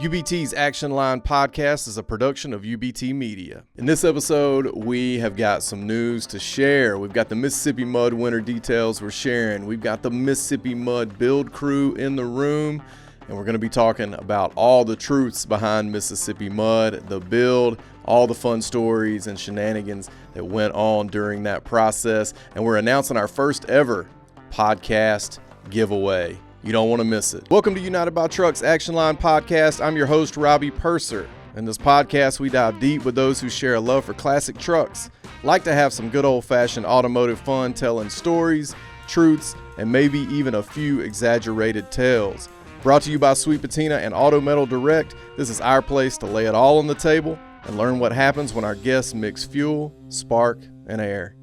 UBT's Action Line podcast is a production of UBT Media. In this episode, we have got some news to share. We've got the Mississippi Mud winter details we're sharing. We've got the Mississippi Mud build crew in the room, and we're going to be talking about all the truths behind Mississippi Mud, the build, all the fun stories and shenanigans that went on during that process. And we're announcing our first ever podcast giveaway. You don't want to miss it. Welcome to United by Trucks Action Line podcast. I'm your host, Robbie Purser. In this podcast, we dive deep with those who share a love for classic trucks, like to have some good old-fashioned automotive fun, telling stories, truths, and maybe even a few exaggerated tales. Brought to you by Sweet Patina and Auto Metal Direct, this is our place to lay it all on the table and learn what happens when our guests mix fuel, spark, and air.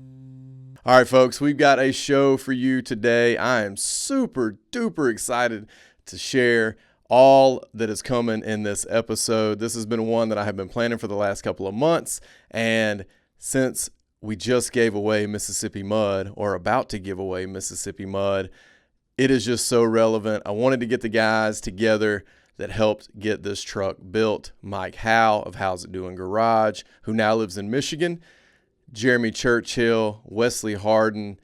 All right, folks, we've got a show for you today. I am super duper excited to share all that is coming in this episode. This has been one that I have been planning for the last couple of months. And since we just gave away Mississippi Mud, or about to give away Mississippi Mud, it is just so relevant. I wanted to get the guys together that helped get this truck built. Mike Howe of How's It Doing Garage, who now lives in Michigan. Jeremy Churchill, Wesley Harden,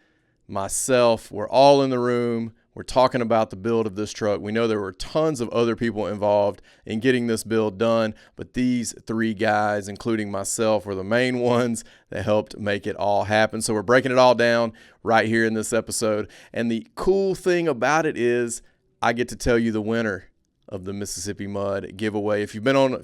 myself, we're all in the room. We're talking about the build of this truck. We know there were tons of other people involved in getting this build done, but these three guys, including myself, were the main ones that helped make it all happen. So we're breaking it all down right here in this episode. And the cool thing about it is I get to tell you the winner of the Mississippi Mud giveaway. If you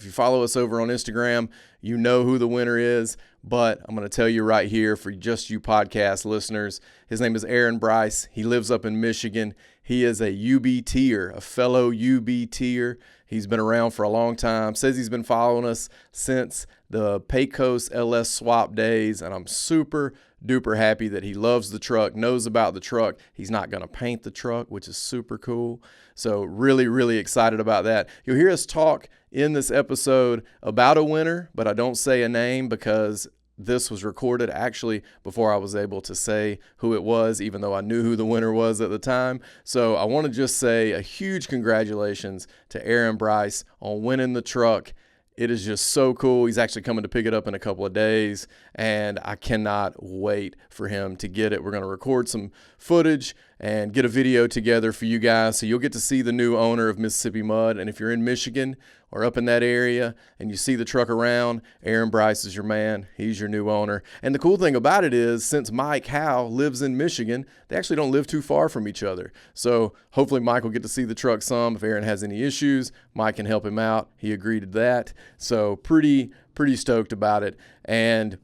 follow us over on Instagram, you know who the winner is, but I'm going to tell you right here for just you podcast listeners. His name is Aaron Bryce. He lives up in Michigan. He is a UBTer, a fellow UBTer. He's been around for a long time. Says he's been following us since the Pecos LS swap days, and I'm super duper happy that he loves the truck, knows about the truck. He's not going to paint the truck, which is super cool. So really, really excited about that. You'll hear us talk in this episode about a winner, but I don't say a name because this was recorded actually before I was able to say who it was, even though I knew who the winner was at the time. So I want to just say a huge congratulations to Aaron Bryce on winning the truck. It is just so cool. He's actually coming to pick it up in a couple of days, and I cannot wait for him to get it. We're going to record some footage and get a video together for you guys, so you'll get to see the new owner of Mississippi Mud. And if you're in Michigan or up in that area and you see the truck around, Aaron Bryce is your man. He's your new owner. And the cool thing about it is, since Mike Howe lives in Michigan, they actually don't live too far from each other. So hopefully Mike will get to see the truck some. If Aaron has any issues, Mike can help him out. He agreed to that. So pretty stoked about it. And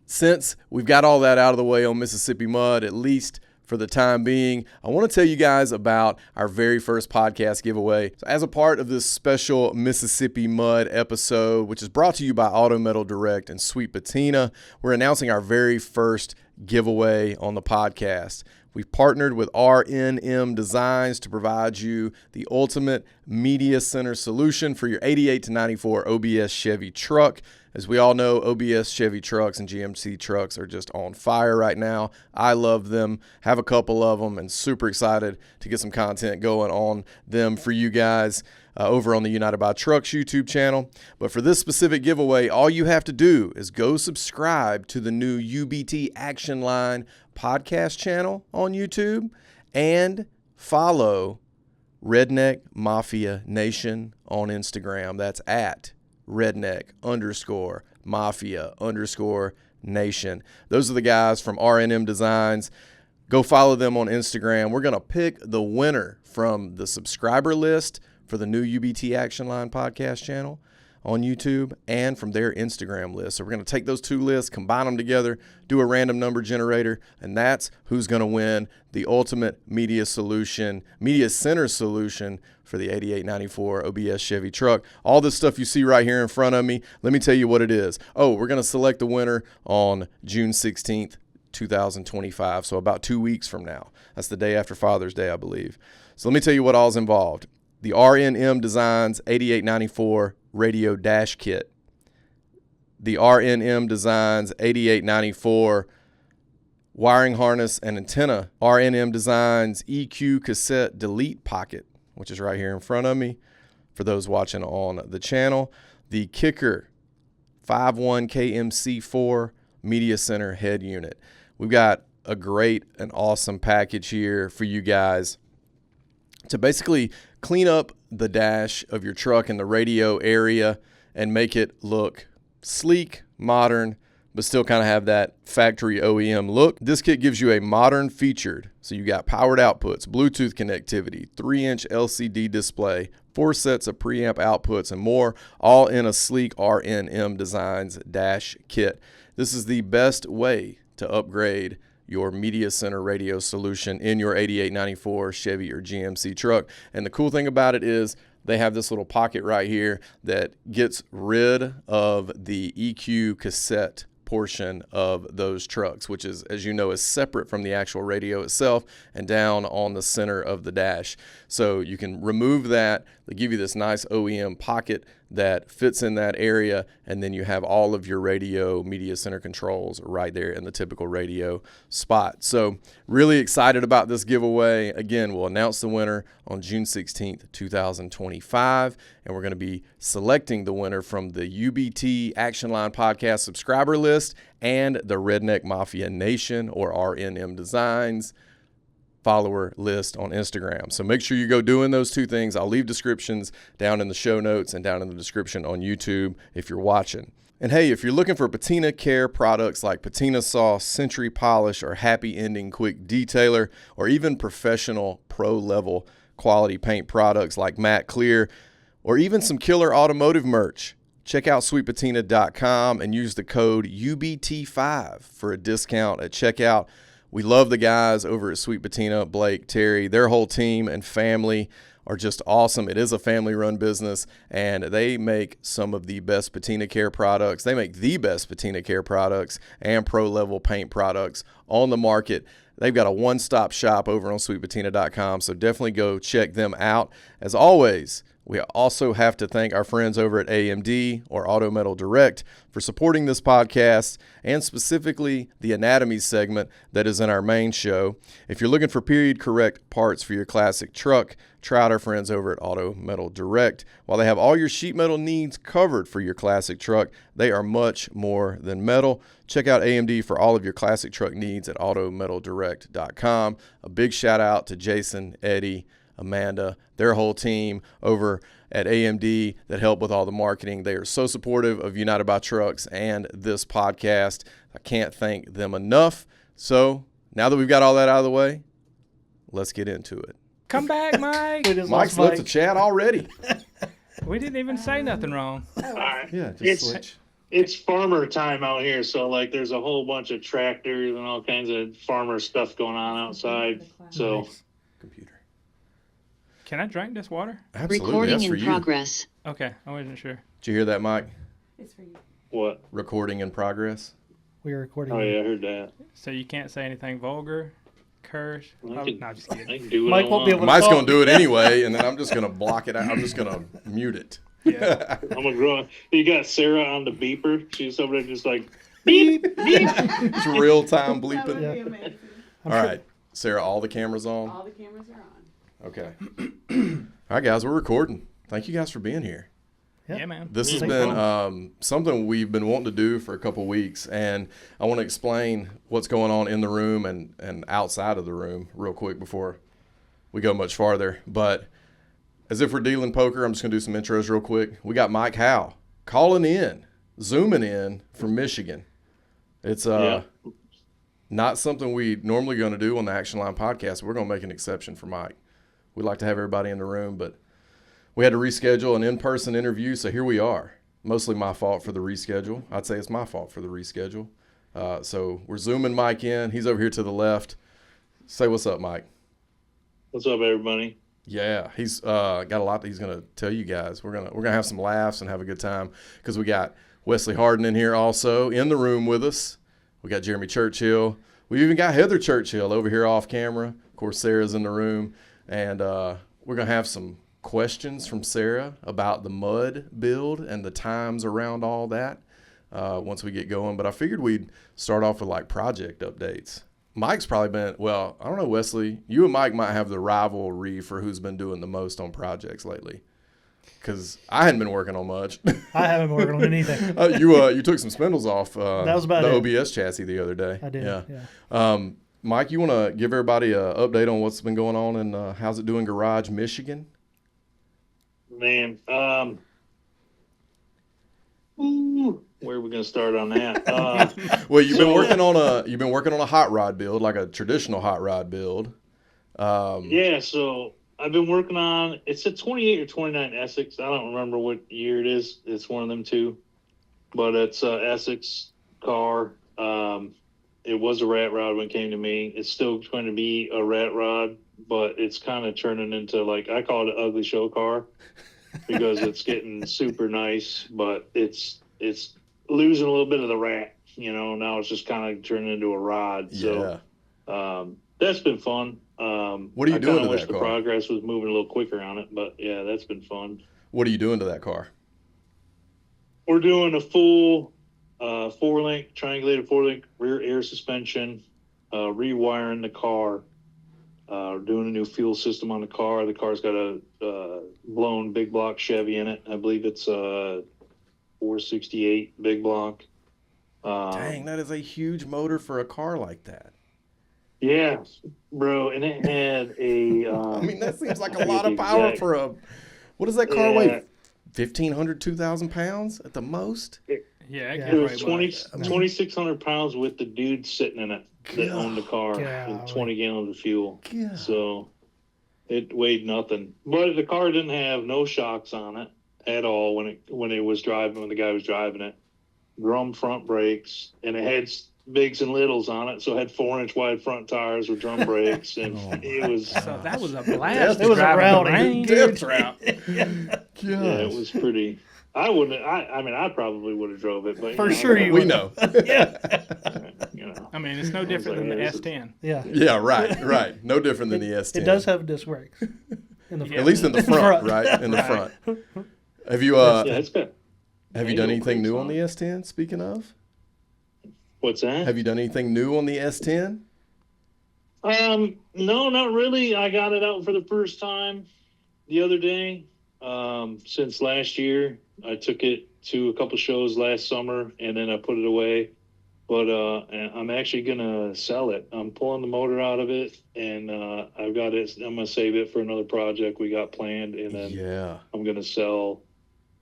since we've got all that out of the way on Mississippi Mud, at least for the time being, I want to tell you guys about our very first podcast giveaway. So as a part of this special Mississippi Mud episode, which is brought to you by Auto Metal Direct and Sweet Patina, we're announcing our very first giveaway on the podcast. We've partnered with RNM Designs to provide you the ultimate media center solution for your 88 to 94 OBS Chevy truck. As we all know, OBS Chevy trucks and GMC trucks are just on fire right now. I love them, have a couple of them, and super excited to get some content going on them for you guys over on the United by Trucks YouTube channel. But for this specific giveaway, all you have to do is go subscribe to the new UBT Action Line podcast channel on YouTube and follow Redneck Mafia Nation on Instagram. That's at redneck_mafia_nation. Those are the guys from RNM Designs. Go follow them on Instagram. We're going to pick the winner from the subscriber list for the new UBT Action Line podcast channel on YouTube and from their Instagram list. So we're going to take those two lists, combine them together, do a random number generator, and that's who's going to win the ultimate media center solution for the 8894 OBS Chevy truck. All this stuff you see right here in front of me, let me tell you what it is. Oh, we're going to select the winner on June 16th, 2025, so about 2 weeks from now. That's the day after Father's Day, I believe. So let me tell you what all's involved. The RNM Designs 8894 radio dash kit, the RNM Designs 8894 wiring harness and antenna, RNM Designs EQ cassette delete pocket, which is right here in front of me, for those watching on the channel. The Kicker 51 KMC4 Media Center head unit. We've got a great and awesome package here for you guys to basically clean up the dash of your truck in the radio area and make it look sleek, modern, but still kind of have that factory OEM look. This kit gives you a modern featured, so you got powered outputs, Bluetooth connectivity, 3-inch LCD display, 4 sets of preamp outputs, and more, all in a sleek RNM Designs dash kit. This is the best way to upgrade your media center radio solution in your 8894 Chevy or GMC truck. And the cool thing about it is they have this little pocket right here that gets rid of the EQ cassette portion of those trucks, which is, as you know, is separate from the actual radio itself and down on the center of the dash. So you can remove that. They give you this nice OEM pocket that fits in that area, and then you have all of your radio media center controls right there in the typical radio spot. So really excited about this giveaway. Again, we'll announce the winner on June 16th, 2025, and we're going to be selecting the winner from the UBT Action Line podcast subscriber list and the Redneck Mafia Nation, or RNM Designs, follower list on Instagram. So make sure you go doing those two things. I'll leave descriptions down in the show notes and down in the description on YouTube if you're watching. And hey, if you're looking for patina care products like patina sauce, century polish, or happy ending quick detailer, or even professional pro level quality paint products like matte clear, or even some killer automotive merch, check out sweetpatina.com and use the code UBT5 for a discount at checkout. We love the guys over at Sweet Patina, Blake, Terry. Their whole team and family are just awesome. It is a family-run business, and they make some of the best patina care products. They make the best patina care products and pro-level paint products on the market. They've got a one-stop shop over on sweetpatina.com, so definitely go check them out. As always, we also have to thank our friends over at AMD, or Auto Metal Direct, for supporting this podcast, and specifically the anatomy segment that is in our main show. If you're looking for period correct parts for your classic truck, try out our friends over at Auto Metal Direct. While they have all your sheet metal needs covered for your classic truck, they are much more than metal. Check out AMD for all of your classic truck needs at autometaldirect.com. A big shout out to Jason, Eddie, Amanda, their whole team over at AMD that help with all the marketing. They are so supportive of United by Trucks and this podcast. I can't thank them enough. So now that we've got all that out of the way, let's get into it. Come back, Mike. Mike's left the chat already. We didn't even say nothing wrong. All right. Yeah, just switch. It's farmer time out here, so like there's a whole bunch of tractors and all kinds of farmer stuff going on outside. So Computer. Can I drink this water? Absolutely. Recording That's for in you. progress. Okay, I wasn't sure. Did you hear that, Mike? It's for you. what? Recording in progress. We are recording. Oh yeah, I heard that. So you can't say anything vulgar, curse? I Oh, can- no, just I kidding. can do what Mike I won't want. be able to Mike's talk. going to do it anyway, and then I'm just going to block it out. I'm just going to mute it. Yeah. I'm gonna grow. You got Sarah on the beeper. She's over there just like beep beep. It's real-time That would bleeping. be amazing. All right. Sarah, all the cameras on? All the cameras are on. Okay. All right, guys, we're recording. Thank you guys for being here. Yep. Yeah, man. This has Thanks, been something we've been wanting to do for a couple weeks, and I want to explain what's going on in the room and outside of the room real quick before we go much farther. But as if we're dealing poker, I'm just going to do some intros real quick. We got Mike Howe calling in, zooming in from Michigan. It's not something we normally going to do on the Action Line podcast. We're going to make an exception for Mike. We'd like to have everybody in the room, but we had to reschedule an in-person interview, so here we are. Mostly my fault for the reschedule. I'd say it's my fault for the reschedule. So we're zooming Mike in. He's over here to the left. Say what's up, Mike. What's up, everybody? Yeah, he's got a lot that he's gonna tell you guys. We're gonna have some laughs and have a good time because we got Wesley Harden in here also in the room with us. We got Jeremy Churchill. We even got Heather Churchill over here off camera. Of course, Sarah's in the room, and we're gonna have some questions from Sarah about the mud build and the times around all that once we get going. But I figured we'd start off with like project updates. Mike's probably been, well, I don't know, Wesley, you and Mike might have the rivalry for who's been doing the most on projects lately. because I hadn't been working on much. I haven't been working on anything. You took some spindles off That was about the it. OBS chassis the other day. I did. Yeah. Mike, you want to give everybody an update on what's been going on in How's It Doing Garage, Michigan? Man, where are we gonna start on that? Well, you've been working on a hot rod build, like a traditional hot rod build. Yeah, so I've been working on, it's a 28 or 29 Essex. I don't remember what year it is. It's one of them two, but it's a Essex car. It was a rat rod when it came to me. It's still going to be a rat rod, but it's kind of turning into, like, I call it an ugly show car because it's getting super nice, but it's losing a little bit of the rat, now it's just kind of turning into a rod. Yeah. So that's been fun. What are you doing to I wish that the car? progress was moving a little quicker on it, but yeah, that's been fun. What are you doing to that car? We're doing a full triangulated 4-link rear air suspension, rewiring the car, doing a new fuel system on the car. The car's got a blown big block Chevy in it. I believe it's a 468 big block. Dang, that is a huge motor for a car like that. Yeah, bro, and it had a. I mean, that seems like a lot of power for a. What does that car weigh? 1,500, 2,000 pounds at the most? Yeah, It was 2,600 pounds with the dude sitting in it that owned the car and 20 gallons of fuel. God. So it weighed nothing. But the car didn't have no shocks on it at all when the guy was driving it. Drum front brakes, and it had bigs and littles on it, so it had 4-inch wide front tires with drum brakes, and it was. So that was a blast. It was a rowdy Death trap. Yeah, it was pretty. I wouldn't. I probably would have drove it, but For sure you We would. know. I mean, it's no different than the S10. Yeah. Yeah, right. No different than the S10. It does have disc brakes. In the Yeah. At least in the front, right? In the Right. front. Have you yeah, it's good. have you done Manual anything new brakes on the S10? Speaking of, What's that? have you done anything new on the S10? No, not really. I got it out for the first time the other day. Since last year, I took it to a couple shows last summer, and then I put it away. But I'm actually gonna sell it. I'm pulling the motor out of it, and I've got it. I'm gonna save it for another project we got planned, and then Yeah. I'm gonna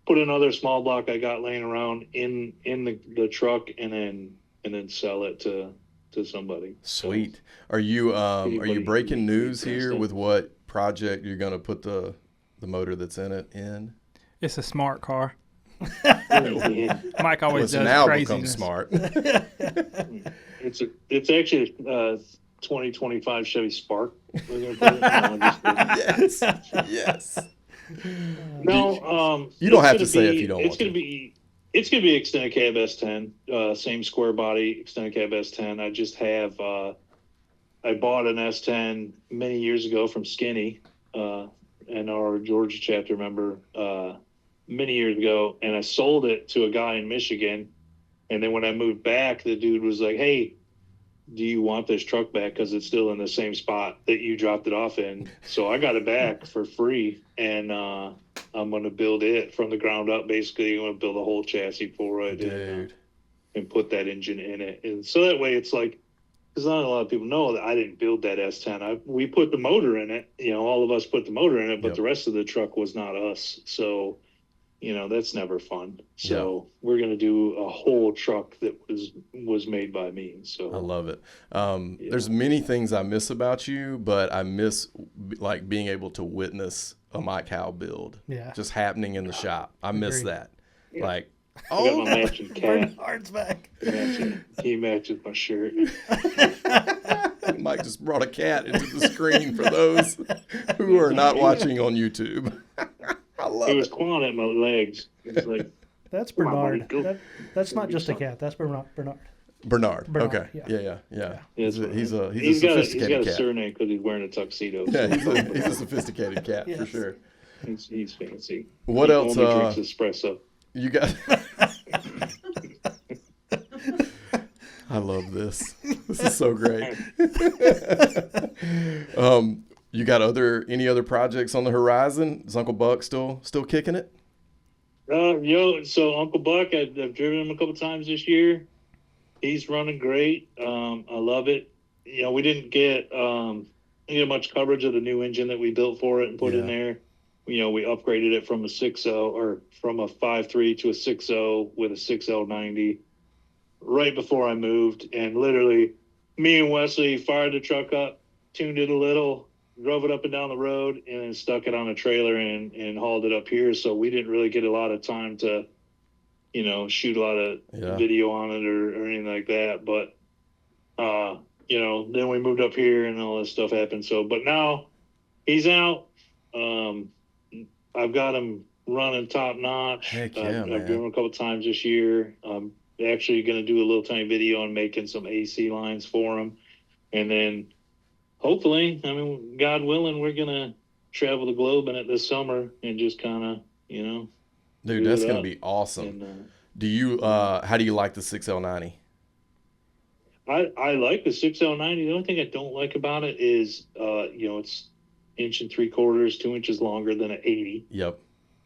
put another small block I got laying around in the truck, and then sell it to somebody. Sweet. Are you Anybody breaking news here interested? with what project you're gonna put the motor that's in it in? It's a smart car. Yeah. Mike always Listen, does now craziness. becomes smart. It's actually a 2025 Chevy Spark. We're gonna put it. No, just kidding. Yes. No, You don't it's have to gonna say if be- you don't It's want gonna to. be. It's gonna be extended cab S10, same square body extended cab S10. I just have. I bought an S10 many years ago from Skinny, and our Georgia chapter member, many years ago, and I sold it to a guy in Michigan. And then when I moved back, the dude was like, "Hey, do you want this truck back? Because it's still in the same spot that you dropped it off in." So I got it back for free, and I'm going to build it from the ground up. Basically, I'm going to build a whole chassis for it Dude. and put that engine in it. And so that way it's like, because not a lot of people know that I didn't build that S10. We put the motor in it. All of us put the motor in it, but Yep. the rest of the truck was not us. So, that's never fun. So we're going to do a whole truck that was made by me. So I love it. There's many things I miss about you, but I miss like being able to witness a Mike Howe build Yeah. just happening in the shop. I miss Agreed. that. Like, I got my matching cat. Bernard's back. He matches my shirt. Mike just brought a cat into the screen for those who are not watching on YouTube. I love He was it. clawing at my legs. It's like, That's Come on, Bernard. buddy, go. That's not do just a something. cat. That's Bernard. Bernard. Bernard, Okay. yeah. Yeah. Yes, He's a he's got sophisticated a cat. surname because he's wearing a tuxedo. Yeah, So he's a sophisticated cat for Yes. sure. he's fancy. What He else? only drinks espresso. You got. I love this. This is so great. You got any other projects on the horizon? Is Uncle Buck still kicking it? So Uncle Buck, I've driven him a couple times this year. He's running great. I love it. We didn't get much coverage of the new engine that we built for it and put in there. We upgraded it from a 6.0 or from a 5.3 to a 6.0 with a 6L90 right before I moved. And literally, me and Wesley fired the truck up, tuned it a little, drove it up and down the road, and then stuck it on a trailer and hauled it up here. So we didn't really get a lot of time to, shoot a lot of video on it or anything like that. But, then we moved up here and all this stuff happened. So, but now he's out. I've got him running top notch. Heck yeah, man. I've driven him a couple times this year. I'm actually going to do a little tiny video on making some AC lines for him. And then hopefully, God willing, we're going to travel the globe in it this summer and just kind of, Dude, that's going to be awesome. And, do you, how do you like the 6L90? I like the 6L90. The only thing I don't like about it is, it's 1 3/4, 2 inches longer than an 80. Yep.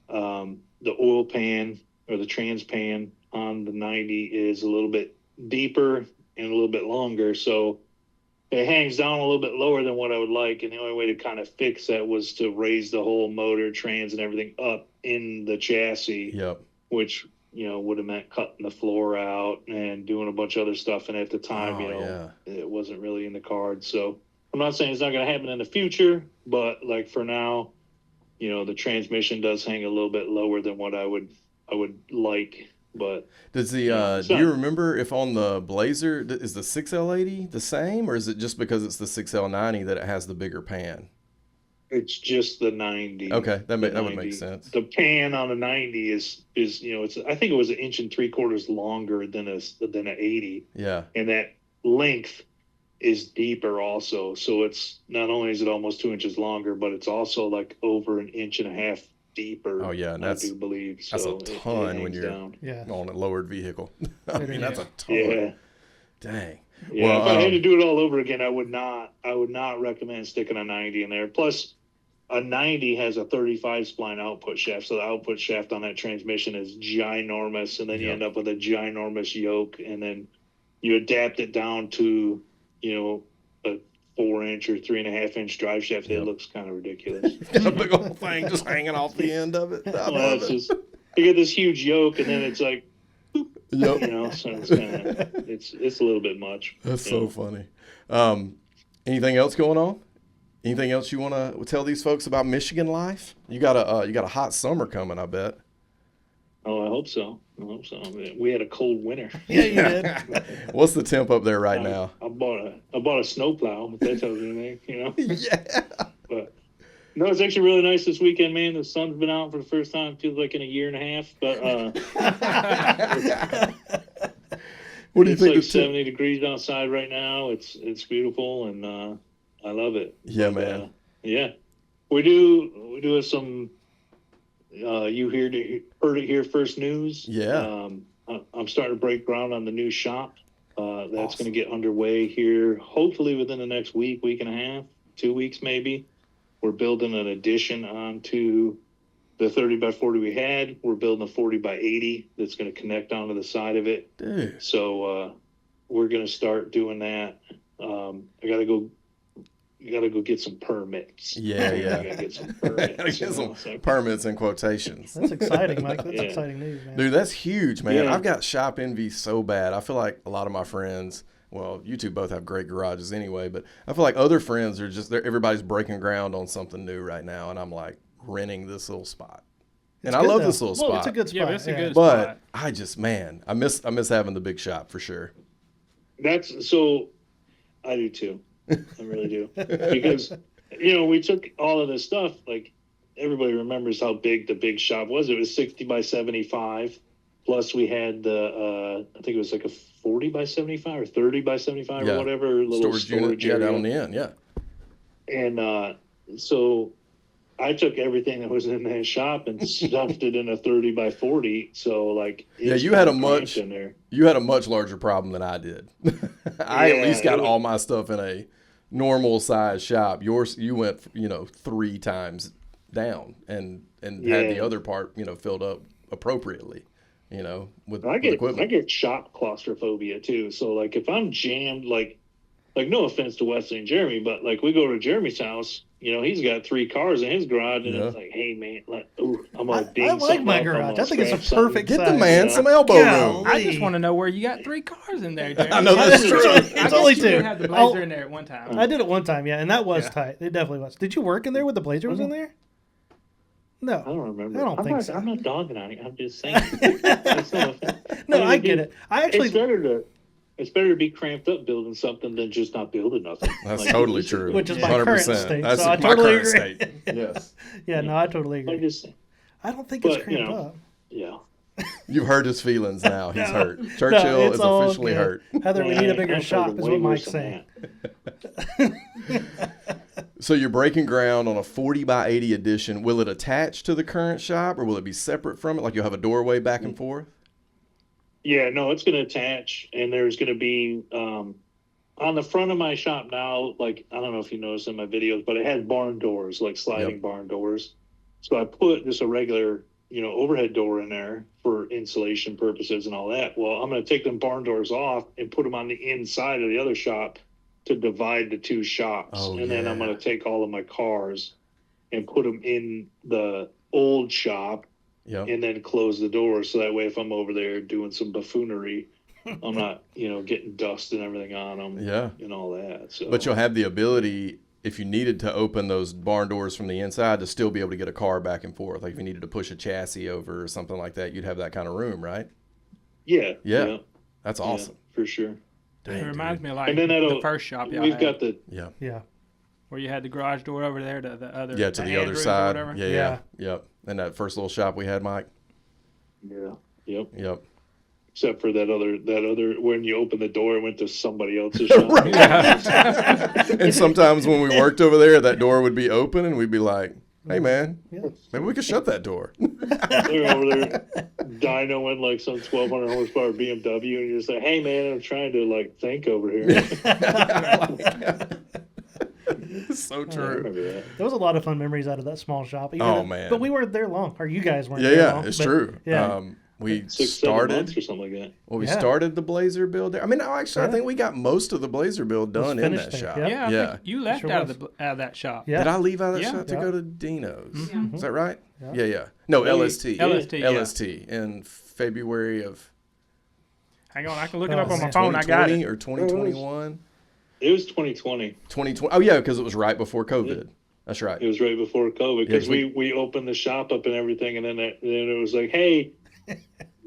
The oil pan or the trans pan on the 90 is a little bit deeper and a little bit longer. So it hangs down a little bit lower than what I would like. And the only way to kind of fix that was to raise the whole motor, trans, and everything up in the chassis. Yep. Which, would have meant cutting the floor out and doing a bunch of other stuff. And at the time, it wasn't really in the cards. So I'm not saying it's not going to happen in the future, but like for now, the transmission does hang a little bit lower than what I would like. But does the do you remember if on the Blazer is the 6L80 the same, or is it just because it's the 6L90 that it has the bigger pan? It's just the 90. Okay, that would make sense. The pan on the 90 is it's I think it was 1 3/4 longer than an 80. Yeah, and that length is deeper also. So it's not only is it almost 2 inches longer, but it's also like over 1.5 inches deeper. Oh yeah, and I do believe. So that's a ton when you're down. on a lowered vehicle. That's a ton. Yeah. Dang. Yeah, well, if I had to do it all over again, I would not recommend sticking a 90 in there. Plus, a 90 has a 35 spline output shaft, so the output shaft on that transmission is ginormous, and then you end up with a ginormous yoke, and then you adapt it down to, a 4-inch or 3.5-inch drive shaft. It looks kind of ridiculous. A big old thing just hanging off the end of it. You get this huge yoke, and then it's like, boop, so it's kind of, it's a little bit much. That's so funny. Anything else going on? Anything else you want to tell these folks about Michigan life? You got a hot summer coming, I bet. Oh, I hope so. We had a cold winter. Yeah, you did. What's the temp up there right now? I bought a snowplow, if that tells you anything, Yeah. But no, it's actually really nice this weekend, man. The sun's been out for the first time, feels like in 1.5 years. But what do you think? It's like 70 degrees outside right now. It's beautiful, and I love it. Yeah, but, man. Yeah, we do have some. You heard it here first news. Yeah. I'm starting to break ground on the new shop. That's Awesome. going to get underway here, hopefully within the next week and a half, 2 weeks maybe. We're building an addition onto the 30x40 we had. We're building a 40x80 that's going to connect onto the side of it. Dude. So we're going to start doing that. I got to go. You got to go get some permits. Yeah. I got to get some permits. Gotta get some permits and quotations. That's exciting, Mike. That's exciting news, man. Dude, that's huge, man. Yeah. I've got shop envy so bad. I feel like a lot of my friends, well, you two both have great garages anyway, but I feel like other friends are just, everybody's breaking ground on something new right now, and I'm like renting this little spot. And I love this little spot. It's a good spot. Yeah, it's a good But spot. I just, man, I miss having the big shop for sure. That's so. I do too. I really do. Because we took all of this stuff. Like everybody remembers how big the big shop was. It was 60x75. Plus we had the I think it was like a 40x75 or 30x75 or whatever little storage unit. area. Yeah, down on the end. Yeah. And so I took everything that was in that shop and stuffed it in a 30x40. So like, you had a much in there. You had a much larger problem than I did. I at least got all my stuff in a normal size shop. Yours, you went, 3 times down and had the other part, filled up appropriately, with equipment. I get shop claustrophobia too. So like if I'm jammed, like no offense to Wesley and Jeremy, but like we go to Jeremy's house, he's got 3 cars in his garage, and it's like, hey man, I'm gonna ding something. I like my garage. I think it's a perfect size. Get the man some elbow room. I just want to know where you got 3 cars in there, Jeremy. I know that's true. It's only 2. You had the Blazer in there at one time. I did it one time, and that was tight. It definitely was. Did you work in there with the Blazer was in there? No, I don't remember. I don't think so. I'm not dogging on it. I'm just saying. I get it. I actually. It's better to be cramped up building something than just not building nothing. That's totally true. Which is my current state. That's so I my totally current agree. state. Yes. Yeah, no, I totally agree. I'm just saying. I don't think it's cramped up. Yeah. You've hurt his feelings now. He's hurt. Churchill is officially hurt. Heather, we need a bigger shop, is what Mike's saying. So you're breaking ground on a 40 by 80 addition. Will it attach to the current shop, or will it be separate from it? Like you'll have a doorway back and forth? Yeah, no, it's going to attach, and there's going to be on the front of my shop now, like, I don't know if you noticed in my videos, but it has barn doors, like sliding barn doors. So I put just a regular, overhead door in there for insulation purposes and all that. Well, I'm going to take them barn doors off and put them on the inside of the other shop to divide the 2 shops. Then I'm going to take all of my cars and put them in the old shop. Yep. And then close the door, so that way if I'm over there doing some buffoonery, I'm not, getting dust and everything on them. Yeah. And all that. So. But you'll have the ability, if you needed to open those barn doors from the inside, to still be able to get a car back and forth. Like if you needed to push a chassis over or something like that, you'd have that kind of room, right? Yeah. That's awesome. Yeah, for sure. It reminds me of like and then the first shop y'all had. got the where you had the garage door over there to the other to the other side. Yeah. Yep. And that first little shop we had, Mike. Yeah. Yep. Yep. Except for that other when you open the door, it went to somebody else's shop. And sometimes when we worked over there, that door would be open, and we'd be like, "Hey, man, maybe we could shut that door." They're over there dynoing like some 1,200 horsepower BMW, and you're just like, "Hey, man, I'm trying to think over here." So true. There was a lot of fun memories out of that small shop. Man! But we weren't there long, or you guys weren't there long. It's true. Yeah. We 7 months or something like that. Well, we started the Blazer build there. I mean, I think we got most of the Blazer build done in that shop. Yeah, I think you left out of that shop. Yeah. Did I leave out of that shop to go to Dino's? Mm-hmm. Is that right? Yeah. No, LST. LST in February of. Hang on, I can look it up on my phone. I got it. Or 2021. It was 2020. 2020. Oh yeah, because it was right before COVID. That's right. It was right before COVID because we opened the shop up and everything, and then it was like, hey.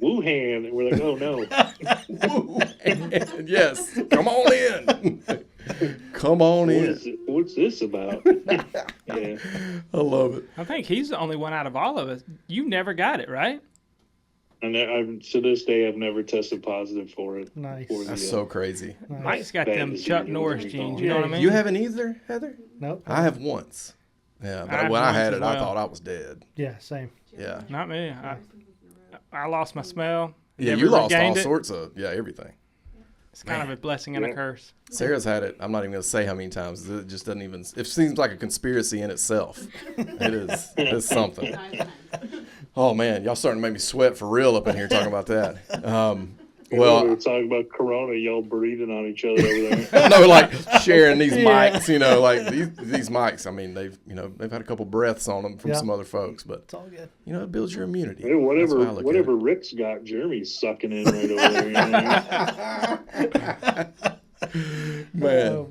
Wuhan, and we're like, oh no. Yes, come on in. Come on in. What's this about? Yeah. I love it. I think he's the only one out of all of us. You never got it, right? And to this day, I've never tested positive for it. Nice. That's so crazy. Nice. Mike's got them Chuck Norris jeans. You know what I mean? You haven't either, Heather? Nope. I have once. Yeah, but when I had it, I thought I was dead. Yeah, same. Yeah. Not me. I lost my smell. Yeah, you lost all sorts of, everything. It's kind of a blessing and a curse. Sarah's had it. I'm not even going to say how many times. It just doesn't even, it seems like a conspiracy in itself. It is. It's something. Oh, man. Y'all starting to make me sweat for real up in here talking about that. Well, we were talking about Corona, y'all breathing on each other over there. No, like sharing these mics, like these mics. I mean, they've had a couple breaths on them from some other folks, but it's all good. It builds your immunity. Hey, whatever Rick's got, Jeremy's sucking in right over there. Man,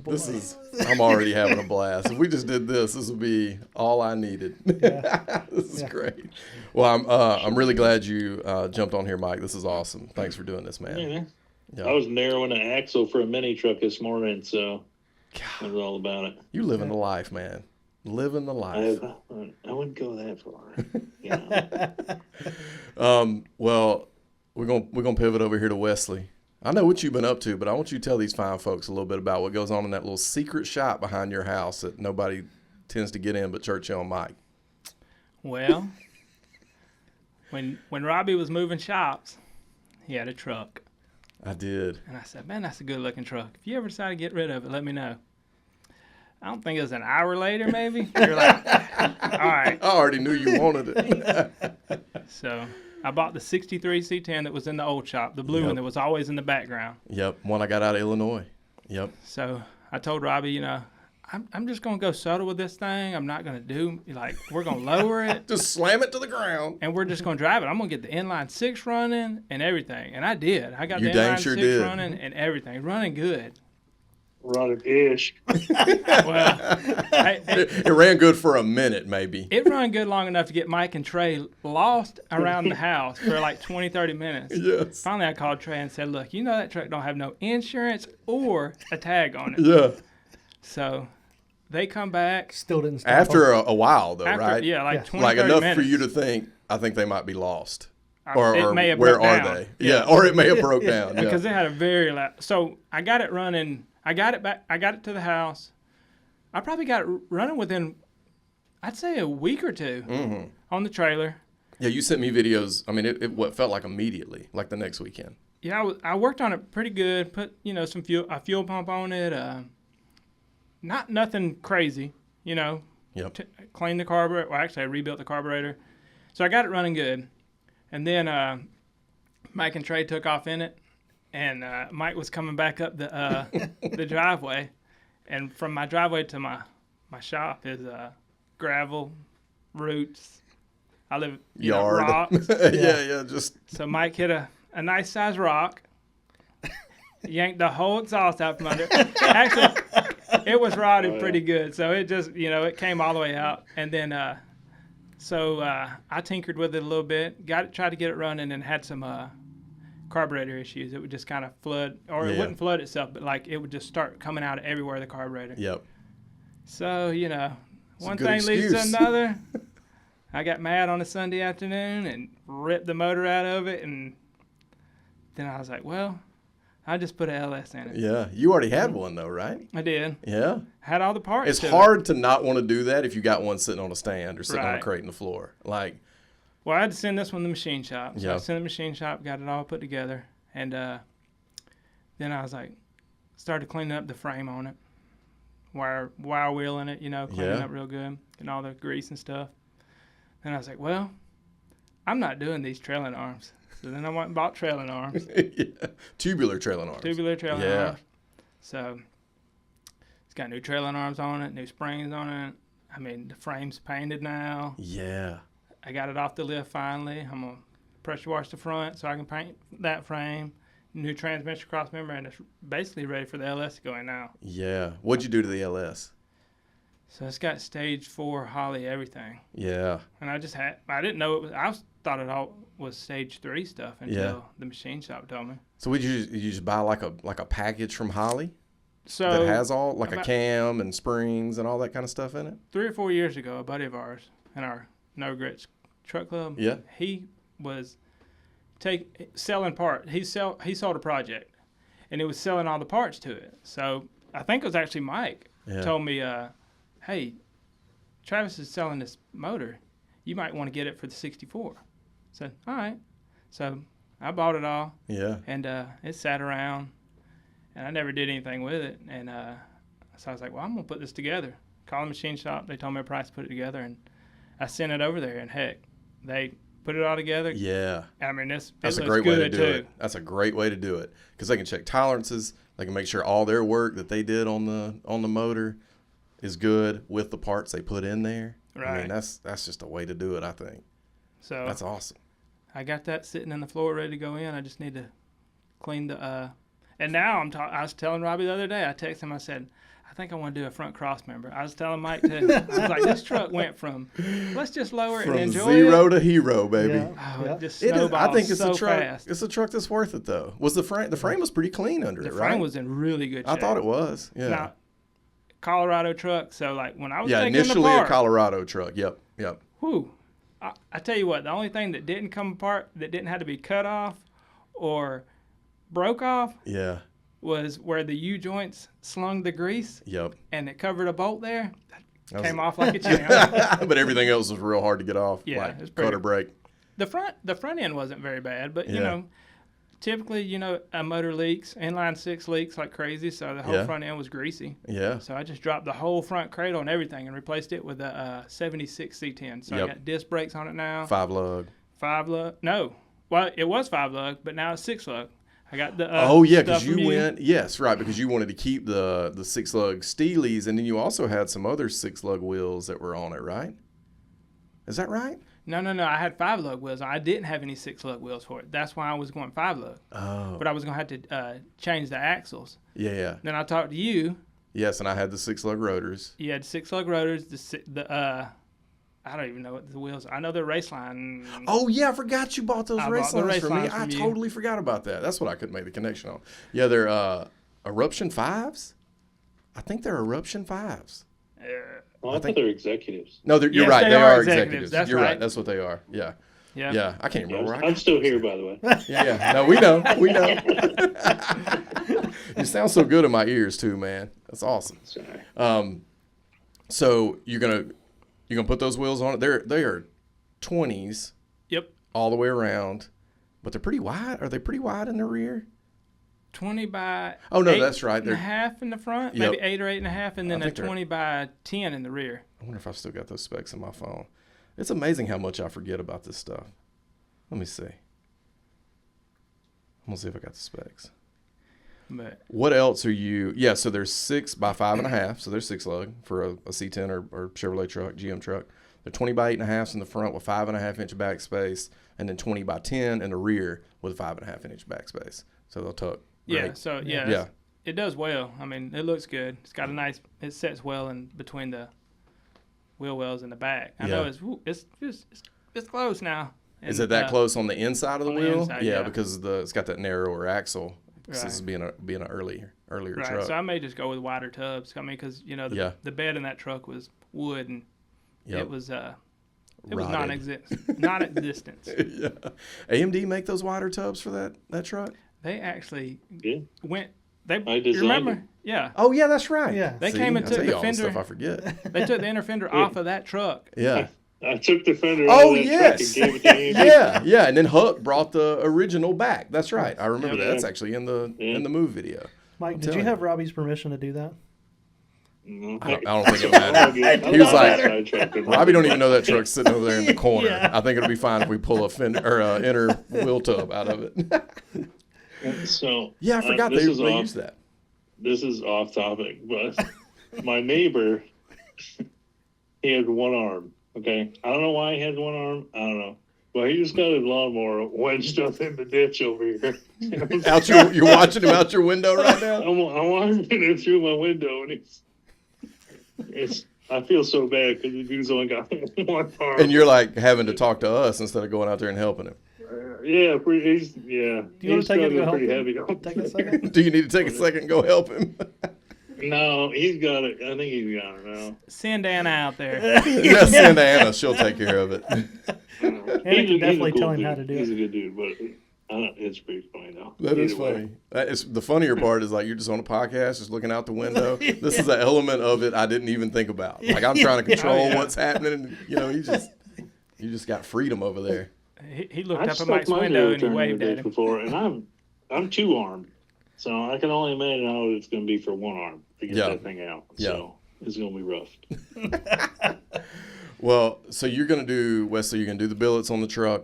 I'm already having a blast. If we just did this would be all I needed. Yeah. This is great. Well, I'm really glad you jumped on here, Mike. This is awesome. Thanks for doing this, man. Yeah. I was narrowing an axle for a mini truck this morning, so that was all about it. You living the life, man. Living the life. I wouldn't go that far. Well, we're gonna pivot over here to Wesley. I know what you've been up to, but I want you to tell these fine folks a little bit about what goes on in that little secret shop behind your house that nobody tends to get in but Churchill and Mike. Well, when Robbie was moving shops, he had a truck. I did. And I said, man, that's a good-looking truck. If you ever decide to get rid of it, let me know. I don't think it was an hour later, maybe. You're like, all right. I already knew you wanted it. So I bought the 63 C10 that was in the old shop, the blue one that was always in the background. Yep, one I got out of Illinois. Yep. So I told Robbie, you know, I'm just going to go subtle with this thing. I'm not going to do, like, we're going to lower it. Just slam it to the ground. And we're just going to drive it. I'm going to get the inline 6 running and everything. And I did. I got You the dang inline sure 6 did. running and everything. Running good. Running ish. Well, It ran good for a minute, maybe. it ran good long enough to get Mike and Trey lost around the house for like 20, 30 minutes. Yes. Finally, I called Trey and said, look, you know that truck don't have no insurance or a tag on it. Yeah. So they come back. Still didn't stop. After a while, though, After, right? Yeah, like Yeah. 20, Like 30 enough minutes. for you to think, I think they might be lost. It may have where broke are down. they? Yeah, or it may have broke down. Yeah. Because they had a very loud. So I got it running. I got it back. I got it to the house. I probably got it running within, I'd say, a week or two on the trailer. Yeah, you sent me videos. I mean, it what felt like immediately, like the next weekend. Yeah, I worked on it pretty good. Put some a fuel pump on it. Nothing crazy. Yep. Cleaned the carburetor. Well, actually, I rebuilt the carburetor. So I got it running good. And then Mike and Trey took off in it. And Mike was coming back up the driveway. And from my driveway to my shop is gravel, roots. I live Yard. rocks. yeah, just. So Mike hit a nice size rock, yanked the whole exhaust out from under it. Actually, it was rotted pretty good. So it just, it came all the way out. And then, I tinkered with it a little bit, tried to get it running, and had some carburetor issues. It would just kind of flood, or it wouldn't flood itself, but like it would just start coming out everywhere, the carburetor. Yep. So, one good thing leads to excuse. another. I got mad on a Sunday afternoon and ripped the motor out of it, and then I was like, well, I just put a LS in it. Yeah, you already had one though, right? I did. Yeah. Had all the parts. It's to hard to not want to do that if you got one sitting on a stand or sitting on a Right. crate in the floor. Like, Well, I had to send this one to the machine shop. So I Yeah. sent it to the machine shop, got it all put together, and then I was like, started cleaning up the frame on it, wire wheeling it, cleaning Yeah. up real good, getting all the grease and stuff. Then I was like, well, I'm not doing these trailing arms. So then I went and bought trailing arms, yeah. Tubular trailing arms. tubular trailing Yeah. arms. So it's got new trailing arms on it, new springs on it. I mean, the frame's painted now. Yeah. I got it off the lift finally. I'm going to pressure wash the front so I can paint that frame. New transmission cross member, and it's basically ready for the LS to go in now. Yeah. What'd you do to the LS? So it's got stage 4 Holly everything. Yeah. And I didn't know it was, thought it all was stage 3 stuff until the machine shop told me. So you just buy like a package from Holly So that has all like a about- cam and springs and all that kind of stuff in it? 3 or 4 years ago, a buddy of ours in our No Regrets truck club, Yeah. he was selling part. He sold a project, and it was selling all the parts to it. So I think it was actually Mike told me, hey, Travis is selling this motor. You might want to get it for the 64. I said, all right. So I bought it all, Yeah. and it sat around, and I never did anything with it. And so I was like, well, I'm going to put this together. Call the machine shop. They told me a price to put it together, and I sent it over there, and heck, they put it all together. Yeah. I mean, it That's a looks great way to good do too. it. That's a great way to do it because they can check tolerances. They can make sure all their work that they did on the motor is good with the parts they put in there. I Right. mean, that's just a way to do it, I think. So That's awesome. I got that sitting on the floor ready to go in. I just need to clean the. And now I was telling Robbie the other day. I texted him. I said, I think I want to do a front cross member. I was telling Mike I was like, this truck went from let's just lower it From and enjoy zero it. to hero, baby. Yeah. Oh, it just It is. snowballed I think it's so a truck. fast. It's a truck that's worth it, though. Was the frame was pretty clean under The it, frame right? was in really good shape. I thought it was. Yeah. Now, Colorado truck. So like when I was Yeah. taking it Initially apart, a Colorado truck. Yep. Yep. whew, I tell you what, the only thing that didn't come apart, that didn't have to be cut off or broke off, Yeah. was where the U-joints slung the grease Yep. and it covered a bolt there. That Came was- off like a champ. But everything else was real hard to get off. Yeah, like it's pretty- cut or break. The front end wasn't very bad, but you Yeah. know, typically, a motor leaks, inline six leaks like crazy, so the whole front end was greasy. Yeah. So I just dropped the whole front cradle and everything and replaced it with a 76 C10. So I got disc brakes on it now. 5-lug. 5-lug. No. Well, it was 5-lug, but now it's 6-lug. I got the because you went. Yes, right, because you wanted to keep the 6-lug Steelies, and then you also had some other 6-lug wheels that were on it, right? Is that right? No. I had 5-lug wheels. I didn't have any 6-lug wheels for it. That's why I was going 5-lug. Oh. But I was going to have to change the axles. Yeah. Then I talked to you. Yes, and I had the 6-lug rotors. You had 6-lug rotors. I don't even know what the wheels. I know they're Raceline. Oh yeah, I forgot you bought those race lines for me. I you. totally forgot about that. That's what I couldn't make the connection on. Yeah, they're Eruption 5s. I think they're Eruption 5s. I think they're executives. No, you're Yes, right. they They are are executives. That's You're right. right. That's what they are. Yeah. Yeah. I can't remember. I'm still here, by the way. Yeah. No, we know. We know. You sound so good in my ears too, man. That's awesome. Sorry. So you're gonna put those wheels on it. They are 20s. Yep. All the way around, but they're pretty wide. Are they pretty wide in the rear? 20 by. Oh no, 8 that's right. and a half in the front, Yep. maybe 8 or 8.5, and then a 20 by 10 in the rear. I wonder if I still got those specs in my phone. It's amazing how much I forget about this stuff. Let me see. I'm gonna see if I got the specs. But What else are you? Yeah, so there's 6 by 5.5, so they're 6-lug for a C10 or Chevrolet truck, GM truck. They're 20 by 8.5s in the front with 5.5-inch back space, and then 20 by 10 in the rear with 5.5-inch back space. So they'll tuck. yeah, Great. so it does well. I mean, it looks good. It's got it sets well in between the wheel wells in the back. I know it's close now. Is it that close on the inside of the on the wheel? inside, yeah, yeah. because it's got that narrower axle. Right. This is being an earlier Right, truck. so I may just go with wider tubs. I mean, because the bed in that truck was wood and it was non-existent. Non-existent. Yeah. AMD make those wider tubs for that truck? They actually went. I You remember? designed Yeah. Oh yeah, that's right. Yeah. They came and I took tell you the all the fender. stuff I forget. They took the inner fender off of that truck. Yeah. I took the fender Oh out of that yes. truck and gave it to you. Yeah. And then Huck brought the original back. That's right. I remember Yeah. that. That's actually in the move video. Mike, did you telling have Robbie's permission to do that? No. I don't think it mattered. He was like, Robbie don't even know that truck's sitting over there in the corner. Yeah. I think it'll be fine if we pull a fender or inner wheel tub out of it. So Yeah, I forgot they used that. This is off topic, but my neighbor, he had one arm. Okay, I don't know why he had one arm. I don't know. Well, he just got his lawnmower wedged up in the ditch over here. You're watching him out your window right now. I'm watching it through my window, and it's. I feel so bad because the dude's only got one arm. And you're like having to talk to us instead of going out there and helping him. Yeah, Do you want to take it to go help pretty him? heavy. Take a second. Do you need to take a second and go help him? No, he's got it. I think he's got it now. Send Anna out there. Just send Anna. She'll take care of it. Anna can definitely tell him how to do He's it. a good dude, but it's pretty funny though. That is Either way. funny. That is the funnier part is like you're just on a podcast, just looking out the window. This is an element of it I didn't even think about. Like I'm trying to control what's happening, and you just got freedom over there. He looked I up at stuck Mike's my window zero and he turn waved the day at him. before, and I'm 2-armed, so I can only imagine how it's going to be for one arm to get that thing out. Yeah. So it's going to be rough. Well, so you're gonna do Wesley. You're gonna do the billets on the truck.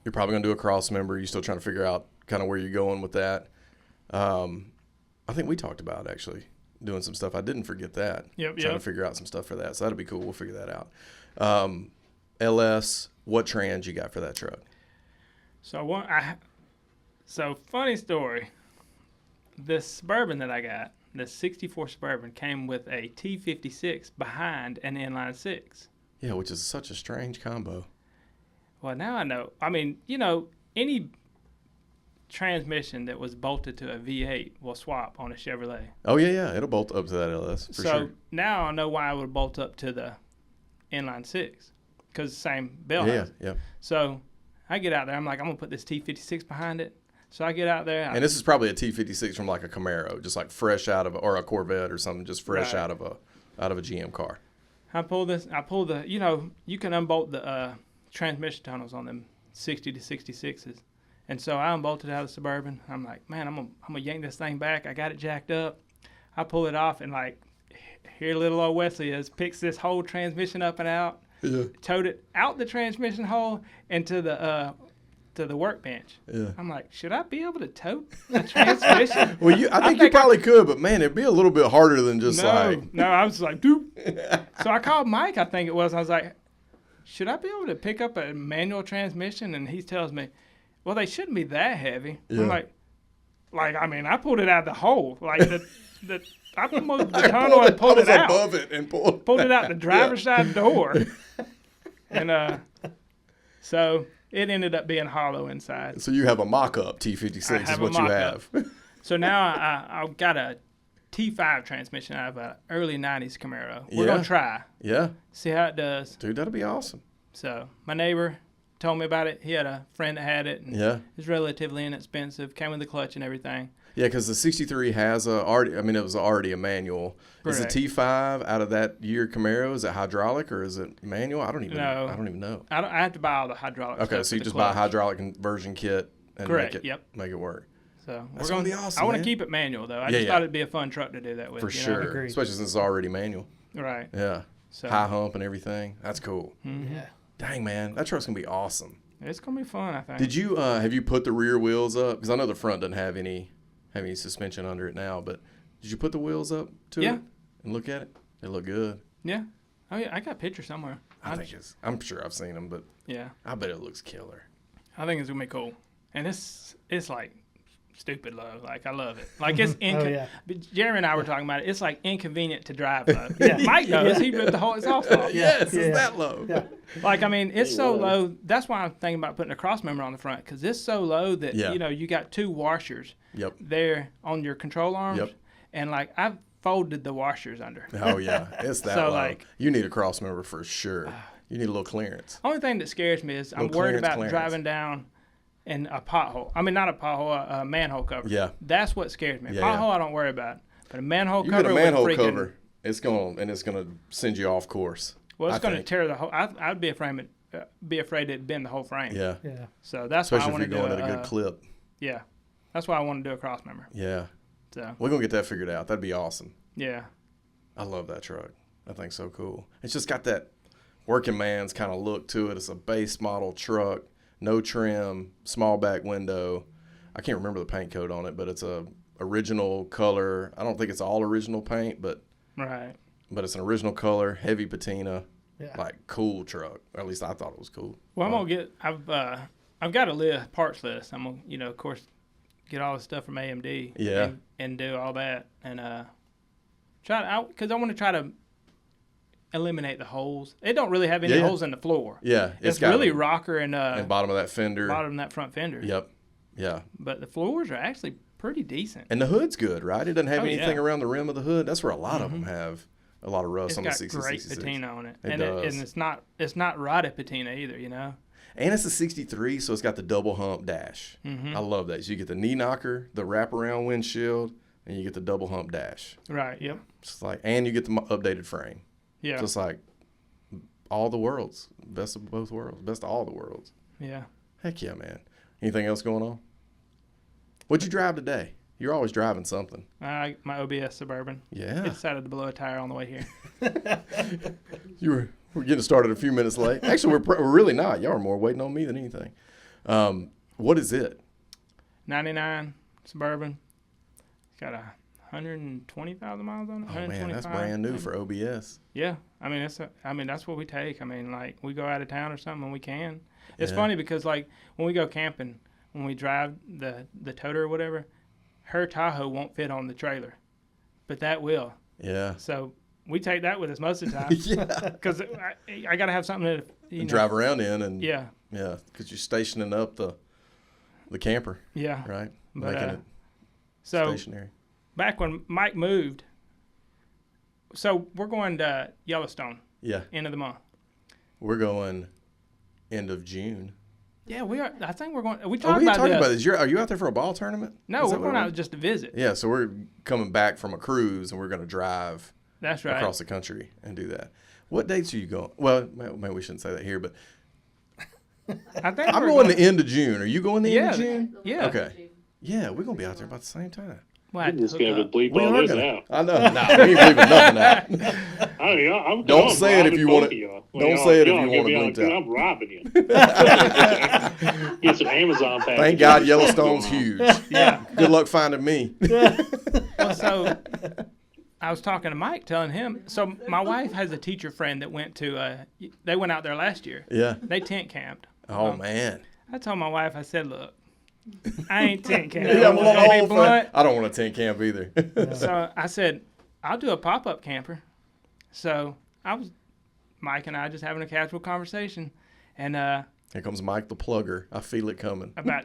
You're probably gonna do a cross member. You're still trying to figure out kind of where you're going with that. I think we talked about actually doing some stuff. I didn't forget that. Yep. Trying to figure out some stuff for that. So that'll be cool. We'll figure that out. LS, what trans you got for that truck? So funny story. The Suburban that I got, the 64 Suburban, came with a T56 behind an inline 6. Yeah, which is such a strange combo. Well, now I know. I mean, any transmission that was bolted to a V8 will swap on a Chevrolet. Oh yeah, it'll bolt up to that LS for sure. Now I know why I would bolt up to the inline 6, because the same bell housing. Yeah. So I get out there. I'm like, I'm gonna put this T56 behind it. So I get out there. And this is probably a T56 from like a Camaro, just like fresh out of, or a Corvette or something, just fresh out of a GM car. I pull the, you can unbolt the transmission tunnels on them 60 to 66s. And so I unbolted out of the Suburban. I'm like, man, I'm gonna yank this thing back. I got it jacked up. I pull it off, and like, here little old Wesley picks this whole transmission up and out, towed it out the transmission hole into the workbench. Yeah. I'm like, should I be able to tow a transmission? Well, I think you probably could, but man, it'd be a little bit harder than just No, I was like, doop. So I called Mike, I think it was. I was like, should I be able to pick up a manual transmission? And he tells me, well, they shouldn't be that heavy. Yeah. I'm like, I mean, I pulled it out of the hole. Like, I moved the tunnel and pulled it out. Above it and pulled it out the driver's side door. And so it ended up being hollow inside. So you have a mock-up T56 is what you have. So now I've got a T5 transmission out of an early 90s Camaro. We're going to try. Yeah. See how it does. Dude, that'll be awesome. So my neighbor told me about it. He had a friend that had it. And it was relatively inexpensive. Came with the clutch and everything. Yeah, because the 63 has it was already a manual. Correct. Is the T5 out of that year Camaro, is it hydraulic or is it manual? I don't even know. I have to buy all the hydraulic stuff. Okay, so you just buy a hydraulic conversion kit and make it work. So that's going to be awesome. I want to keep it manual, though. I just thought it'd be a fun truck to do that with. For sure. Especially since it's already manual. Right. Yeah. So, high hump and everything. That's cool. Mm-hmm. Yeah. Dang, man. That truck's going to be awesome. It's going to be fun, I think. Did you, have you put the rear wheels up? Because I know the front doesn't have any suspension under it now, but did you put the wheels up to it and look at it? They look good. Yeah. Oh, yeah. I got pictures somewhere. I'm sure I've seen them, but I bet it looks killer. I think it's going to be cool. And it's like stupid low. Like, I love it. Like, it's Jeremy and I were talking about it. It's like inconvenient to drive low. Mike knows. He ripped the whole exhaust off. Yes, it's that low. Yeah. Like, I mean, it's so low. That's why I'm thinking about putting a cross member on the front, because it's so low that, you got two washers there on your control arms. Yep. And, like, I've folded the washers under. Oh, yeah. It's that low. Like, you need a cross member for sure. You need a little clearance. Only thing that scares me is I'm worried about driving down in a pothole. I mean, not a pothole, a manhole cover. Yeah. That's what scares me. A pothole I don't worry about. But a manhole cover. You hit a manhole cover, it's gonna send you off course. Well, it's gonna tear the whole. I'd be afraid it'd bend the whole frame. Yeah. Yeah. So that's why I want to do especially if you're going at a good clip. Yeah. That's why I want to do a cross member. Yeah. So we're gonna get that figured out. That'd be awesome. Yeah. I love that truck. That thing's so cool. It's just got that working man's kind of look to it. It's a base model truck. No trim, small back window. I can't remember the paint code on it, but it's a original color. I don't think it's all original paint, but it's an original color, heavy patina, like cool truck. Or at least I thought it was cool. Well, I've got a parts list. I'm gonna, of course, get all the stuff from AMD. And do all that and because I want to try to eliminate the holes. It don't really have any holes in the floor. Yeah, it's really rocker and bottom of that fender. Bottom of that front fender. Yep. Yeah. But the floors are actually pretty decent. And the hood's good, right? It doesn't have anything around the rim of the hood. That's where a lot of them have a lot of rust on the 6066. It's got great patina on it. It does. And it's not rotted patina either, you know. And it's a 63, so it's got the double hump dash. I love that. So you get the knee knocker, the wraparound windshield, and you get the double hump dash. Right. Yep. It's like, and you get the updated frame. Yeah. So it's like all the worlds. Best of both worlds. Best of all the worlds. Yeah. Heck yeah, man. Anything else going on? What'd you drive today? You're always driving something. My OBS Suburban. Yeah. It decided to blow a tire on the way here. We're getting started a few minutes late. Actually, we're really not. Y'all are more waiting on me than anything. What is it? 99 Suburban. It's got 120,000 miles on it. Oh man, that's brand new for OBS. Yeah, I mean that's what we take. I mean, like we go out of town or something when we can. It's funny because like when we go camping, when we drive the toter or whatever, her Tahoe won't fit on the trailer, but that will. Yeah. So we take that with us most of the time. Yeah. Because I got to have something to drive around in and yeah, because you're stationing up the camper. Yeah. Right. But, making it stationary. Back when Mike moved, so we're going to Yellowstone. Yeah. End of the month. We're going end of June. Yeah, we are. I think we're going. We talked about this. Are you out there for a ball tournament? No, we're going out just to visit. Yeah, so we're coming back from a cruise and we're going to drive. That's right. Across the country and do that. What dates are you going? Well, maybe we shouldn't say that here, but I think I'm we're going the end of June. Are you going the end of Yeah. June? Yeah. Okay. Yeah, we're gonna be out there about the same time. Well, I I'm had to just hook going to up. bleep We all are this gonna. out. I know. Nah, we ain't leaving nothing out. I'm Don't say it if you want it. Don't say it if you want to bleep out. I'm robbing you. Get some Amazon packages. Thank God Yellowstone's huge. Yeah. Good luck finding me. Well, so I was talking to Mike, telling him. So my wife has a teacher friend that went to. They went out there last year. Yeah. They tent camped. Oh man. I told my wife, I said, look, I ain't tent Yeah, camping. I'm a I'm little gonna be old for blunt. I don't want to tent camp either. So I said, I'll do a pop-up camper. So Mike and I just having a casual conversation. And Here comes Mike the plugger. I feel it coming. about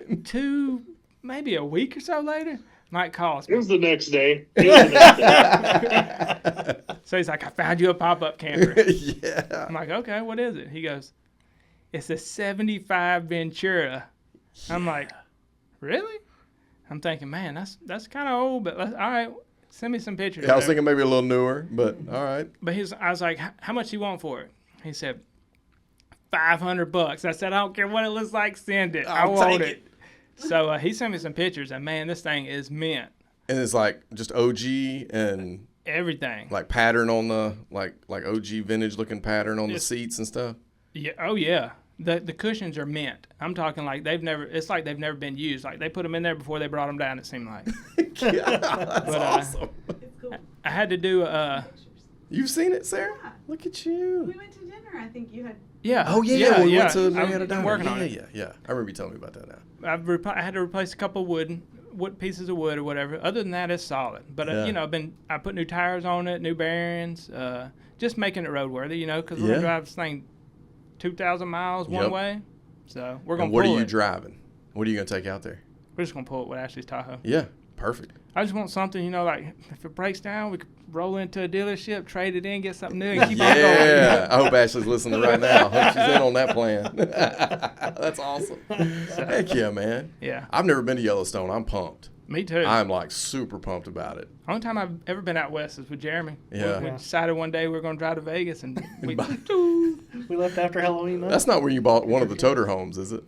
maybe a week or so later, Mike calls It me. was the next day. So he's like, I found you a pop-up camper. Yeah. I'm like, okay, what is it? He goes, it's a 75 Ventura. I'm like, really? I'm thinking, man, that's kind of old, but all right, send me some pictures. Yeah, I was thinking maybe a little newer, but all right. But I was like, how much you want for it? He said, $500. I said, I don't care what it looks like, send it. I I'll want take it. So he sent me some pictures, and man, this thing is mint. And it's like just OG and Everything. like pattern on the like OG vintage looking pattern on the It's- seats and stuff. Yeah. Oh yeah. The cushions are mint. I'm talking like it's like they've never been used. Like they put them in there before they brought them down. It seemed like. Yeah, that's But, awesome. I had to do You've seen it, Sarah? Yeah. Look at you. We went to dinner. I think you had. yeah. Oh yeah, we went to I've Marietta been Diner. working Yeah, on it. yeah. I remember you telling me about that now. I had to replace a couple of wood pieces of wood or whatever. Other than that, it's solid. But Yeah. I put new tires on it, new bearings, just making it roadworthy. Because we're Yeah. gonna drive this thing 2,000 miles one Yep. way. So we're gonna. And what are pull you it. driving? What are you gonna take out there? We're just gonna pull it with Ashley's Tahoe. Yeah, perfect. I just want something, like if it breaks down, we could roll into a dealership, trade it in, get something new, and keep on going. Yeah, I hope Ashley's listening right now. I hope she's in on that plan. That's awesome. Heck yeah, man. Yeah, I've never been to Yellowstone. I'm pumped. me too. I'm like super pumped about it. Only time I've ever been out west is with Jeremy. Yeah. We Yeah. decided one day we were going to drive to Vegas, and we. We left after Halloween. Though. That's not where you bought one of the toter homes, is it?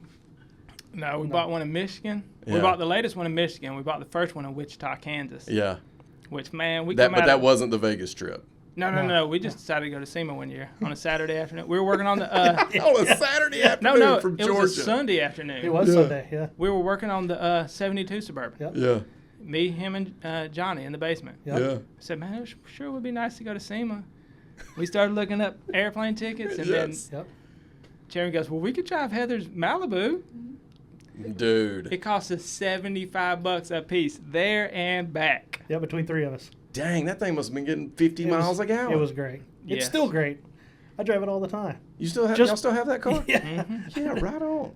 No, we bought one in Michigan. Yeah. We bought the latest one in Michigan. We bought the first one in Wichita, Kansas. Yeah. Which, man, we That, come but out. that wasn't the Vegas trip. No. We just decided to go to SEMA one year on a Saturday afternoon. We were working on the. On a Saturday afternoon No, from it Georgia. was a Sunday afternoon. It was Yeah. Sunday. Yeah. We were working on the 72 Suburban. Yep. Yeah. Me, him, and Johnny in the basement. Yep. Yeah. I said, man, it sure would be nice to go to SEMA. We started looking up airplane tickets, and Yes. then Yep. Jeremy goes, well, we could drive Heather's Malibu. Dude. It cost us $75 a piece, there and back. Yeah. Between three of us. Dang, that thing must have been getting 50 It miles was, a gallon. It was great. It's Yes. still great. I drive it all the time. You still have? Just- Y'all still have that car? Yeah. Yeah, right on.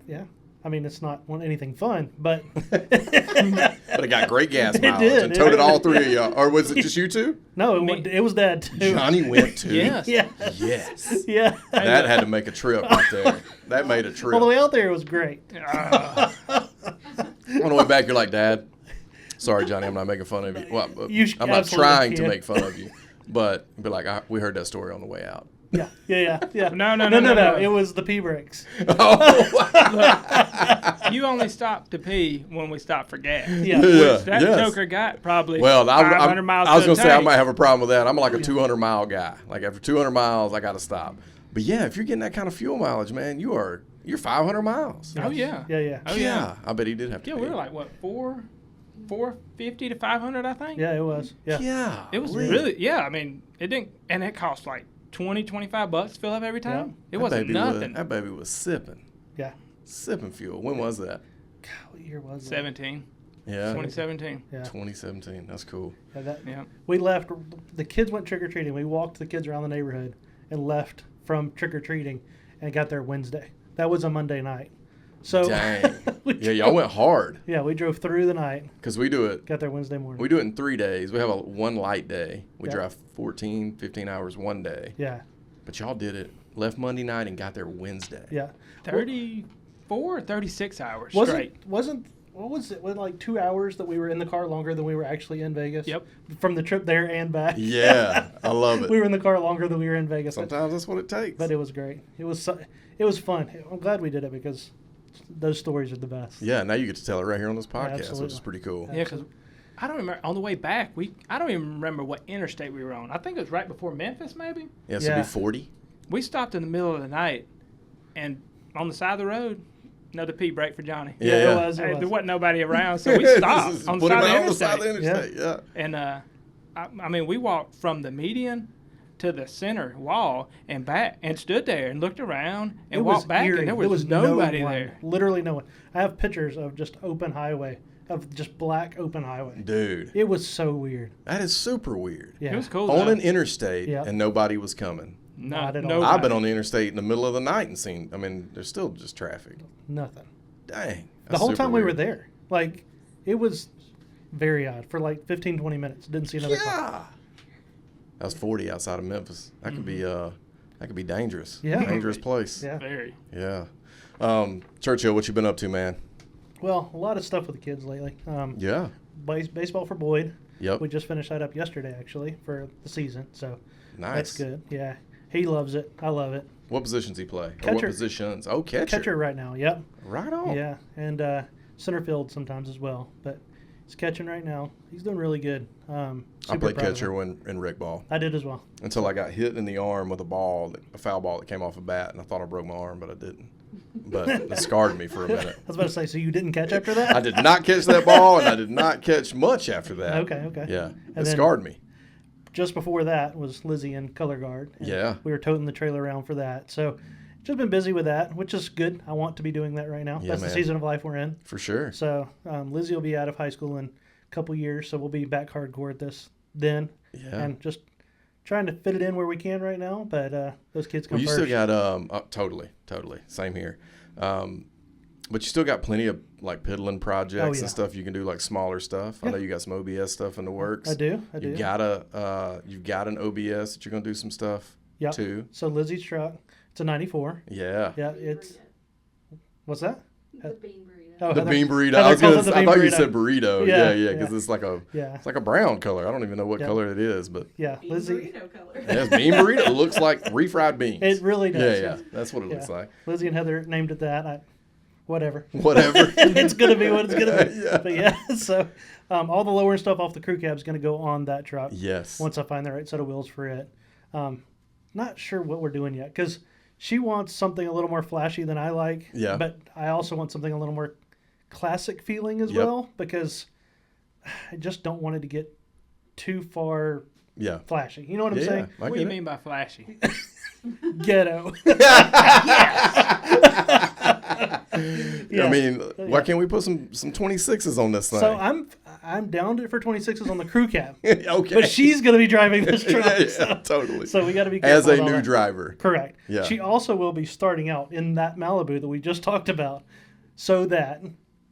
Yeah. I mean, it's not anything fun, but But it got great gas It mileage did. and toted all three of y'all. Or was it just you two? no, Me- it was Dad too. Johnny went too. Yes. Yeah. Yes. Yeah. That had to make a trip right there. That made a trip. All the way out there, it was great. Ah. On the way back, you're like, Dad, sorry, Johnny, I'm not making fun of you. Well, I'm not absolutely trying to can. make fun of you. But be like, we heard that story on the way out. Yeah. No. It was the P brakes. Oh, You only stopped to pee when we stopped for gas. Yeah. yeah. That yes. joker got probably Well, 500 miles I was to the going to say I tank. might have a problem with that. I'm like a 200-mile guy. Like after 200 miles, I got to stop. But yeah, if you're getting that kind of fuel mileage, man, you're 500 miles. Oh, yeah. Yeah. Oh, yeah. I bet he did have to. Yeah, pay. we were like, what, 450 to 500, I think? Yeah, it was. Yeah. Yeah. It was really, yeah, I mean, it didn't, and it cost like $20-25 to fill up every time. Yeah. It wasn't nothing. That baby was sipping. Yeah. Sipping fuel. When was that? God, what year was it? 17, Yeah. 2017. Yeah. 2017. That's cool. Yeah. We left. The kids went trick or treating. We walked the kids around the neighborhood and left from trick or treating, and got there Wednesday. That was a Monday night. So Dang. we Yeah, y'all drove- went hard Yeah, we drove through the night. because we do it. Got there Wednesday morning. We do it in 3 days. We have one light day. We Yeah. drive 15 hours one day. Yeah. But y'all did it. Left Monday night and got there Wednesday. Yeah. 34 or 36 hours Wasn't straight. wasn't what was it? Like 2 hours that we were in the car longer than we were actually in Vegas. Yep. From the trip there and back. Yeah, I love it. We were in the car longer than we were in Vegas. Sometimes that's what it takes. But it was great. It was fun. I'm glad we did it because those stories are the best. Yeah, now you get to tell it right here on this podcast, absolutely. which is pretty cool. Yeah, because I don't remember on the way back. I don't even remember what interstate we were on. I think it was right before Memphis, maybe. Yeah, so it'd be 40. We stopped in the middle of the night, and on the side of the road, another pee break for Johnny. It was. There wasn't nobody around, so we stopped on the side of the interstate. Yeah. And I mean, we walked from the median to the center wall and back, and stood there and looked around and walked back, eerie. and there was nobody there. Literally no one. I have pictures of just open highway, of just black open highway. Dude. It was so weird. That is super weird. Yeah. It was cool. On though. an interstate, and nobody was coming. Not at all. Nobody. I've been on the interstate in the middle of the night and seen, I mean, there's still just traffic. Nothing. Dang. The whole time we were there. Like, it was very odd. For like 15, 20 minutes. Didn't see another car. Yeah. That was 40 outside of Memphis. That could be dangerous. Yeah. Dangerous place. Yeah. Very. Yeah. Churchill, what you been up to, man? Well, a lot of stuff with the kids lately. Yeah. Baseball for Boyd. Yep. We just finished that up yesterday, actually, for the season. So Nice. that's good. Yeah. He loves it. I love it. What positions he play? Or what Catcher. positions? Oh, catcher. Catcher right now. Yep. Right on. Yeah. And center field sometimes as well. But he's catching right now. He's doing really good. I Super played proud of catcher him. in rec ball I did as well. until I got hit in the arm with a foul ball that came off a bat, and I thought I broke my arm, but I didn't. But it scarred me for a minute. I was about to say, so you didn't catch after that? I did not catch that ball, and I did not catch much after that. Okay. Yeah, And it then- scarred me. Just before that was Lizzie in color guard. And Yeah. we were toting the trailer around for that. So just been busy with that, which is good. I want to be doing that right now. Yeah, That's man. the season of life we're in. For sure. So Lizzie will be out of high school in a couple years, so we'll be back hardcore at this then. Yeah. And just trying to fit it in where we can right now, but those kids come Well, you first. still got totally, same here. But you still got plenty of like piddling projects yeah. and stuff you can do, like smaller stuff. I know you got some OBS stuff in the works. I do. You've got an OBS that you're gonna do some stuff Yep. too. So Lizzie's truck, it's a 94. Yeah. Yeah, it's, what's that? The bean burrito. Oh, The Heather- bean burrito. Heather calls it the I bean thought you burrito. said burrito. Yeah, Yeah, because yeah. it's like a Yeah. it's like a brown color. I don't even know what Yeah. color it is, but Yeah, Bean Lizzie. burrito color. yeah, it's bean burrito. It looks like refried beans. It really does. yeah, that's what it looks like. Lizzie and Heather named it that. Whatever. Whatever. It's going to be what it's going to be. Yeah. But yeah, so all the lower stuff off the crew cab is going to go on that truck Yes. once I find the right set of wheels for it. Not sure what we're doing yet because she wants something a little more flashy than I like. Yeah. But I also want something a little more classic feeling as Yep. well because I just don't want it to get too far Yeah. flashy. You know what I'm saying? I What do you get it. mean by flashy? Ghetto. Yeah. I mean, why can't we put some 26s on this thing? So I'm down for 26s on the crew cab. Okay. But she's going to be driving this truck. yeah, totally. So we got to be careful. As a with all new that. driver. Correct. Yeah. She also will be starting out in that Malibu that we just talked about so that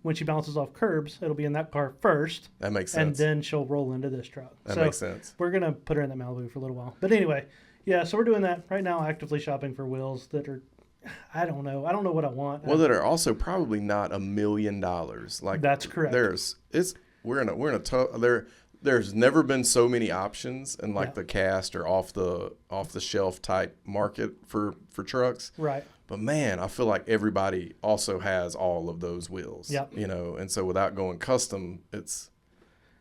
when she bounces off curbs, it'll be in that car first. That makes And sense. then she'll roll into this truck. That so makes sense. We're going to put her in the Malibu for a little while. But anyway, yeah, so we're doing that right now, actively shopping for wheels that are, I don't know what I want. Well, that are also probably not $1 million. Like That's correct. We're in a tough there's never been so many options in like Yeah. the cast or off the shelf type market for trucks. Right. But man, I feel like everybody also has all of those wheels. Yep. You know, and so without going custom, it's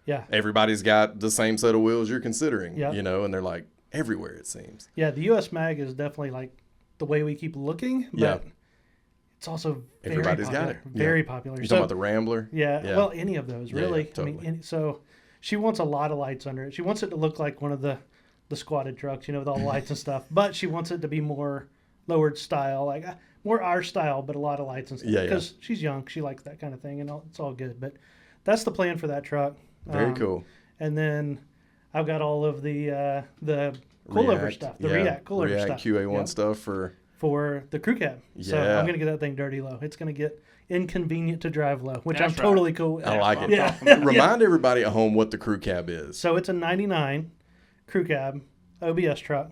Yeah. everybody's got the same set of wheels you're considering. Yep. You know, and they're like everywhere it seems. Yeah, the US Mag is definitely like the way we keep looking, but Yeah. it's also very Everybody's got popular. it. Very Yeah. popular. You're So- talking about the Rambler? Yeah, Yeah. well, any of those, Yeah, really. yeah, totally. I mean, so she wants a lot of lights under it. She wants it to look like one of the squatted trucks, with all the lights and stuff. But she wants it to be more lowered style, like more our style, but a lot of lights and stuff. Yeah, yeah. Because she's young, she likes that kind of thing, and it's all good. But that's the plan for that truck. Very cool. And then I've got all of the coilover stuff, the React coilover React stuff. QA1 Yep. stuff for The crew cab. So Yeah. I'm going to get that thing dirty low. It's going to get inconvenient to drive low, which That's I'm right. totally cool with. I like it. Yeah. Remind everybody at home what the crew cab is. So it's a 99 crew cab OBS truck,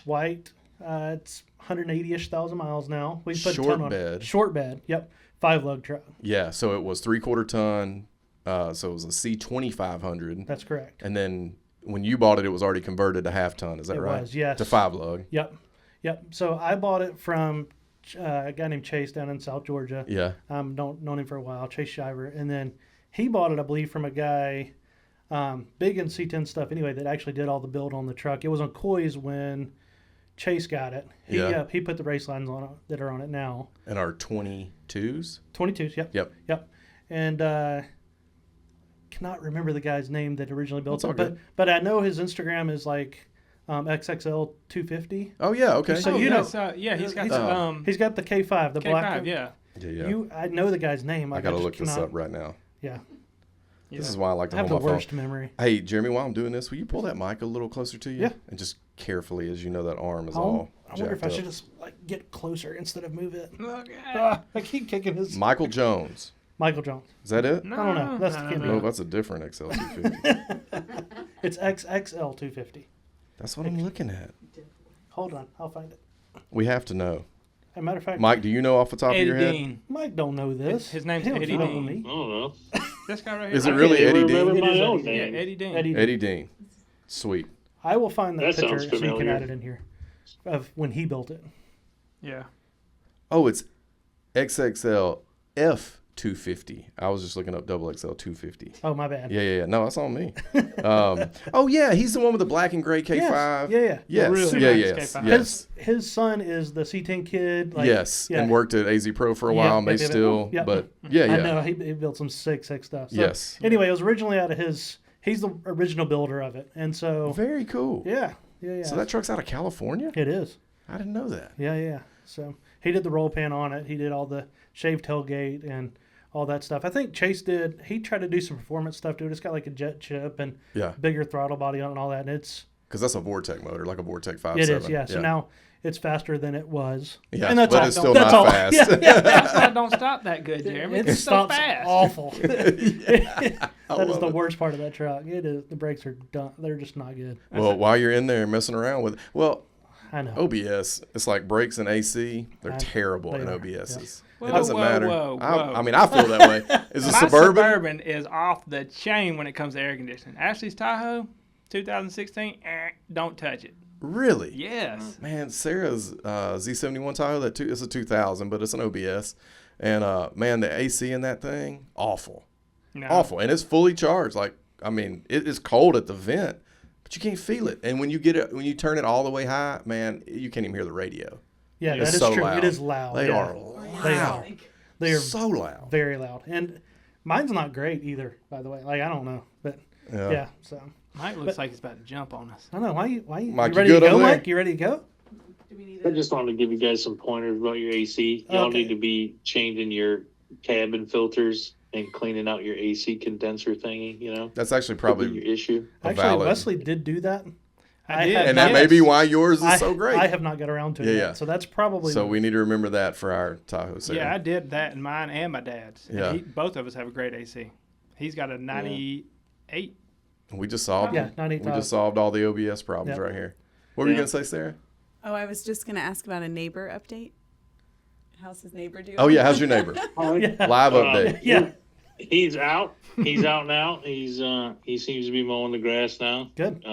white. It's 180-ish thousand miles now. We put Short 10 on bed. Short bed. Yep. 5-lug truck. Yeah, so it was 3/4 ton. So it was a C2500. That's correct. And then when you bought it, it was already converted to half ton. Is that right? It was, yes. To 5-lug. Yep. So I bought it from a guy named Chase down in South Georgia. Yeah. Known him for a while, Chase Shiver. And then he bought it, I believe, from a guy big in C10 stuff anyway that actually did all the build on the truck. It was on coils when Chase got it. He put the race lines on it that are on it now. And our 22s? 22s, yep. Yep. And cannot remember the guy's name that originally built it. Good. But I know his Instagram is like XXL 250. Oh, yeah, okay. So he's got he's got the K5, the K5, black. yeah. I know the guy's name. I got to look this up right now. Yeah. This is why I like to I have hold the my phone. worst memory. Hey, Jeremy, while I'm doing this, will you pull that mic a little closer to you? Yeah. And just carefully, as you know, that arm is I all wonder if I jacked should up. just get closer instead of move it. Okay. I keep kicking his. Michael Jones. Michael Jones. Is that it? No, I don't know. That's the kid. Oh, that's a different XL250. It's XXL 250. That's what I'm looking at. Hold on, I'll find it. We have to know. As a matter of fact, Mike, do you know off the top of Eddie your head? Dean. Mike don't know this. His name's He don't Eddie know Dean. me. I don't know. This guy right here. Is it I really can't Eddie even Dean? remember It is my own Eddie Dean. name. Yeah, Eddie Dean. Eddie Dean. Eddie Dean. Sweet. I will find that That picture sounds so you can familiar. add it in here of when he built it. Yeah. Oh, it's XXL F250. I was just looking up double XL 250. Oh, my bad. Yeah. No, that's on me. Oh, yeah, he's the one with the black and gray K5. Yeah. Yes. Really Yes. nice K5. Yes. His son is the C10 kid. Yes. Yeah. And worked at AZ Pro for a while. Yep, May yep. still. Yep. But yeah. I know he built some sick stuff. So, Yes. Anyway, it was originally out of his. He's the original builder of it, and so Very cool. yeah. So that truck's out of California? It is. I didn't know that. Yeah. So he did the roll pan on it. He did all the shaved tailgate and all that stuff. I think Chase did. He tried to do some performance stuff to it. It's got like a jet chip and Yeah. bigger throttle body on it and all that. And it's Because that's a Vortec motor, like a Vortec 5.7. it is. Yeah. So now it's faster than it was. Yeah, and that's but all. it's still That's not all. fast. Yeah. That's why it don't stop that good, Jeremy. It It's so stops fast. awful. That is love the it. worst part of that truck. It is. The brakes are done. They're just not good. Well, while you're in there messing around with, I know. OBS, it's like brakes and AC. They're terrible they in are, OBSs. Whoa, It doesn't whoa, matter. whoa, I whoa. mean, I feel that way. Is a My Suburban? is off the chain when it comes to air conditioning. Ashley's Tahoe, 2016, don't touch it. Really? Yes. Man, Sarah's Z71 Tahoe, it's a 2000, but it's an OBS. And, man, the AC in that thing, awful. No. Awful. And it's fully charged. Like, I mean, it is cold at the vent, but you can't feel it. And when you turn it all the way high, man, you can't even hear the radio. Yeah, It's that is so true. loud. It is loud. They yeah. are They loud. are. They are So loud. very loud. And mine's not great either, by the way. Like, I don't know. But, yeah so. Mike looks like he's about to jump on us. I don't know. Why you Mike, you ready good to go, over there? Mike? You ready to go? I just wanted to give you guys some pointers about your AC. Y'all Okay. need to be changing your cabin filters and cleaning out your AC condenser thingy, you know? That's actually Could be probably your issue. Actually, valid. Wesley did do that. I did. have And not- that may be why yours is so great. I have not got around to it Yeah, yet. yeah. So that's probably So we need to remember that for our Tahoe Sarah. Yeah, I did that in mine and my dad's. And Yeah. both of us have a great AC. He's got a 98. We just solved Yeah, 98 we just solved all the OBS problems Yep. right here. What were you Yeah. going to say, Sarah? Oh, I was just going to ask about a neighbor update. How's his neighbor doing? Oh, yeah. How's your neighbor? Yeah. Live update. Yeah. He's out. He's out now. He seems to be mowing the grass now. Good.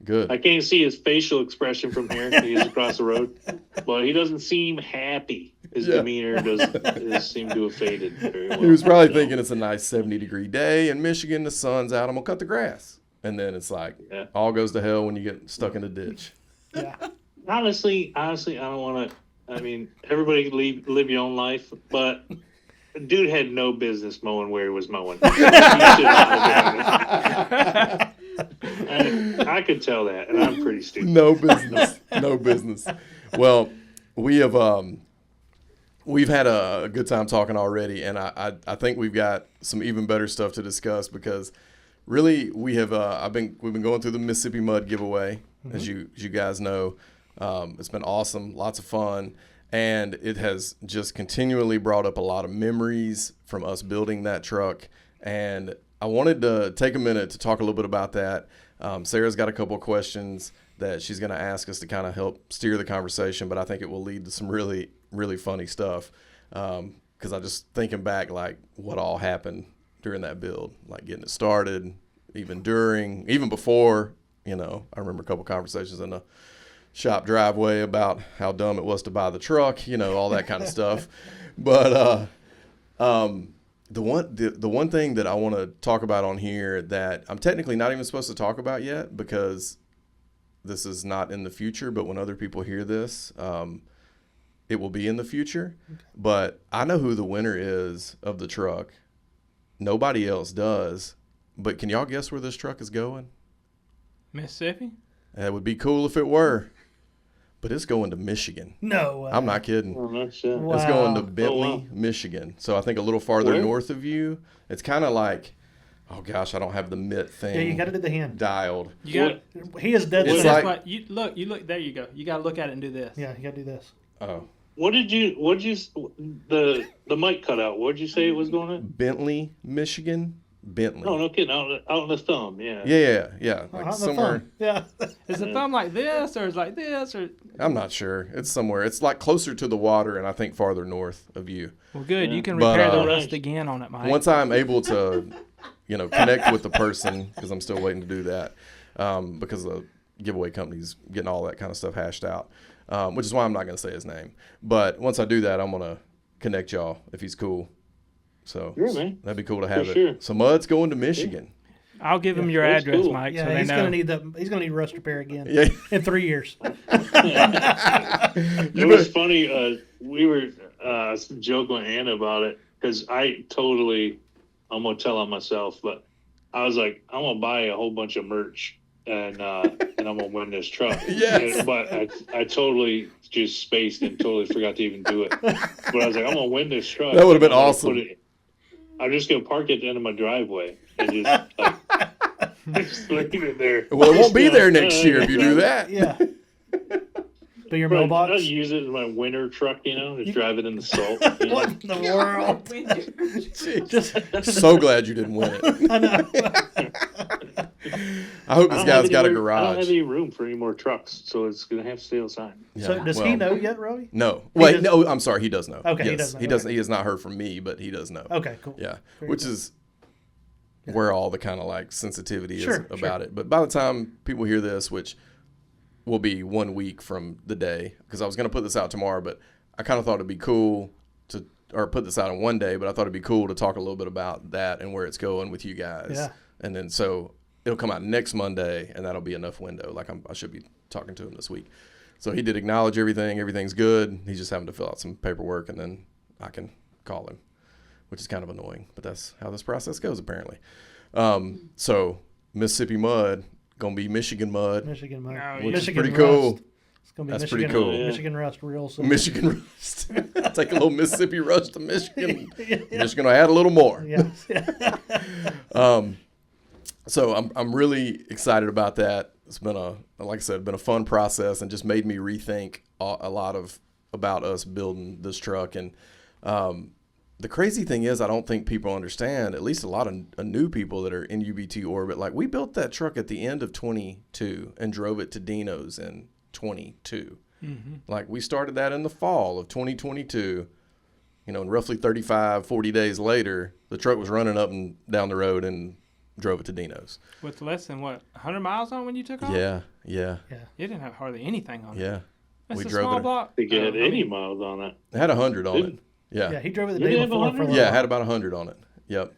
Good. I can't see his facial expression from here. He's across the road, but he doesn't seem happy. His Yeah. demeanor does seem to have faded very well. He was probably So, thinking it's a nice 70-degree day in Michigan. The sun's out. I'm going to cut the grass. And then it's like, Yeah. all goes to hell when you get stuck in a ditch. Yeah. honestly, I don't want to. I mean, everybody live your own life, but dude had no business mowing where he was mowing. He should not have done it. I could tell that, and I'm pretty stupid. No business. No business. Well, we've had a good time talking already, and I think we've got some even better stuff to discuss because really we have we've been going through the Mississippi Mud giveaway, as you guys know. It's been awesome, lots of fun, and it has just continually brought up a lot of memories from us building that truck. And I wanted to take a minute to talk a little bit about that. Sarah's got a couple of questions, that she's going to ask us to kind of help steer the conversation, but I think it will lead to some really, really funny stuff. Because I just thinking back, like, what all happened during that build, like getting it started, even during, even before, you know, I remember a couple conversations in the shop driveway about how dumb it was to buy the truck, you know, all that kind of stuff. But the one thing that I want to talk about on here that I'm technically not even supposed to talk about yet, because this is not in the future, but when other people hear this, it will be in the future. Okay. But I know who the winner is of the truck. Nobody else does. But can y'all guess where this truck is going? Mississippi? That would be cool if it were. But it's going to Michigan. No way. I'm not kidding. Oh, that's it. Wow. It's going to Bentley, Michigan. So I think a little farther north of you. It's kind of like, oh gosh, I don't have the mitt thing. Yeah, you got to do the hand. Dialed. You got. He is dead. It's set. like- You look. There you go. You got to look at it and do this. Yeah, you got to do this. Oh. The mic cut out. What did you say it was going in? Bentley, Michigan. Bentley. Oh, no kidding. Out on the thumb, yeah. Yeah. Oh, Like on the somewhere. thumb. Yeah. Is the thumb like this, or is it like this, or? I'm not sure. It's somewhere. It's like closer to the water, and I think farther north of you. Well, good. You can But, repair the rust again on it, Mike. Once I'm able to, you know, connect with the person, because I'm still waiting to do that, because the giveaway company's getting all that kind of stuff hashed out, which is why I'm not going to say his name. But once I do that, I'm going to connect y'all if he's cool. So Sure, man. that'd be cool to have For it. sure. So Mud's going to Michigan. I'll give him your That's address, cool. Mike, so Yeah, they he's know. gonna need He's gonna need rust repair again. Yeah. In 3 years. It was funny. We were joking with Anna about it because I'm gonna tell on myself, but I was like, I'm gonna buy a whole bunch of merch and I'm gonna win this truck. Yes. But I totally just spaced and totally forgot to even do it. But I was like, I'm gonna win this truck. That would've been I'm gonna awesome. I'm just gonna park it at the end of my driveway and just leave it there. Well, it won't be there next year if you do that. Yeah. Be your But mailbox. I'll use it as my winter truck, you know, just drive it in the salt. You know? What in the world? just So glad you didn't win it. I know. I hope this guy's got a I don't have garage. any room for any more trucks, so it's gonna have to stay outside. Yeah, So does he well, know yet, Robbie? No. He Wait, does- no, I'm sorry. He does know. Okay, he Yes, does know, He doesn't. okay. He has not heard from me, but he does know. Okay, cool. Yeah. Very Which good. is where all the kind of like sensitivity is Sure, about it. But by the time people hear this, which will be 1 week from the day, because I was going to put this out tomorrow, but I kind of thought it'd be cool or put this out in one day, but I thought it'd be cool to talk a little bit about that and where it's going with you guys. Yeah. And then so it'll come out next Monday, and that'll be enough window. Like I should be talking to him this week. So he did acknowledge everything. Everything's good. He's just having to fill out some paperwork, and then I can call him, which is kind of annoying. But that's how this process goes, apparently. So Mississippi mud going to be Michigan mud. Michigan mud. No, Which is Michigan pretty cool. rust. It's gonna be That's Michigan, pretty cool. Yeah. Michigan rust real soon. Michigan rust. Take a little Mississippi rust to Michigan. Just going to add a little more. Yeah. So I'm really excited about that. It's been like I said, been a fun process and just made me rethink a lot about us building this truck. And the crazy thing is, I don't think people understand, at least a lot of new people that are in UBT orbit. Like, we built that truck at the end of 22 and drove it to Dino's in 22. Mm-hmm. Like, we started that in the fall of 2022. You know, and roughly 40 days later, the truck was running up and down the road and drove it to Dino's. With less than 100 miles on when you took off? Yeah. You didn't have hardly anything on it. Yeah. That's We a drove small it. block. I think it had I any mean, miles on it. It had 100 on it. Yeah, Yeah. he drove it the Did day it have before for a 100? little Yeah, it while. had about 100 on it. Yep.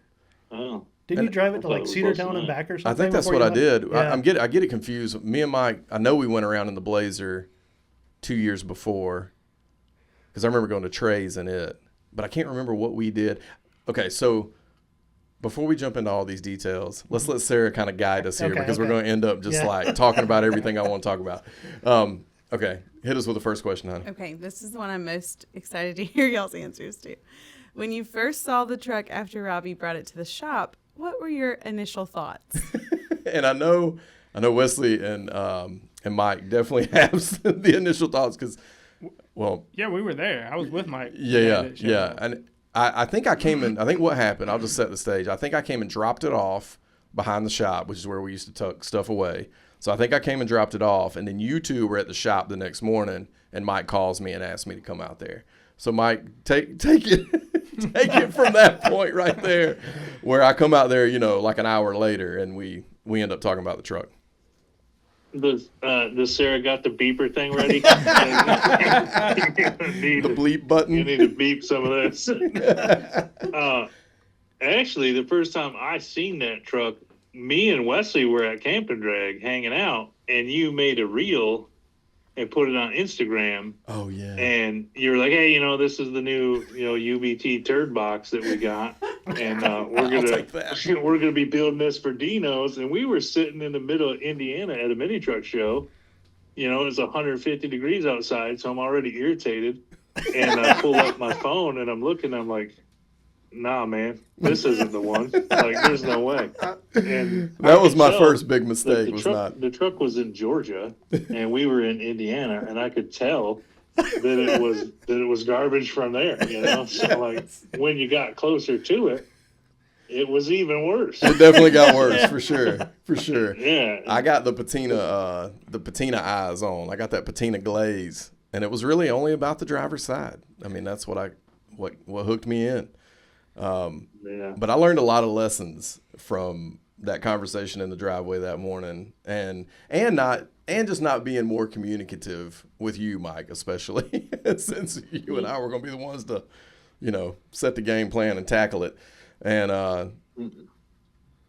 Oh. Didn't you drive it to I thought like it was Cedar less Town than and that. back or I something? think that's before what I you went? did. Yeah. I get it confused. Me and Mike, I know we went around in the Blazer 2 years before because I remember going to Trey's in it, but I can't remember what we did. Okay, so before we jump into all these details, let's let Sarah kind of guide us here because we're going to end up just like talking about everything I want to talk about. Okay, hit us with the first question, honey. Okay, this is the one I'm most excited to hear y'all's answers to. When you first saw the truck after Robbie brought it to the shop, what were your initial thoughts? And I know Wesley and Mike definitely have the initial thoughts because, well, yeah, we were there. I was with Mike. yeah. And I think I came in. I think what happened. I'll just set the stage. I think I came and dropped it off behind the shop, which is where we used to tuck stuff away. So I think I came and dropped it off, and then you two were at the shop the next morning, and Mike calls me and asks me to come out there. So Mike, take it take it from that point right there, where I come out there, like an hour later, and we end up talking about the truck. Does Sarah got the beeper thing ready? The bleep button. You need to beep some of this. Actually, the first time I seen that truck, me and Wesley were at Camp and Drag hanging out, and you made a reel and put it on Instagram. Oh, yeah. And you were like, hey, this is the new, UBT turd box that we got. And we're gonna be building this for Dino's. And we were sitting in the middle of Indiana at a mini truck show. It's 150 degrees outside, so I'm already irritated. And I pull up my phone and I'm looking, I'm like, nah, man, this isn't the one. Like, there's no way. And that was my first big mistake. The truck was in Georgia, and we were in Indiana, and I could tell that it was garbage from there. So like when you got closer to it, it was even worse. It definitely got worse for sure. Yeah, I got the patina eyes on. I got that patina glaze, and it was really only about the driver's side. I mean, that's what hooked me in. But I learned a lot of lessons from that conversation in the driveway that morning, and just not being more communicative with you, Mike, especially since you and I were going to be the ones to, set the game plan and tackle it. And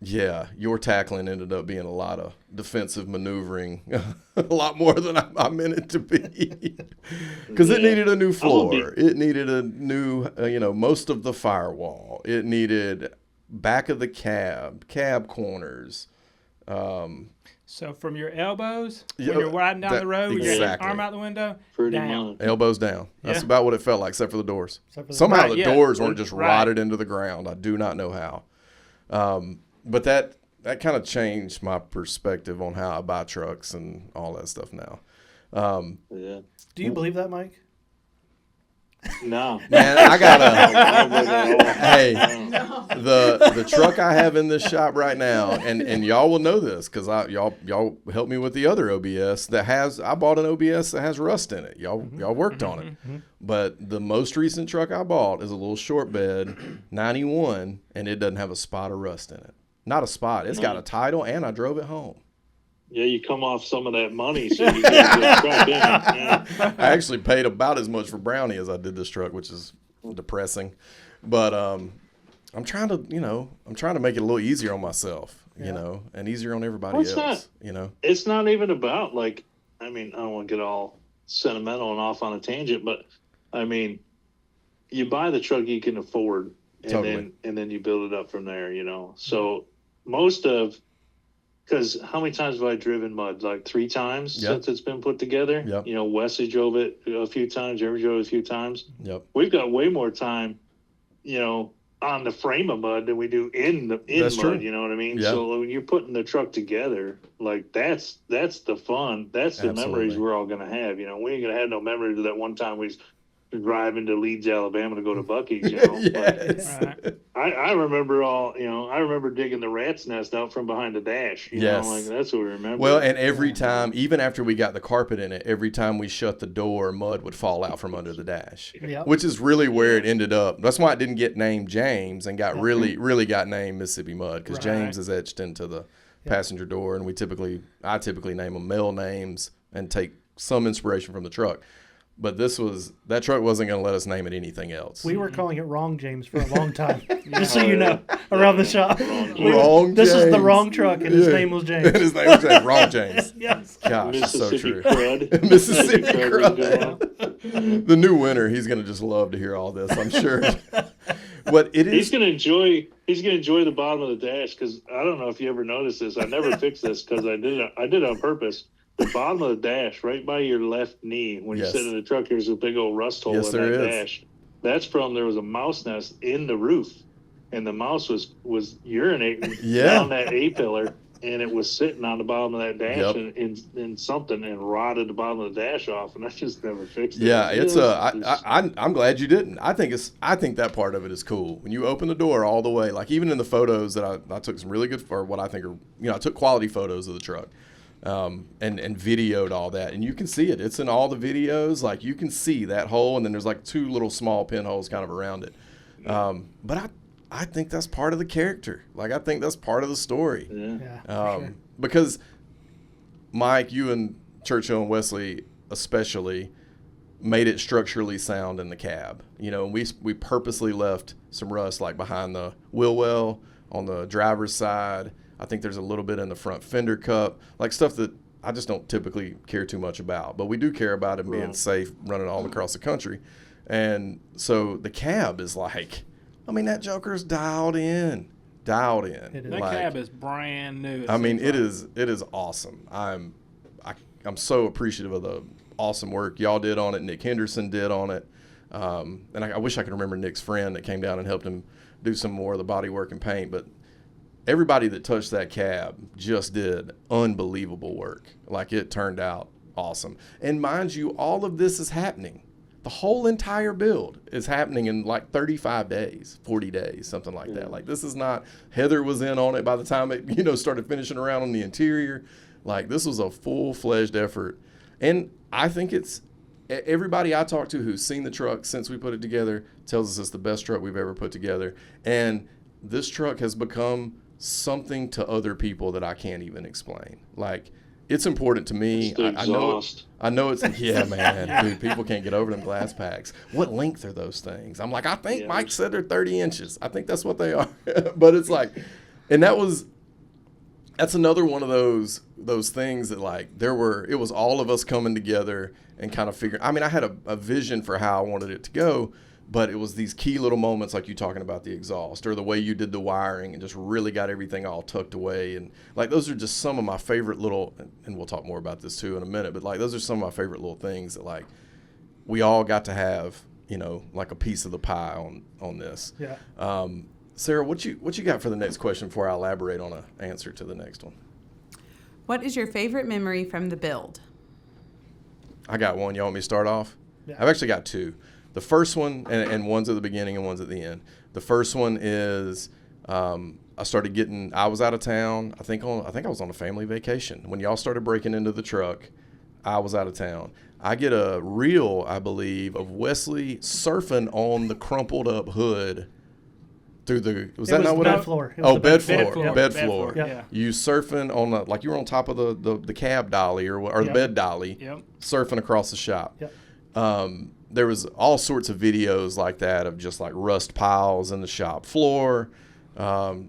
your tackling ended up being a lot of defensive maneuvering, a lot more than I meant it to be, because it needed a new floor. It needed a new, most of the firewall. It needed back of the cab corners. So from your elbows, when you're riding down the road with your arm out the window, down. Elbows down. That's about what it felt like, except for the doors. Somehow the doors weren't just rotted into the ground. I do not know how. But that kind of changed my perspective on how I buy trucks and all that stuff now. Do you believe that, Mike? No. Man, I got hey, the truck I have in this shop right now, and y'all will know this because y'all helped me with the other OBS I bought an OBS that has rust in it. Y'all worked on it. But the most recent truck I bought is a little short bed 91, and it doesn't have a spot of rust in it. Not a spot. It's got a title, and I drove it home. Yeah, you come off some of that money, so you get this truck in. Yeah. I actually paid about as much for Brownie as I did this truck, which is depressing. But I'm trying to make it a little easier on myself, and easier on everybody else. It's not even about I don't want to get all sentimental and off on a tangent, but I mean, you buy the truck you can afford, and then you build it up from there. So because how many times have I driven mud? Like 3 times since it's been put together. Yep. Wesley drove it a few times. Jeremy drove it a few times. Yep. We've got way more time, on the frame of mud than we do in mud. True. You know what I mean? Yep. So when you're putting the truck together, that's the fun. That's the memories we're all gonna have. We ain't gonna have no memories of that one time we driving to Leeds, Alabama to go to Buc-ee's, Yes. I remember I remember digging the rat's nest out from behind the dash. That's what we remember. Well, and every time, even after we got the carpet in it, every time we shut the door, mud would fall out from under the dash, which is really where it ended up. That's why it didn't get named James and got really got named Mississippi Mud, because James is etched into the passenger door, and I typically name them male names and take some inspiration from the truck. But that truck wasn't going to let us name it anything else. We were calling it Wrong James for a long time, just so you know, around the shop. This is the wrong truck, and his name was James. His name was James. Wrong James. Yes. Gosh, it's so true. Crud. Mississippi crud. The new winner, he's going to just love to hear all this, I'm sure. What it is? He's going to enjoy the bottom of the dash, because I don't know if you ever noticed this. I never fixed this because I did it on purpose. The bottom of the dash, right by your left knee, when you sit in the truck, there's a big old rust hole in that dash. That's there was a mouse nest in the roof, and the mouse was urinating down that A-pillar, and it was sitting on the bottom of that dash in something, and rotted the bottom of the dash off, and I just never fixed it. Yeah, I'm glad you didn't. I think that part of it is cool. When you open the door all the way, like even in the photos that I took some really good, or what I think are, I took quality photos of the truck. and videoed all that. And you can see it. It's in all the videos. Like, you can see that hole, and then there's like 2 little small pinholes kind of around it. But I think that's part of the character. Like, I think that's part of the story. Yeah, sure. Because Mike, you and Churchill and Wesley especially made it structurally sound in the cab. You know, we purposely left some rust like behind the wheel well on the driver's side. I think there's a little bit in the front fender cup, like stuff that I just don't typically care too much about. But we do care about it being safe running all across the country. And so the cab is like, I mean, that Joker's dialed in. It is. That Like, cab is brand new. I mean, it is awesome. I'm so appreciative of the awesome work y'all did on it. Nick Henderson did on it. And I wish I could remember Nick's friend that came down and helped him do some more of the body work and paint. But everybody that touched that cab just did unbelievable work. Like, it turned out awesome. And mind you, all of this is happening. The whole entire build is happening in like 35 days, 40 days, something like that. Like, this is not, Heather was in on it by the time it, started finishing around on the interior. Like, this was a full-fledged effort. And I think it's, everybody I talked to who's seen the truck since we put it together tells us it's the best truck we've ever put together. And this truck has become something to other people that I can't even explain. Like, it's important to me. I know it's, yeah, man, dude, people can't get over them glass packs. What length are those things? I'm like, I think Mike said they're 30 inches. I think that's what they are. But it's like, and that's another one of those things that, like, it was all of us coming together and kind of figuring. I mean, I had a vision for how I wanted it to go, but it was these key little moments, like you talking about the exhaust or the way you did the wiring and just really got everything all tucked away. And like, those are just some of my favorite little, and we'll talk more about this too in a minute, but like, those are some of my favorite little things that, like, we all got to have, like a piece of the pie on this. Yeah. Sarah, what you got for the next question before I elaborate on an answer to the next one? What is your favorite memory from the build? I got one. Y'all want me to start off? Yeah. I've actually got 2. The first one, and one's at the beginning and one's at the end. The first one is I was out of town. I think I was on a family vacation. When y'all started breaking into the truck, I was out of town. I get a reel, I believe, of Wesley surfing on the crumpled up hood through the, was that not what bed floor. Bed floor. Bed floor. Yeah. You surfing on like you were on top of the cab dolly or the bed dolly, surfing across the shop. Yep. There was all sorts of videos like that of just like rust piles in the shop floor,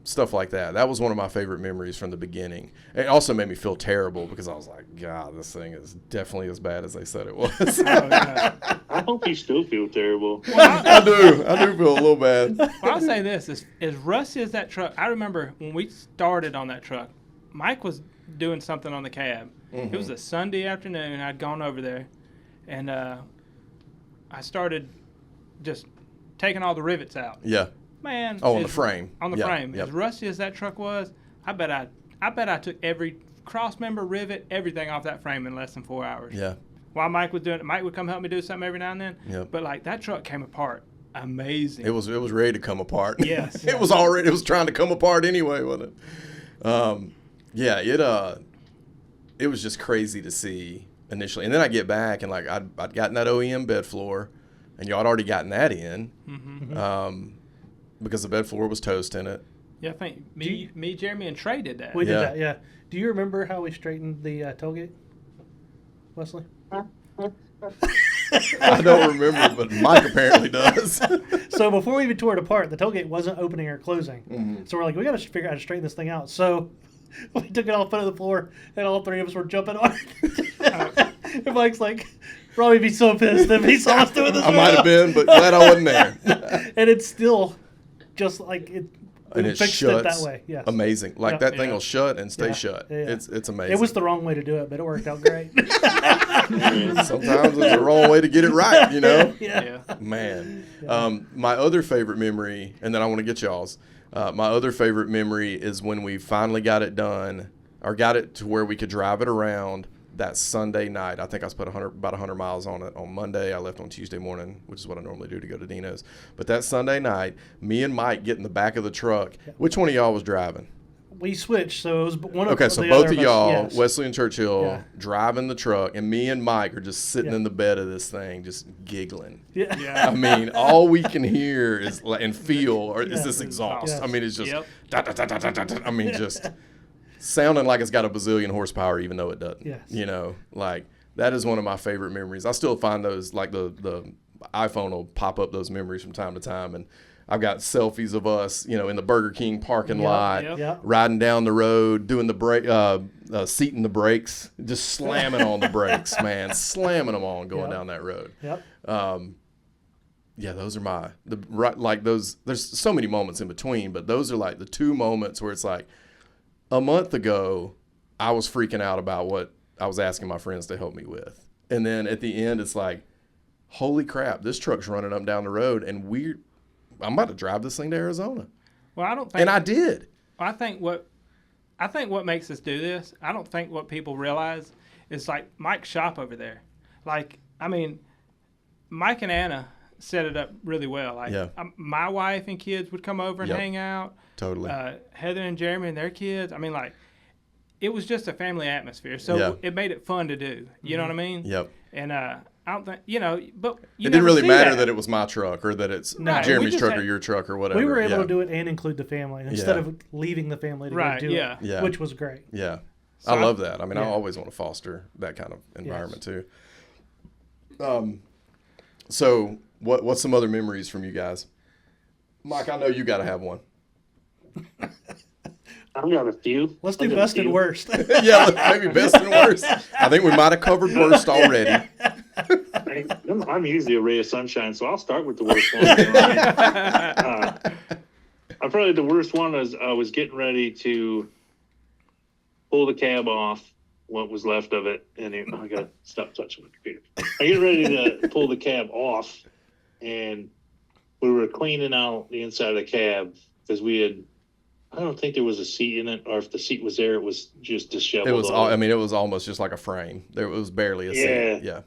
stuff like that. That was one of my favorite memories from the beginning. It also made me feel terrible because I was like, God, this thing is definitely as bad as they said it was. I hope you still feel terrible. I do feel a little bad. Well, I'll say this, as rusty as that truck, I remember when we started on that truck, Mike was doing something on the cab. It was a Sunday afternoon. I'd gone over there, and I started just taking all the rivets out. Yeah. Man. Oh, on the frame. On the frame. Yep. As rusty as that truck was, I bet I took every cross member, rivet, everything off that frame in less than 4 hours. Yeah. While Mike was doing it, Mike would come help me do something every now and then. Yep. But like, that truck came apart. Amazing. It was ready to come apart. Yes. It was trying to come apart anyway, wasn't it? It was just crazy to see initially. And then I get back and like I'd gotten that OEM bed floor and y'all had already gotten that in. Because the bed floor was toast in it. Yeah, I think me, Jeremy, and Trey did that. We did that, yeah. Do you remember how we straightened the tailgate, Wesley? I don't remember, but Mike apparently does. So before we even tore it apart, the tailgate wasn't opening or closing. So we're like, we got to figure out how to straighten this thing out. So we took it off, put it on the floor, and all 3 of us were jumping on it. And Mike's like, Robbie would be so pissed if he saw us doing this. I might have been, but glad I wasn't there. And it's still just like it. And it fixed shuts. it that way. Yes. Amazing. Like that thing will shut and stay shut. Yeah. It's amazing. It was the wrong way to do it, but it worked out great. Sometimes it's the wrong way to get it right, Yeah. Man. My other favorite memory, and then I want to get y'all's. My other favorite memory is when we finally got it done, or got it to where we could drive it around that Sunday night. I think I spent about 100 miles on it on Monday. I left on Tuesday morning, which is what I normally do to go to Dino's. But that Sunday night, me and Mike get in the back of the truck. Which one of y'all was driving? we switched, so it was one of Okay, so the both other of us, y'all, yes. Wesley and Churchill, Yeah. driving the truck, and me and Mike are just sitting Yeah. in the bed of this thing, just giggling. Yeah. Yeah. I mean, all we can hear is and feel or is Yeah. this exhaust. Yes. I mean, it's just, Yep. da, da, da, da, da, da, da. I mean, just sounding like it's got a bazillion horsepower, even though it doesn't. Yes. You know, like that is one of my favorite memories. I still find those, like the iPhone will pop up those memories from time to time, and I've got selfies of us, you know, in the Burger King parking lot, Yep. Yep. riding down the road, doing the brake, seating the brakes, just slamming on the brakes, man, slamming them on going Yep. down that road. Yep. Yeah, those are like those. There's so many moments in between, but those are like the two moments where it's like a month ago, I was freaking out about what I was asking my friends to help me with, and then at the end, it's like, holy crap, this truck's running up and down the road, and I'm about to drive this thing to Arizona. Well, I don't think. And I did. I think what makes us do this, I don't think what people realize is like Mike's shop over there. Like, I mean, Mike and Anna set it up really well. Like, Yeah. my wife and kids would come over and Yep. hang out. Totally. Heather and Jeremy and their kids. I mean, like, it was just a family atmosphere. So Yeah. it made it fun to do. You know what I mean? Yep. And I don't think, you know, but you It didn't never really see matter that it was my truck or that it's No, we Jeremy's just truck had- or your truck or whatever. We were able yeah. to do it and include the family instead Yeah. of leaving the family to Right, go do yeah. it, Yeah. which was great. Yeah. So I love that. I mean, I Yeah. always want to foster that kind of environment too. So what's some other memories from you guys? Mike, I know you got to have one. I've got a few. Let's I've do got a best and few. worst. Yeah, maybe best and worst. I think we might have covered worst already. I'm usually a ray of sunshine, so I'll start with the worst one. Probably the worst one was I was getting ready to pull the cab off, what was left of it, and I got to stop touching my computer. I get ready to pull the cab off, and we were cleaning out the inside of the cab because I don't think there was a seat in it, or if the seat was there, it was just disheveled. It was it was almost just like a frame. It was barely a seat. Yeah.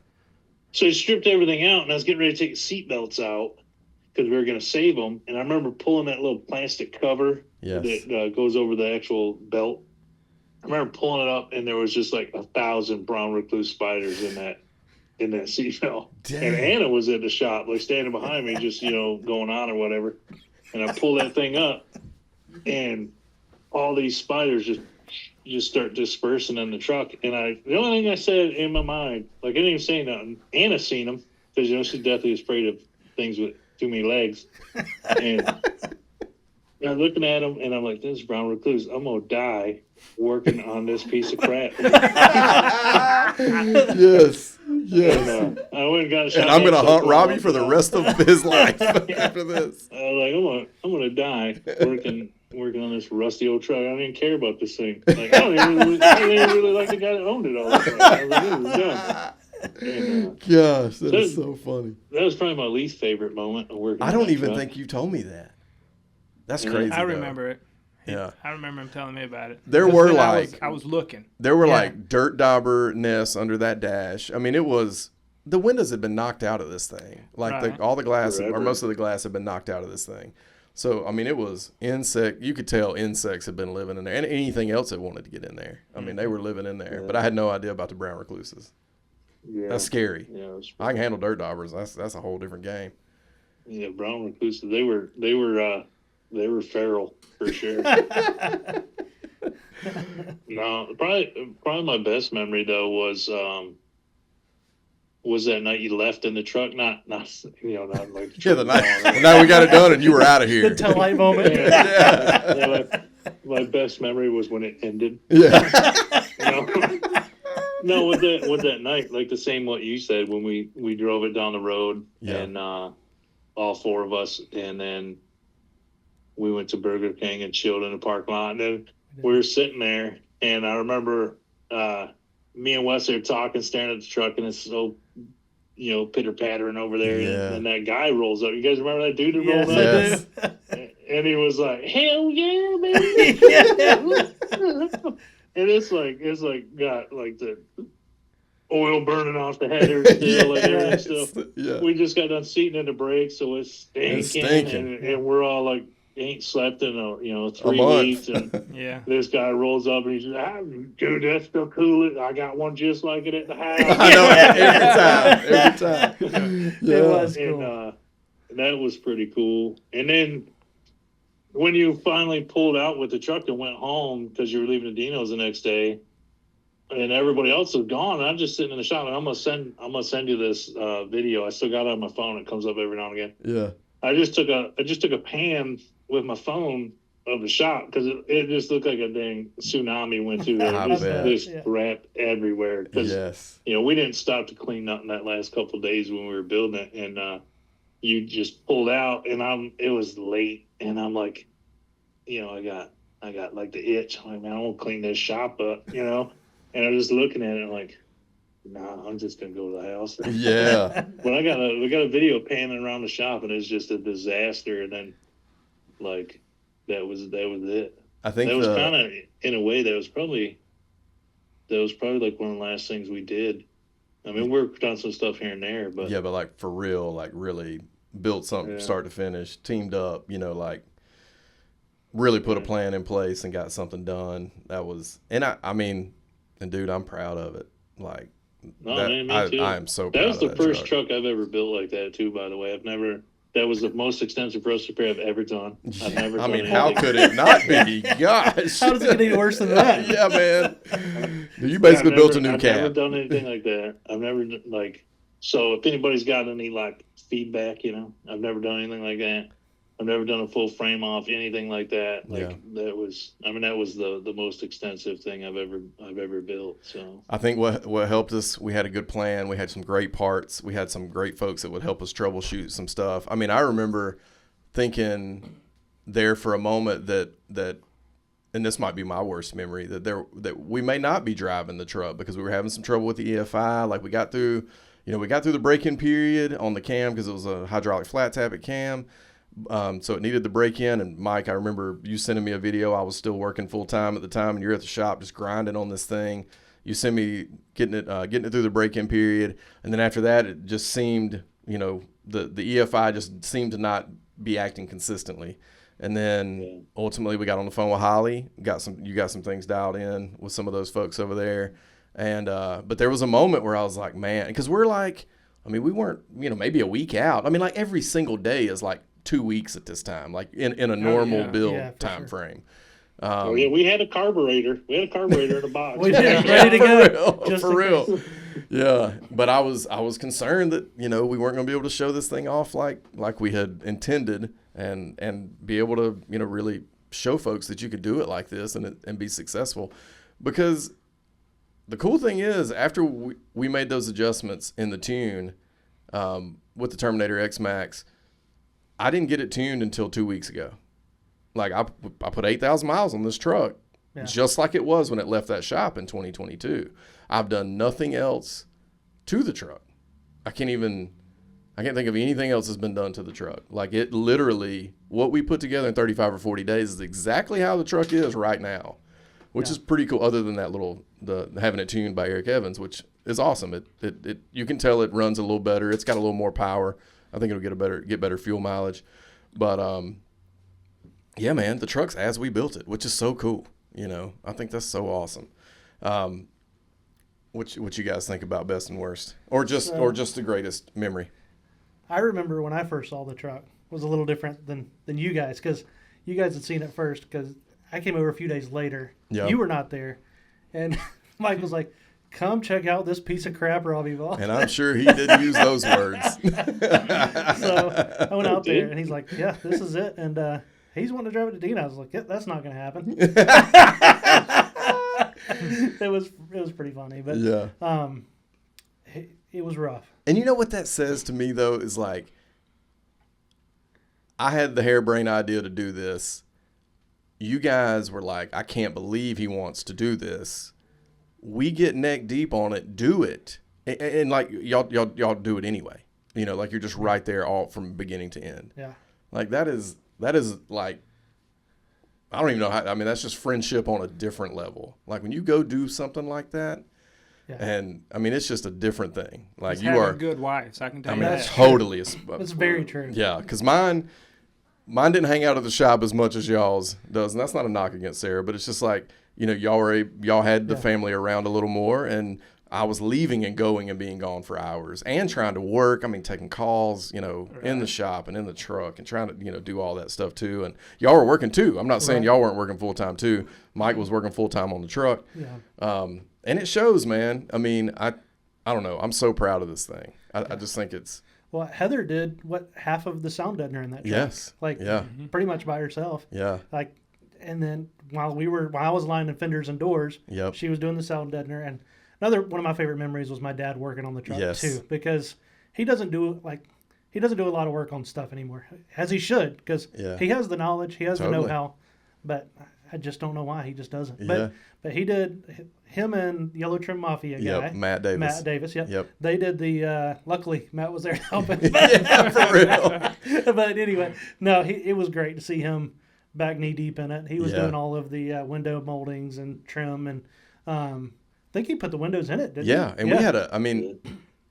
So I stripped everything out, and I was getting ready to take the seat belts out because we were going to save them. And I remember pulling that little plastic cover Yes. that goes over the actual belt. I remember pulling it up, and there was just like 1,000 brown recluse spiders in that seat belt. Dang. And Anna was at the shop, like standing behind me, just going on or whatever. And I pulled that thing up, and all these spiders just start dispersing in the truck. And the only thing I said in my mind, like I didn't even say nothing. Anna seen them because she's deathly afraid of things with too many legs. And I'm looking at them, and I'm like, "This is brown recluse. I'm gonna die working on this piece of crap." Yes. Yes. And, I went and got a shot. And I'm going to at hunt so Robbie far. for the rest of his life after this. I was like, I'm gonna die working on this rusty old truck. I don't even care about this thing. Like I don't even really like the guy that owned it all the time. I was like, it was done. And, Gosh, that is so funny. that was probably my least favorite moment of working. I on don't that even truck. think you told me that. That's Yeah. crazy. I though. remember it. Yeah. I remember him telling me about it. There Because were then like I was looking. there were Yeah. like dirt dauber nests under that dash. I mean, the windows had been knocked out of this thing. Like Right. all the glass or Forever. most of the glass had been knocked out of this thing. So I mean, it was you could tell insects had been living in there, and anything else that wanted to get in there. I mean, they were living in there. Yeah. But I had no idea about the brown recluses. Yeah. That's scary. Yeah, it was, I can handle dirt daubers. That's a whole different game. yeah, brown recluses. They were feral for sure. No, probably my best memory though was that night you left in the truck. Not like the Yeah, the truck night. was Well, now we got it done, and you were out of The here. tail light moment. Yeah. Yeah, my best memory was when it ended. Yeah. No, with that night, like the same what you said when we drove it down the road, Yeah. and all four of us, and then we went to Burger King and chilled in the parking lot, and then we were sitting there, and I remember me and Wesley are talking, staring at the truck, and it's so pitter pattering over there, Yeah. and that guy rolls up. You guys remember that dude that Yes, rolled I up? Yes. And he was like, "Hell yeah, baby!" And it's like got like the oil burning off the header still and everything. So Yeah. we just got done seating in the brakes, so it's stinking. It's stinking. And we're all like ain't slept in A 3 month. weeks, and Yeah. this guy rolls up and he's like, dude, that's still cool. I got one just like it at the house. I know every time. Yeah. It was And cool. that was pretty cool. And then when you finally pulled out with the truck and went home because you were leaving the Dino's the next day, and everybody else was gone, and I'm just sitting in the shop, and I'm gonna send you this video. I still got it on my phone. It comes up every now and again. Yeah. I just took a pan with my phone of the shop because it just looked like a dang tsunami went through there. I Just bet. this Yeah. crap everywhere. Because Yes. we didn't stop to clean nothing that last couple of days when we were building it, and you just pulled out, and it was late, and I'm like, I got like the itch. I'm like, man, I won't clean this shop up, and I'm just looking at it like, nah, I'm just gonna go to the house. Yeah. But we got a video panning around the shop, and it's just a disaster. And then, like, that was it. I think That was kind of, in a way, that was probably like one of the last things we did. I mean, we worked on some stuff here and there, but yeah, but like for real, like really built something Yeah. start to finish, teamed up, like really put a plan in place and got something done. That was, and I mean, and dude, I'm proud of it. Like, no, that, man, me too. I am so proud That was of the that first truck I've ever built like that too. By the way, that was the most extensive rust repair I've ever done. I've never. I done mean, how anything. could it not be? Gosh. How does it get any worse than that? Yeah, man. You basically built a new I've never cab. done anything like that. I've never so if anybody's got any like feedback, I've never done anything like that. I've never done a full frame off, anything like that. That was the most extensive thing I've ever built. So I think what helped us, we had a good plan. We had some great parts. We had some great folks that would help us troubleshoot some stuff. I mean, I remember thinking there for a moment that and this might be my worst memory, that we may not be driving the truck because we were having some trouble with the EFI. Like we got through the break-in period on the cam because it was a hydraulic flat tappet cam. So it needed the break-in, and Mike, I remember you sending me a video. I was still working full-time at the time, and you're at the shop just grinding on this thing. You sent me getting it through the break-in period, and then after that, it just seemed, the EFI just seemed to not be acting consistently. And then ultimately we got on the phone with Holly, you got some things dialed in with some of those folks over there. And but there was a moment where I was like, man, because we're like, I mean, we weren't, maybe a week out. I mean, like every single day is like 2 weeks at this time, like in a normal build time frame. we had a carburetor. We had a carburetor in a box. We did, ready to go. For real. Yeah, but I was concerned that we weren't going to be able to show this thing off like we had intended, and be able to really show folks that you could do it like this and be successful. Because the cool thing is, after we made those adjustments in the tune with the Terminator X Max, I didn't get it tuned until 2 weeks ago. Like I put 8,000 miles on this truck, just like it was when it left that shop in 2022. I've done nothing else to the truck. I can't think of anything else that's been done to the truck. Like it literally, what we put together in 35 or 40 days is exactly how the truck is right now, which is pretty cool. Other than that the having it tuned by Eric Evans, which is awesome. It you can tell it runs a little better. It's got a little more power. I think it'll get better fuel mileage. But yeah, man, the truck's as we built it, which is so cool. I think that's so awesome. What you guys think about best and worst, or just the greatest memory? I remember when I first saw the truck was a little different than you guys, because you guys had seen it first, because I came over a few days later. Yeah. You were not there, and Mike was like, come check out this piece of crap Robbie bought. And I'm sure he did use those words. So I went out there, and he's like, yeah, this is it. And he's wanting to drive it to Dean. I was like, yeah, that's not going to happen. It was pretty funny. But yeah. It was rough. And you know what that says to me, though, is like, I had the harebrained idea to do this. You guys were like, I can't believe he wants to do this. We get neck deep on it, do it. And like, y'all do it anyway. Like you're just right there all from beginning to end. Yeah. Like that is like, I don't even know how, I mean, that's just friendship on a different level. Like when you go do something like that, and I mean, it's just a different thing. Like it's you are good wives, I can tell you that. that. Totally. It's very true. Yeah. Cause mine, mine didn't hang out at the shop as much as y'all's does, and that's not a knock against Sarah, but it's just like, you know, y'all had the family around a little more, and I was leaving and going and being gone for hours and trying to work. I mean, taking calls, you know, in the shop and in the truck and trying to, you know, do all that stuff too. And y'all were working too. I'm not saying y'all weren't working full time too. Mike was working full time on the truck. Yeah. And it shows, man. I mean, I don't know. I'm so proud of this thing. I just think it's. Well, Heather did half of the sound deadener in that truck. Yes. Like pretty much by herself. Yeah. Like, and then while I was lining fenders and doors, Yep. she was doing the sound deadener. And another one of my favorite memories was my dad working on the truck too, because he doesn't do a lot of work on stuff anymore, as he should, because he has the knowledge, he has the know-how, but I just don't know why he just doesn't. Yeah. But he did, him and Yellow Trim Mafia guy. Matt Davis. Yep. They did the, luckily Matt was there to help him. Yeah, for real. But anyway, no, it was great to see him back knee deep in it. He was doing all of the window moldings and trim, and I think he put the windows in it, didn't he? Yeah, and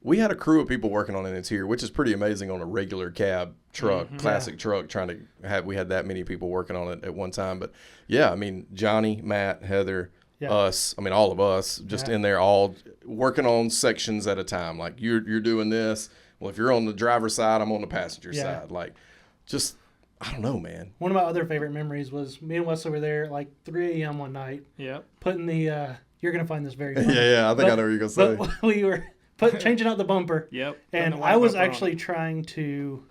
we had a crew of people working on an interior, which is pretty amazing on a regular cab truck, classic truck, we had that many people working on it at one time. But yeah, I mean, Johnny, Matt, Heather, us, I mean, all of us just in there all working on sections at a time. Like you're doing this. Well, if you're on the driver's side, I'm on the passenger side. Like just, I don't know, man. One of my other favorite memories was me and Wesley were there at like 3 a.m. one night. Yep. Putting the, you're going to find this very funny. I think I know what you're going to say. But we were changing out the bumper. Yep. And I was actually trying to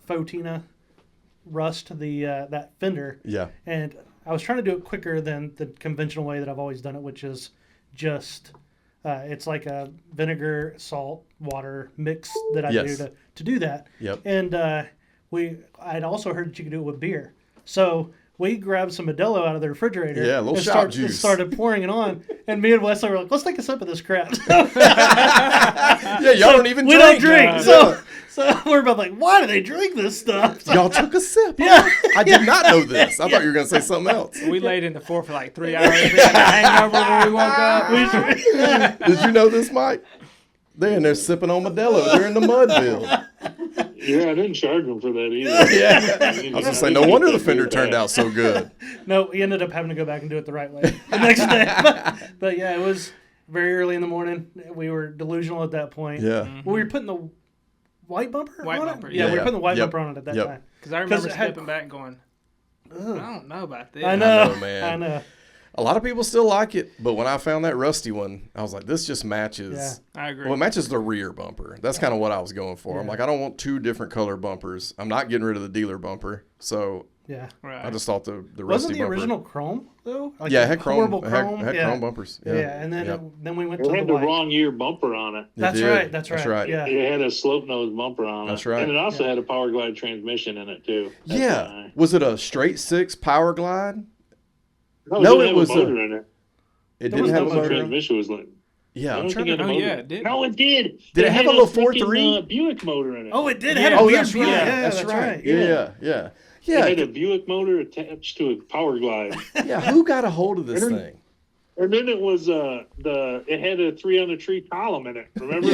Fotina rust the that fender. Yeah. And I was trying to do it quicker than the conventional way that I've always done it, which is just it's like a vinegar, salt, water mix that I do to do that. Yep. And I'd also heard that you could do it with beer. So we grabbed some Modelo out of the refrigerator. Yeah, a little shot juice. And started pouring it on. And me and Wesley were like, let's take a sip of this crap. Y'all don't even drink. We don't drink. So we're about like, why do they drink this stuff? So, y'all took a sip. Yeah. I did not know this. I thought you were going to say something else. We laid in the floor for like 3 hours. We had a hangover when we woke up. Did you know this, Mike? They're in there sipping on Modelo during the mud build. Yeah, I didn't charge them for that either. I was going to say, no wonder the fender turned out so good. No, we ended up having to go back and do it the right way the next day. But yeah, it was very early in the morning. We were delusional at that point. Yeah. We were putting the white bumper on it? Yeah, we were putting the white bumper on it at that time. Because I remember stepping back and going, I don't know about this. I know, man. I know. A lot of people still like it, but when I found that rusty one, I was like, this just matches. Yeah, I agree. Well, it matches the rear bumper. That's kind of what I was going for. Yeah. I'm like, I don't want 2 different color bumpers. I'm not getting rid of the dealer bumper. So I just thought the rusty Wasn't the bumper. original chrome, though? Like it had chrome. Had chrome bumpers. Yeah, and then we went to the had the wrong year bumper on it. That's right. Yeah. It had a slope nose bumper on it. That's right. And it also had a power glide transmission in it, too. That's Was it a straight 6 power glide? No, it was a motor in it. It didn't have a motor. The transmission was like. Yeah, I'm trying to. It did. No, it did. Did it have a little 4.3 Buick motor in it? Oh, it did have a Buick. That's right. Yeah. It had a Buick motor attached to a power glide. Yeah, who got a hold of this thing? And then it was it had a 300-tree column in it. Remember?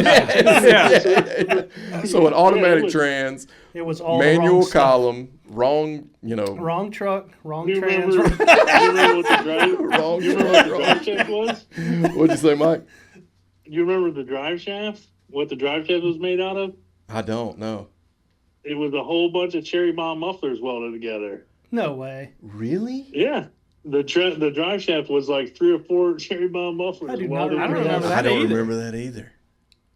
So an automatic trans. It was all manual column. Wrong, Wrong truck, wrong You trans. remember what the drive shaft was? What'd you say, Mike? You remember the drive shaft? What the drive shaft was made out of? I don't know. It was a whole bunch of cherry bomb mufflers welded together. No way. Really? Yeah. The drive shaft was like 3 or 4 cherry bomb mufflers. I don't remember that either.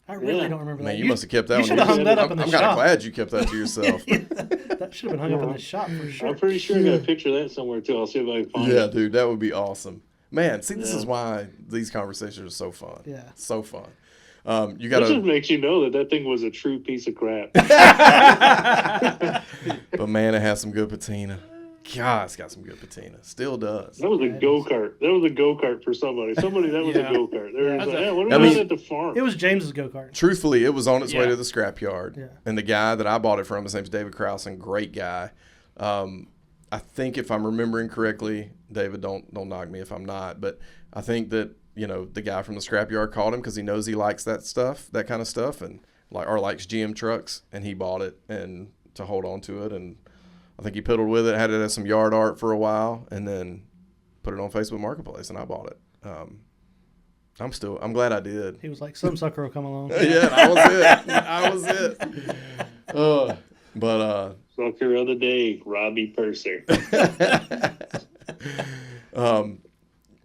I really don't remember that. Man, you must have kept that. You should have hung that up in the shop. I'm kind of glad you kept that to yourself. That should have been hung up in the shop for sure. I'm pretty sure I got a picture of that somewhere too. I'll see if I can find it. Yeah, dude, that would be awesome. Man, see, this is why these conversations are so fun. Yeah, so fun. You got. This just makes you know that thing was a true piece of crap. But man, it has some good patina. God, it's got some good patina. Still does. That was a go-kart. That was a go-kart for somebody. That was a go-kart. What about at the farm? It was James's go-kart. Truthfully, it was on its way to the scrapyard. Yeah. And the guy that I bought it from, his name's David Krausen, great guy. I think if I'm remembering correctly, David, don't knock me if I'm not, but I think that, the guy from the scrapyard called him because he knows he likes that stuff, that kind of stuff, and likes GM trucks, and he bought it and to hold on to it, and I think he piddled with it, had it as some yard art for a while, and then put it on Facebook Marketplace, and I bought it. I'm glad I did. He was like, some sucker will come along. Yeah, I was it. Sucker of the day, Robbie Purser.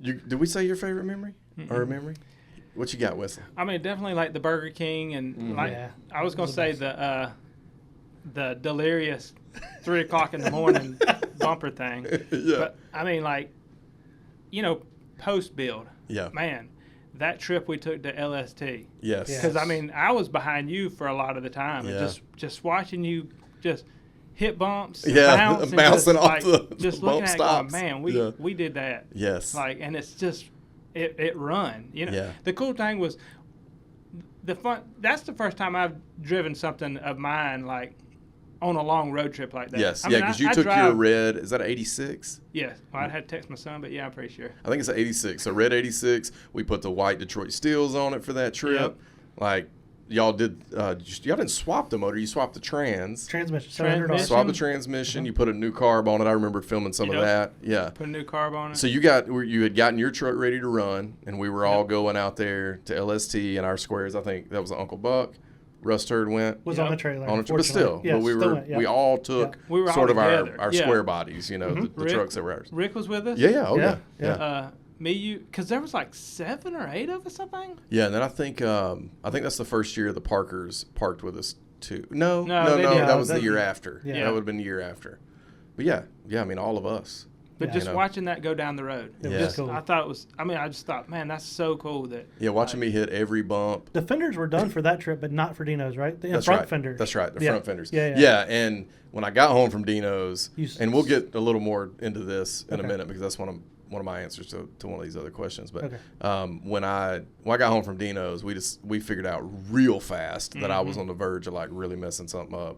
Did we say your favorite memory or memory? What you got, Wesley? I mean, definitely like the Burger King and like I was gonna say the delirious 3 o'clock in the morning bumper thing. Yeah. But I mean, like, post build. Yeah. Man, that trip we took to LST. Yes. Because I mean, I was behind you for a lot of the time, and just watching you just hit bumps, and bounce, and bouncing just, off the just bump looking at stops. it going, man, we did that. Yes. Like, and it's just it run. Yeah. The cool thing was the fun. That's the first time I've driven something of mine like on a long road trip like that. Yes. I mean, because you took your red. Is that an 86? Yes. Well, I'd had to text my son, but yeah, I'm pretty sure. I think it's an 86. So red 86. We put the white Detroit Steels on it for that trip. Yep. Like y'all did. Y'all didn't swap the motor. You swapped the Transmission. Transmission. Swap the transmission. You put a new carb on it. I remember filming some of that. Yeah. Put a new carb on it. So you had gotten your truck ready to run, and we were all going out there to LST and our squares. I think that was Uncle Buck. Russ Turd went. Was on the trailer. But still, yes, we all took we were sort all of together. our square bodies, the Rick, trucks that were ours. Rick was with us. Yeah. Me, you, because there was like 7 or 8 of us, I think. Yeah, and then I think that's the first year the Parkers parked with us too. No, they didn't. that was the year after. Yeah. That would have been the year after. But yeah, I mean all of us. But just watching that go down the road, it was cool. I thought it was. I mean, I just thought, man, that's so cool that. Yeah, watching me hit every bump. The fenders were done for that trip, but not for Dino's, right? The front fenders. That's right. The front fenders. Yeah. And when I got home from Dino's, and we'll get a little more into this in a minute because that's one of my answers to one of these other questions. But when I got home from Dino's, we figured out real fast that I was on the verge of like really messing something up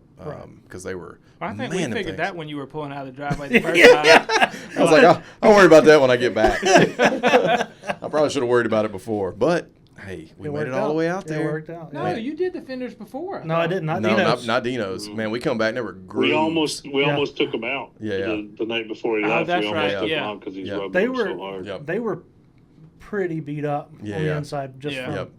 because they were. Well, I think we figured that when you were pulling out of the driveway the first time. I was like, I'll worry about that when I get back. I probably should have worried about it before, but hey, we made it all the way out there. It worked out. No, you did the fenders before. No, I didn't. Not no, Dino's. not Dino's. Man, we come back and they were grooves. We almost took him out. Yeah. The night before he left, that's we almost right. took him out because he's rubbing They him were so hard. they were pretty beat up on the inside. Just from Yep.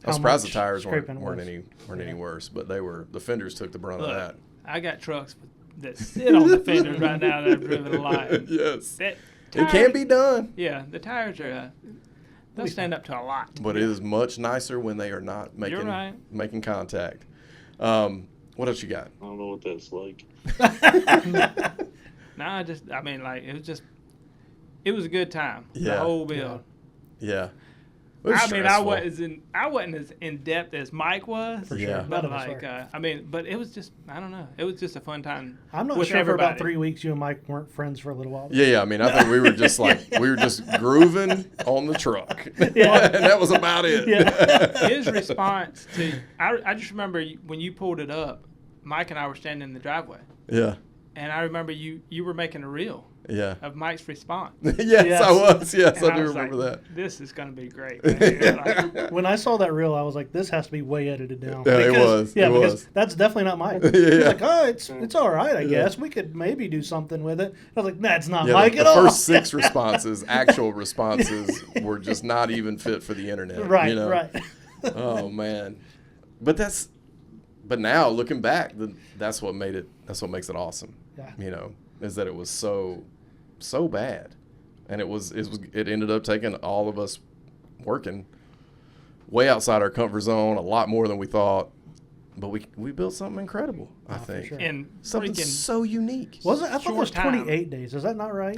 I'm surprised the much tires weren't scraping any worse, but the fenders took the brunt of that. I got trucks that sit on the fenders right now that I've driven a lot. Yes. It can be done. Yeah, the tires are they'll stand up to a lot. But it is much nicer when they are not making contact. What else you got? I don't know what that's like. It was a good time. Yeah. The whole build. Yeah. I mean, I wasn't as in depth as Mike was. For sure. But but it was just, I don't know. It was just a fun time. I'm not sure for about 3 weeks you and Mike weren't friends for a little while. Yeah. I mean, I think we were just grooving on the truck. Yeah. And that was about it. Yeah. His response to, I just remember when you pulled it up, Mike and I were standing in the driveway. Yeah. And I remember you were making a reel. Yeah. Of Mike's response. Yes, I was. Yes, I do remember that. This is going to be great. Man. When I saw that reel, I was like, this has to be way edited down. Yeah, it was. Yeah, because that's definitely not Mike. He's like, oh, it's all right, I guess. We could maybe do something with it. I was like, that's not Mike at all. The first 6 responses, actual responses, were just not even fit for the internet. Right, right. Oh, man. But now looking back, that's what makes it awesome. Yeah. Is that it was so bad, and it ended up taking all of us working way outside our comfort zone, a lot more than we thought. But we built something incredible, I think. Sure. And something so unique. I thought it was 28 days. Is that not right?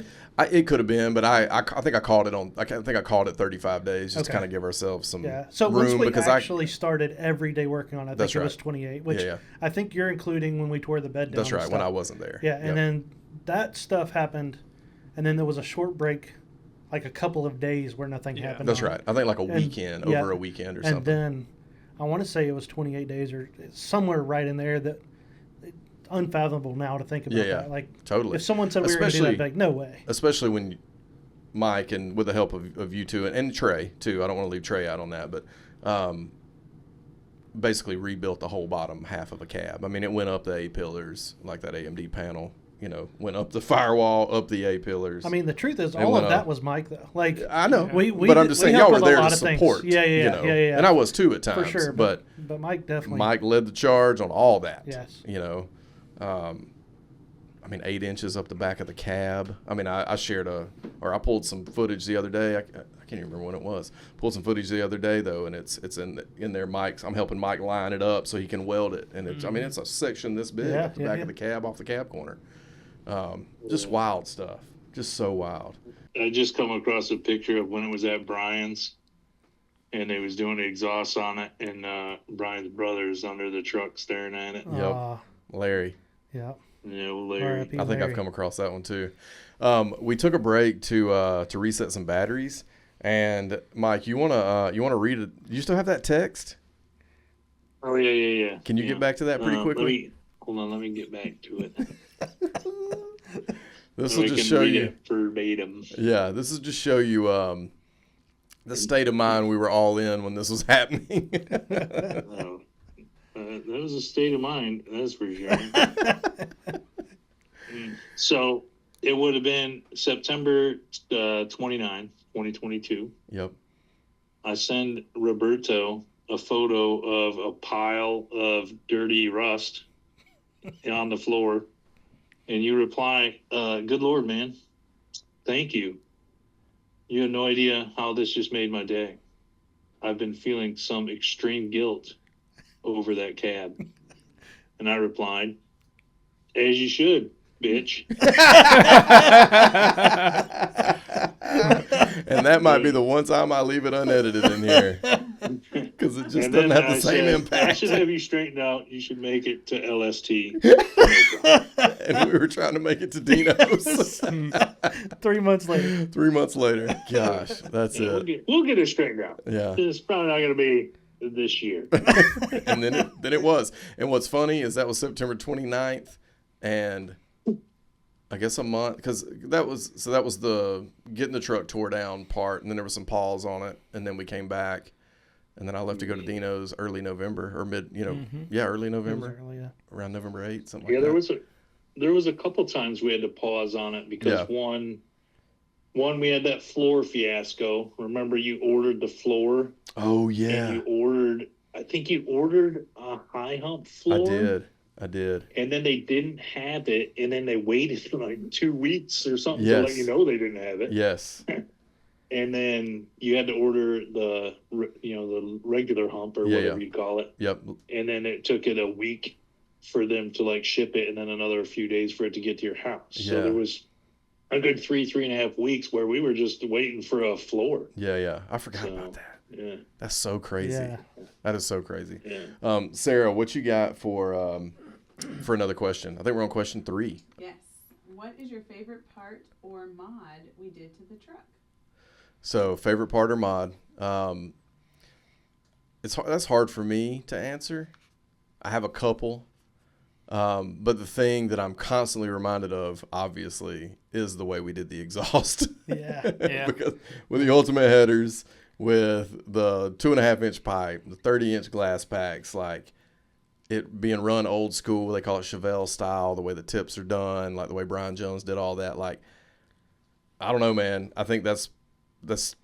It could have been, but I think I called it 35 days just to kind of give ourselves some So room. Once we actually started every day working on it, I think it was 28, which I think you're including when we tore the bed down. That's right, when I wasn't there. Yeah, and then that stuff happened, and then there was a short break, like a couple of days where nothing happened. That's right. I think like a weekend, over a weekend or something. And then I want to say it was 28 days or somewhere right in there that unfathomable now to think about that. Like, totally. If someone said we were going to do that, I'd be like, no way. Especially when Mike, and with the help of you two and Trey too, I don't want to leave Trey out on that, but basically rebuilt the whole bottom half of a cab. I mean, it went up the A-pillars, like that AMD panel, went up the firewall, up the A-pillars. I mean, the truth is, all of that was Mike, though. Like, I know, we but I'm just saying, y'all were there to things. support. Yeah. And I was too at times. For sure, but Mike definitely. Mike led the charge on all that. Yes. I mean, 8 inches up the back of the cab. I mean, I I pulled some footage the other day. I can't even remember when it was. Pulled some footage the other day though, and it's in there. I'm helping Mike line it up so he can weld it, and it's I mean, it's a section this big up the back of the cab, off the cab corner. Just wild stuff. Just so wild. I just come across a picture of when it was at Brian's, and they was doing the exhaust on it, and Brian's brother's under the truck staring at it. Yep, Larry. Yep. Yeah, Larry. I think I've come across that one too. We took a break to reset some batteries, and Mike, you wanna read it? You still have that text? Oh yeah. Can you get back to that pretty quickly? Let me get back to it. This will just show you verbatim. Yeah, this will just show you the state of mind we were all in when this was happening. That was a state of mind, that's for sure. So it would have been September 29, 2022. Yep. I send Roberto a photo of a pile of dirty rust on the floor, and you reply, good Lord, man, thank you. You have no idea how this just made my day. I've been feeling some extreme guilt over that cab. And I replied, as you should, bitch. And that might be the one time I leave it unedited in here, because it just doesn't have the same impact. I should have you straightened out. You should make it to LST. And we were trying to make it to Dino's. 3 months later. 3 months later. Gosh, that's it. We'll get it straightened out. Yeah. It's probably not going to be this year. And then it was. And what's funny is that was September 29th, and I guess a month, because that was the getting the truck tore down part, and then there was some pause on it, and then we came back, and then I left to go to Dino's early November or early November, around November 8th, something like that. There was a couple times we had to pause on it because one we had that floor fiasco. Remember, you ordered the floor. Oh yeah. And I think you ordered a high hump floor. I did. And then they didn't have it, and then they waited like 2 weeks or something to let you know they didn't have it. Yes. And then you had to order the regular hump or whatever you call it. Yep. And then it took it a week for them to like ship it, and then another few days for it to get to your house. Yeah. So there was a good 3.5 weeks where we were just waiting for a floor. Yeah. I forgot about that. Yeah. That's so crazy. Yeah. That is so crazy. Yeah. Sarah, what you got for another question? I think we're on question 3. Yes. What is your favorite part or mod we did to the truck? So, favorite part or mod? That's hard for me to answer. I have a couple. But the thing that I'm constantly reminded of, obviously, is the way we did the exhaust. Yeah. Because with the ultimate headers, with the 2.5-inch pipe, the 30-inch glass packs, like it being run old school, they call it Chevelle style, the way the tips are done, like the way Brian Jones did all that. Like, I don't know, man. I think that's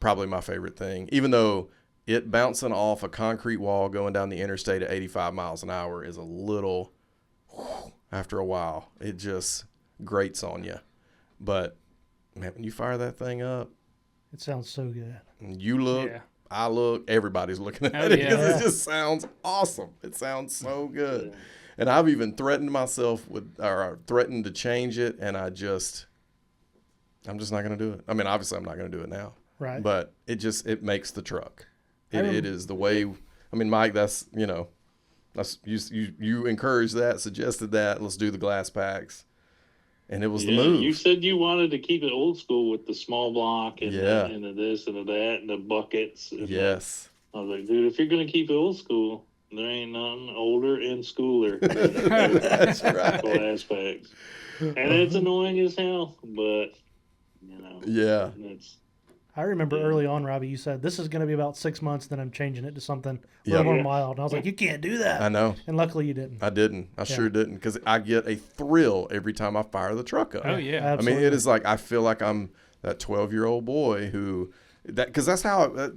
probably my favorite thing. Even though it bouncing off a concrete wall going down the interstate at 85 miles an hour is a little, after a while, it just grates on you. But, man, when you fire that thing up, it sounds so good. You look, I look, everybody's looking at it because it just sounds awesome. It sounds so good. Yeah. And I've even threatened to change it, and I'm just not going to do it. I mean, obviously I'm not going to do it now. Right. But it makes the truck. It is the way, I mean, Mike, that's you encouraged that, suggested that, let's do the glass packs. And it was the move. You said you wanted to keep it old school with the small block and the this and the that and the buckets. And yes. I was like, dude, if you're going to keep it old school, there ain't nothing older and schooler. That's right. Glass packs. And it's annoying as hell, but, Yeah. I remember early on, Robbie, you said, this is going to be about 6 months, then I'm changing it to something a little more mild. And I was like, you can't do that. I know. And luckily you didn't. I didn't. I sure didn't, because I get a thrill every time I fire the truck up. Oh, yeah. Absolutely. I mean, it is like I feel like I'm that 12-year-old boy because that's how I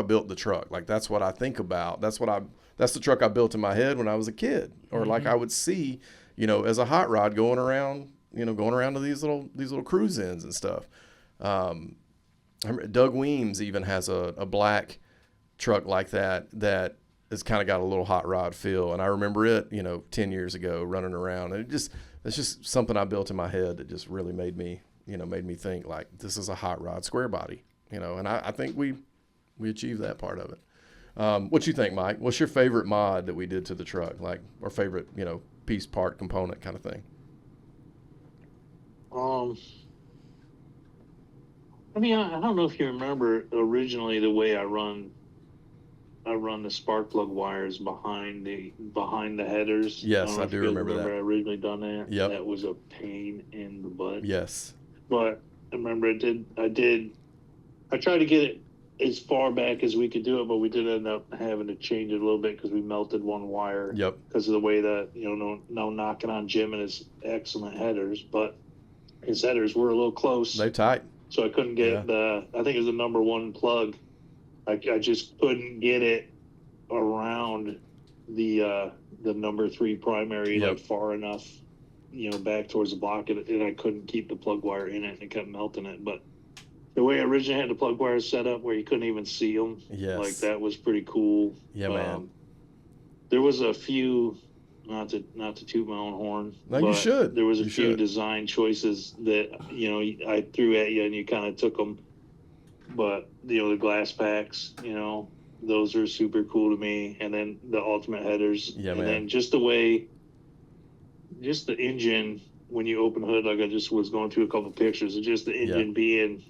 built the truck. Like, that's what I think about. That's the truck I built in my head when I was a kid, or like I would see, as a hot rod going around to these little cruise ins and stuff. Doug Weems even has a black truck like that has kind of got a little hot rod feel, and I remember it 10 years ago running around, and it's just something I built in my head that just really made me think like, this is a hot rod square body, and I think we achieved that part of it. What you think, Mike? What's your favorite mod that we did to the truck, like, or favorite piece, part, component kind of thing? I mean, I don't know if you remember originally the way I run the spark plug wires behind the headers. Yes, I do remember that. I originally done that. Yep. That was a pain in the butt. Yes. But I remember I tried to get it as far back as we could do it, but we did end up having to change it a little bit because we melted one wire. Yep. Because of the way that, no knocking on Jim and his excellent headers, but his headers were a little close. They tight. So I couldn't get I think it was the number one plug. I just couldn't get it around the number 3 primary like far enough, back towards the block, and I couldn't keep the plug wire in it, and it kept melting it. But the way I originally had the plug wires set up, where you couldn't even see them, like that was pretty cool. Yeah, man. There was a few, not to toot my own horn. No, you should. There was a few design choices that I threw at you, and you kind of took them. But the glass packs, those are super cool to me. And then the ultimate headers, and then just the engine when you open the hood, like I just was going through a couple pictures, of just the engine being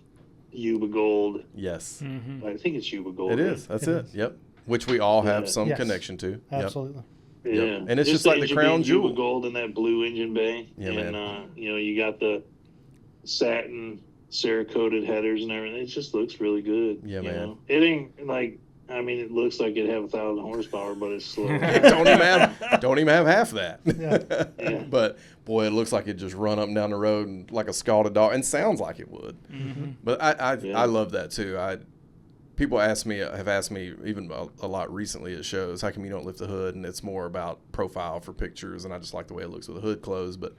Yuba Gold. Yes. Mm-hmm. I think it's Yuba Gold. It is. That's it. Yep. Which we all have some connection to. Absolutely. Yep. Yeah. Yep. And it's just like the crown jewel. Yuba Gold in that blue engine bay. Yeah, and, man. You got the satin Cerakoted headers and everything. It just looks really good. Yeah, man. It ain't like, it looks like it'd have 1,000 horsepower, but it's slow. don't even have half that. Yeah. But boy, it looks like it just run up and down the road and like a scalded dog, and sounds like it would. Mm-hmm. But I love that too. People have asked me even a lot recently at shows, how come you don't lift the hood? And it's more about profile for pictures, and I just like the way it looks with the hood closed. But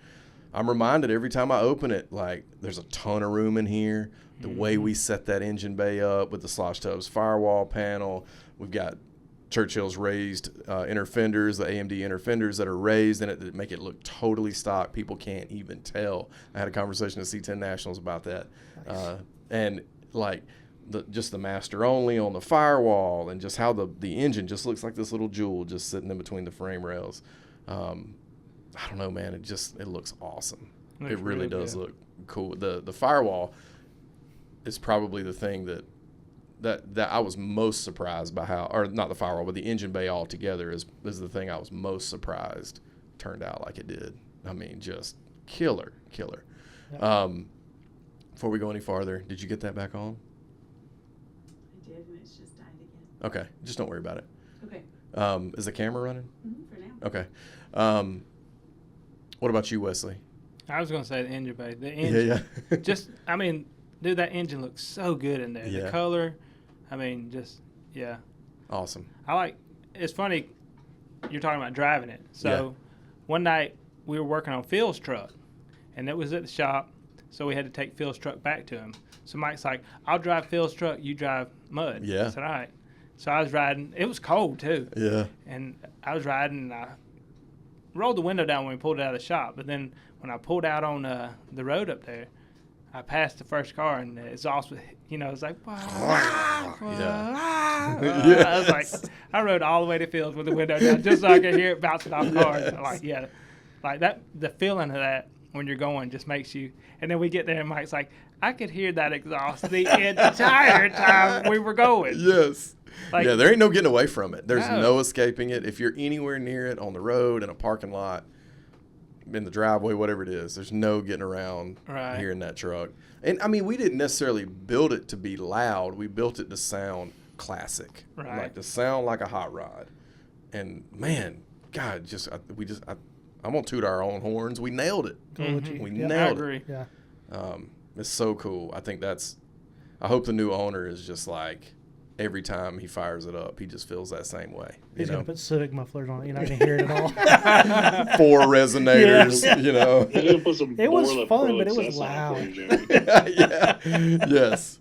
I'm reminded every time I open it, like, there's a ton of room in here. The way we set that engine bay up with the Slosh Tubs firewall panel, we've got Churchill's raised inner fenders, the AMD inner fenders that are raised, and that make it look totally stock. People can't even tell. I had a conversation at C10 Nationals about that. Nice. And like just the master only on the firewall, and just how the engine just looks like this little jewel just sitting in between the frame rails. I don't know, man. It looks awesome. It really does look cool. The firewall is probably the thing that I was most surprised by how, or not the firewall, but the engine bay altogether is the thing I was most surprised turned out like it did. I mean, just killer. Yeah. Before we go any farther, did you get that back on? I did, and it's just died again. Okay, just don't worry about it. Okay. Is the camera running? Mm-hmm, for now. Okay. What about you, Wesley? I was going to say the engine bay. The engine. Yeah. Dude, that engine looks so good in there. Yeah. The color, Awesome. It's funny, you're talking about driving it. So one night we were working on Phil's truck, and it was at the shop, so we had to take Phil's truck back to him. So Mike's like, I'll drive Phil's truck, you drive Mud. Yeah. I said, all right. So I was riding. It was cold, too. Yeah. And I was riding, and I rolled the window down when we pulled it out of the shop. But then when I pulled out on the road up there, I passed the first car, and the exhaust was, it's like, I was like, I rode all the way to Phil's with the window down just so I could hear it bouncing off cars. Like that, the feeling of that when you're going just makes you. And then we get there, and Mike's like, I could hear that exhaust the entire time we were going. Yes. There ain't no getting away from it. There's no escaping it. If you're anywhere near it on the road in a parking lot, in the driveway, whatever it is. There's no getting around here in that truck. And, I mean, we didn't necessarily build it to be loud. We built it to sound classic. Right. Like to sound like a hot rod. And, man, God, I'm going to toot our own horns. We nailed it. We nailed I agree. Yeah. It's so cool. I think I hope the new owner is just like, every time he fires it up, he just feels that same way. He's going to put Civic mufflers on it. You're not going to hear it at all. 4 resonators, you know. He's gonna put some It was Borla fun, Pro but it was access on loud. for you, Jeremy. Yes.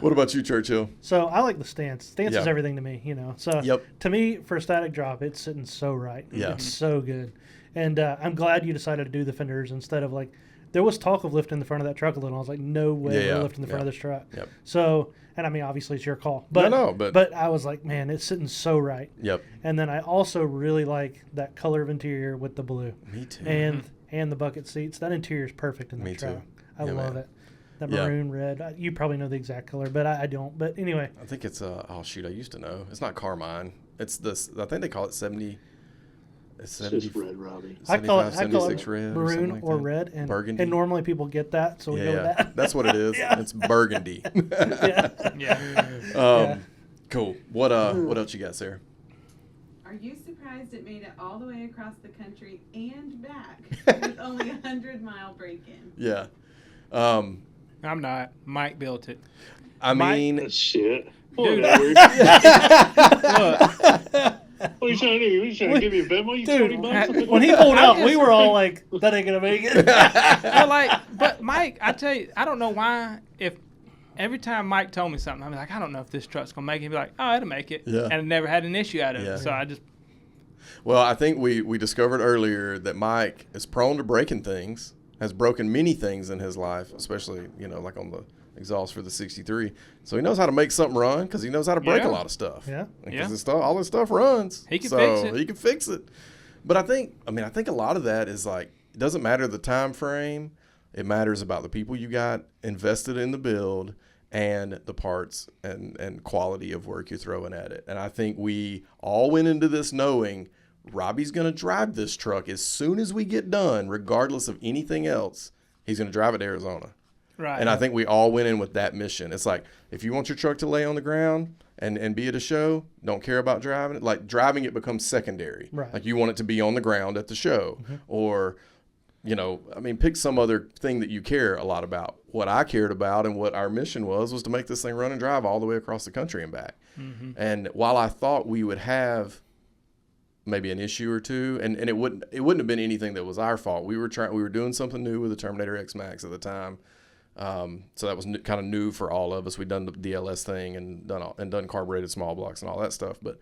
What about you, Churchill? So I like the stance. Stance is Yeah. everything to me, you know. So to me, for a static drop, it's sitting so right. Yeah. It's so good. And I'm glad you decided to do the fenders instead of like, there was talk of lifting the front of that truck a little. I was like, no way we're lifting the front of this truck. Yep. So, and I mean, obviously it's your call. But, but I was like, man, it's sitting so right. Yep. And then I also really like that color of interior with the blue. Me too. And the bucket seats. That interior is perfect in the truck. Too. I love it. That maroon red. You probably know the exact color, but I don't. But anyway. I think it's I used to know. It's not carmine. It's this. I think they call it 70. It's 70, just red, Robbie. I call it red maroon or red, and burgundy. And normally people get that, so we go with that. That's what it is. It's burgundy. Cool. What else you got, Sarah? Are you surprised it made it all the way across the country and back with only 100-mile break-in? Yeah. I'm not. Mike built it. I mean, shit. Dude. What are you trying to do? You trying to give me a Venmo? You Dude, 20 bucks? when he pulled out, we were all like, that ain't going to make it. But Mike, I tell you, I don't know why. If every time Mike told me something, I'm like, I don't know if this truck's going to make it. He'd be like, oh, it'll make it. Yeah. And I never had an issue out of it. So I just. Well, I think we discovered earlier that Mike is prone to breaking things, has broken many things in his life, especially, like on the exhaust for the 63. So he knows how to make something run because he knows how to break a lot of stuff. Yeah. Because all his stuff runs. He can fix it. He can fix it. But I think a lot of that is like, it doesn't matter the time frame. It matters about the people you got invested in the build and the parts and quality of work you're throwing at it. And I think we all went into this knowing Robbie's going to drive this truck as soon as we get done, regardless of anything else. He's going to drive it to Arizona. Right. And I think we all went in with that mission. It's like, if you want your truck to lay on the ground and be at a show, don't care about driving it. Like, driving it becomes secondary. Right. Like, you want it to be on the ground at the show. Mm-hmm. Or, pick some other thing that you care a lot about. What I cared about and what our mission was to make this thing run and drive all the way across the country and back. Mm-hmm. And while I thought we would have maybe an issue or two, and it wouldn't have been anything that was our fault. We were doing something new with the Terminator X Max at the time. So that was kind of new for all of us. We'd done the DLS thing and done carbureted small blocks and all that stuff. But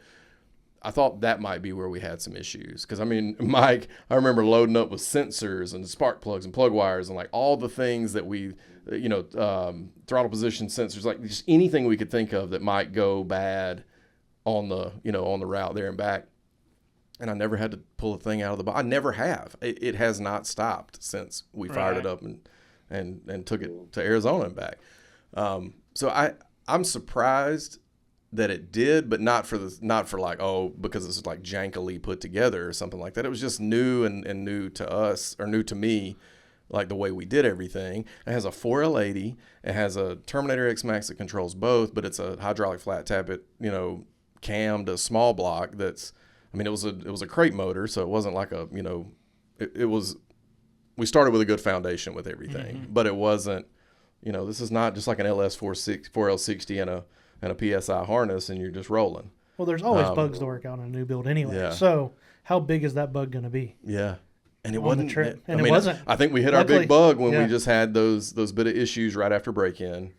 I thought that might be where we had some issues. Because, Mike, I remember loading up with sensors and spark plugs and plug wires and like all the things that we, throttle position sensors, like just anything we could think of that might go bad on the route there and back. And I never had to pull a thing out of the box. I never have. It has not stopped since we fired it up and took it to Arizona and back. So I'm surprised that it did, but not for like, because it's like jankily put together or something like that. It was just new and new to us, or new to me, like the way we did everything. It has a 4L80. It has a Terminator X Max that controls both, but it's a hydraulic flat tappet, cammed a small block that's, it was a crate motor, so it wasn't like a, it was, we started with a good foundation with everything, but it wasn't, this is not just like an LS 4L60 and a PSI harness and you're just rolling. Well, there's always bugs to work out on a new build anyway. Yeah. So how big is that bug going to be? Yeah. And it wasn't. It wasn't. I think we hit our big bug when we just had those bit of issues right after break-in.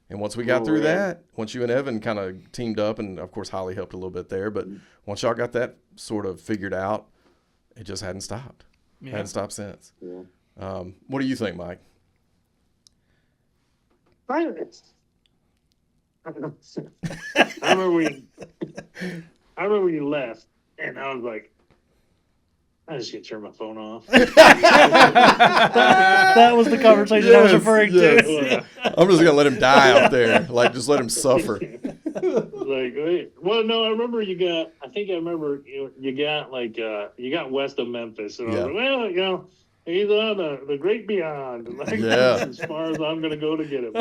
And once we got through that, once you and Evan kind of teamed up, and of course Holly helped a little bit there, but once y'all got that sort of figured out, it just hadn't stopped. Yeah. Hadn't stopped since. Yeah. What do you think, Mike? I remember when you left, and I was like, I just gonna turn my phone off. that was the conversation I was referring to. I'm just gonna let him die out there. Like, just let him suffer. Like, like, wait. Well, no, I remember you got west of Memphis. And I was like, well, he's on the great beyond. Like, as far as I'm going to go to get him.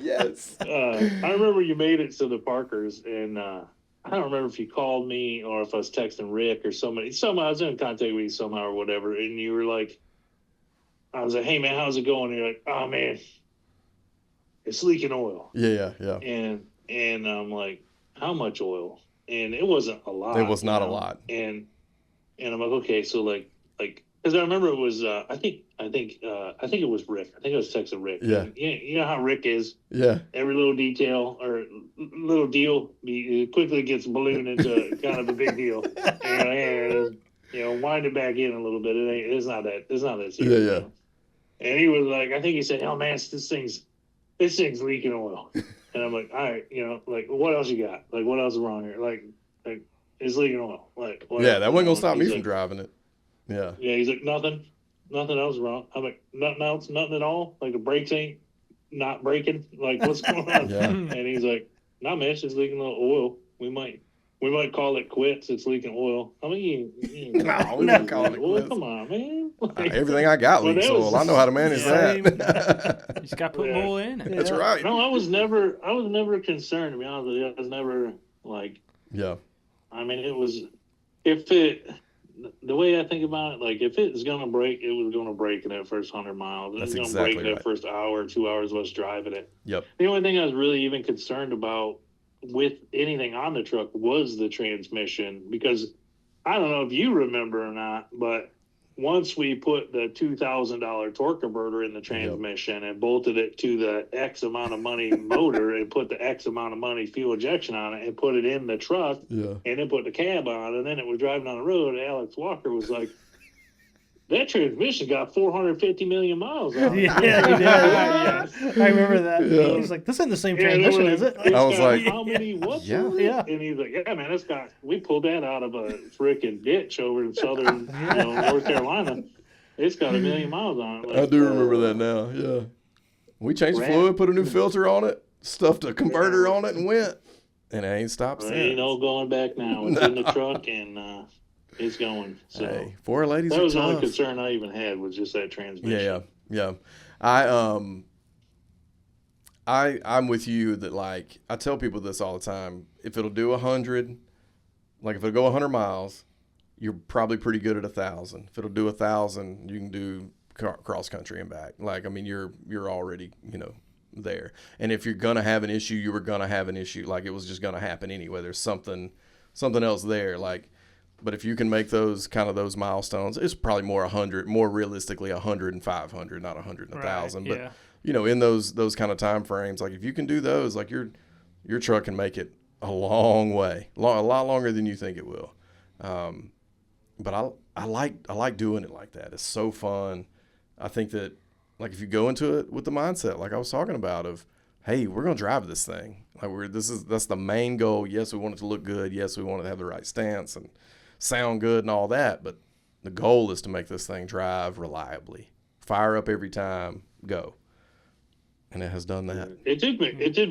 Yes. I remember you made it to the Parkers, and I don't remember if you called me or if I was texting Rick or somebody. Somehow I was in contact with you somehow or whatever, and you were like, I was like, hey, man, how's it going? And you're like, oh, man, it's leaking oil. Yeah. And I'm like, how much oil? And it wasn't a lot. It was not a lot. And I'm like, okay, so like, because I remember it was, I think it was Rick. I think I was texting Rick. Yeah. And you know how Rick is. Yeah. Every little detail or little deal, it quickly gets ballooned into kind of a big deal. And, wind it back in a little bit. It's not that serious. Yeah. And he was like, I think he said, oh man, this thing's leaking oil. And I'm like, all right, like, what else you got? Like, what else is wrong here? Like it's leaking oil. Like, what else? That wasn't gonna stop me from driving it. Yeah. Yeah, he's like, nothing else wrong. I'm like, nothing else, nothing at all. Like the brakes ain't not breaking. Like, what's going on? Yeah. And he's like, nah, man, it's just leaking a little oil. We might call it quits. It's leaking oil. I mean, no, we're not calling it quits. Come on, man. Like, everything I got leaks oil. I know how to manage that. You just got to put more in it. That's right. No, I was never concerned, to be honest with you. I was never like. Yeah. I mean, it was the way I think about it, like if it was gonna break, it was gonna break in that first 100 miles. It was gonna break in that first hour or 2 hours of us driving it. Yep. The only thing I was really even concerned about with anything on the truck was the transmission, because I don't know if you remember or not, but once we put the $2,000 torque converter in the transmission and bolted it to the X amount of money motor and put the X amount of money fuel injection on it and put it in the truck and then put the cab on, and then it was driving on the road, Alex Walker was like, that transmission got 450 million miles on it. Yeah, he did. Yeah. I remember that. Yeah. He's like, this isn't the same transmission, is it? I was like, how many what's yeah. And he's like, yeah, man, we pulled that out of a freaking ditch over in southern North Carolina. It's got 1 million miles on it. Like, I do remember that now. Yeah. We changed the fluid, put a new filter on it, stuffed a converter on it, and went. And it ain't stopped since. Ain't no going back now. It's in the truck, and it's going. So hey, 4 ladies that was the only concern I even had, was just that transmission. Yeah. I'm with you that, like, I tell people this all the time. If it'll do 100, like if it'll go 100 miles, you're probably pretty good at 1,000. If it'll do 1,000, you can do cross country and back. Like, I mean, you're already, there. And if you're gonna have an issue, you were gonna have an issue. Like, it was just gonna happen anyway. There's something else there. Like, but if you can make those milestones, it's probably more realistically 100 and 500, not 100 and 1,000. But in those kind of time frames, like if you can do those, like your truck can make it a long way, a lot longer than you think it will. But I like doing it like that. It's so fun. I think that, like, if you go into it with the mindset, like I was talking about, of, hey, we're gonna drive this thing. Like that's the main goal. Yes, we want it to look good. Yes, we want it to have the right stance and sound good and all that. But the goal is to make this thing drive reliably, fire up every time, go. And it has done that. It did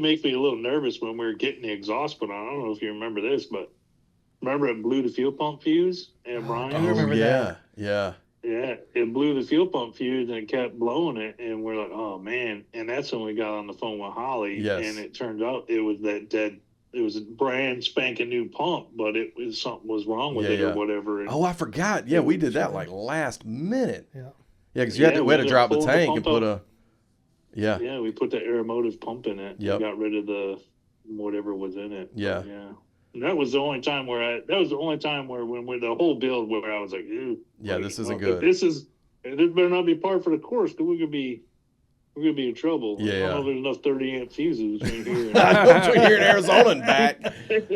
make me a little nervous when we were getting the exhaust put on. I don't know if you remember this, but remember it blew the fuel pump fuse at Brian? I remember that. Yeah, it blew the fuel pump fuse and it kept blowing it, and we're like, oh man. And that's when we got on the phone with Holly, and it turned out it was it was a brand spanking new pump, but something was wrong with it or whatever. And I forgot. Yeah, we did that like last minute. Yeah, because we had to drop the tank and put Yeah, we put the Aeromotive pump in it. Yep. And got rid of the whatever was in it. Yeah. And that was the only time where when the whole build where I was like, ew. Yeah, this isn't good. This better not be par for the course, because we're gonna be in trouble. Yeah. I don't know if there's enough 30 amp fuses between here between here in Arizona and back.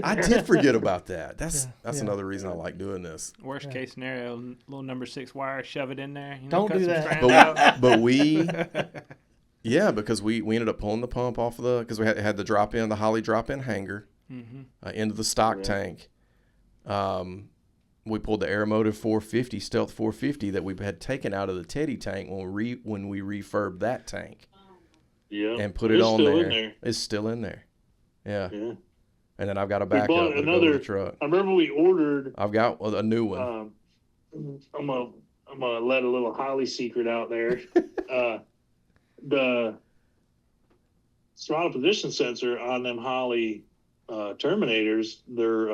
I did forget about that. That's another reason I like doing this. Worst case scenario, little number 6 wire, shove it in there. Don't do that. But we. Yeah, because we ended up pulling the pump off because we had the the Holly drop-in hanger into the stock tank. We pulled the Aeromotive 450, Stealth 450 that we had taken out of the Teddy tank when we refurbed that tank. Yeah, and put it on there. It's still in there. Yeah. And then I've got a We backup bought to go with the another. truck. I remember we ordered. I've got a new one. I'm gonna let a little Holly secret out there. The throttle position sensor on them Holly Terminators, they're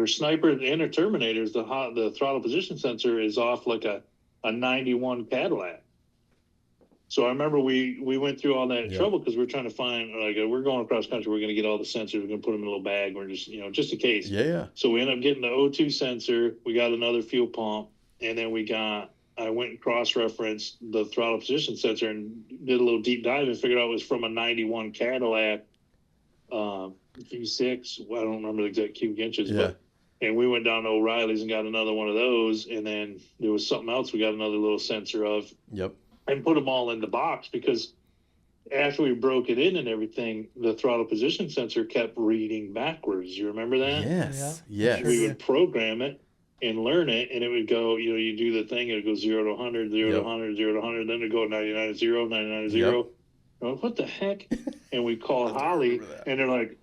snipers and their Terminators. The throttle position sensor is off like a 91 Cadillac. So I remember we went through all that trouble because we're trying to find, like, we're going across country. We're going to get all the sensors. We're going to put them in a little bag. We're just, just in case. Yeah. So we ended up getting the O2 sensor. We got another fuel pump. And then I went and cross-referenced the throttle position sensor and did a little deep dive and figured out it was from a 91 Cadillac V6. Well, I don't remember the exact cubic inches, and we went down to O'Reilly's and got another one of those. And then there was something else we got another little sensor of. Yep. And put them all in the box because after we broke it in and everything, the throttle position sensor kept reading backwards. You remember that? Yes. Yeah. Yes. We would program it and learn it, and it would go, you do the thing, it would go 0 to 100, 0 to 100, 0 to 100, then it would go 99 to 0, 99 to 0. Like, what the heck? And we called Holly, and they're like,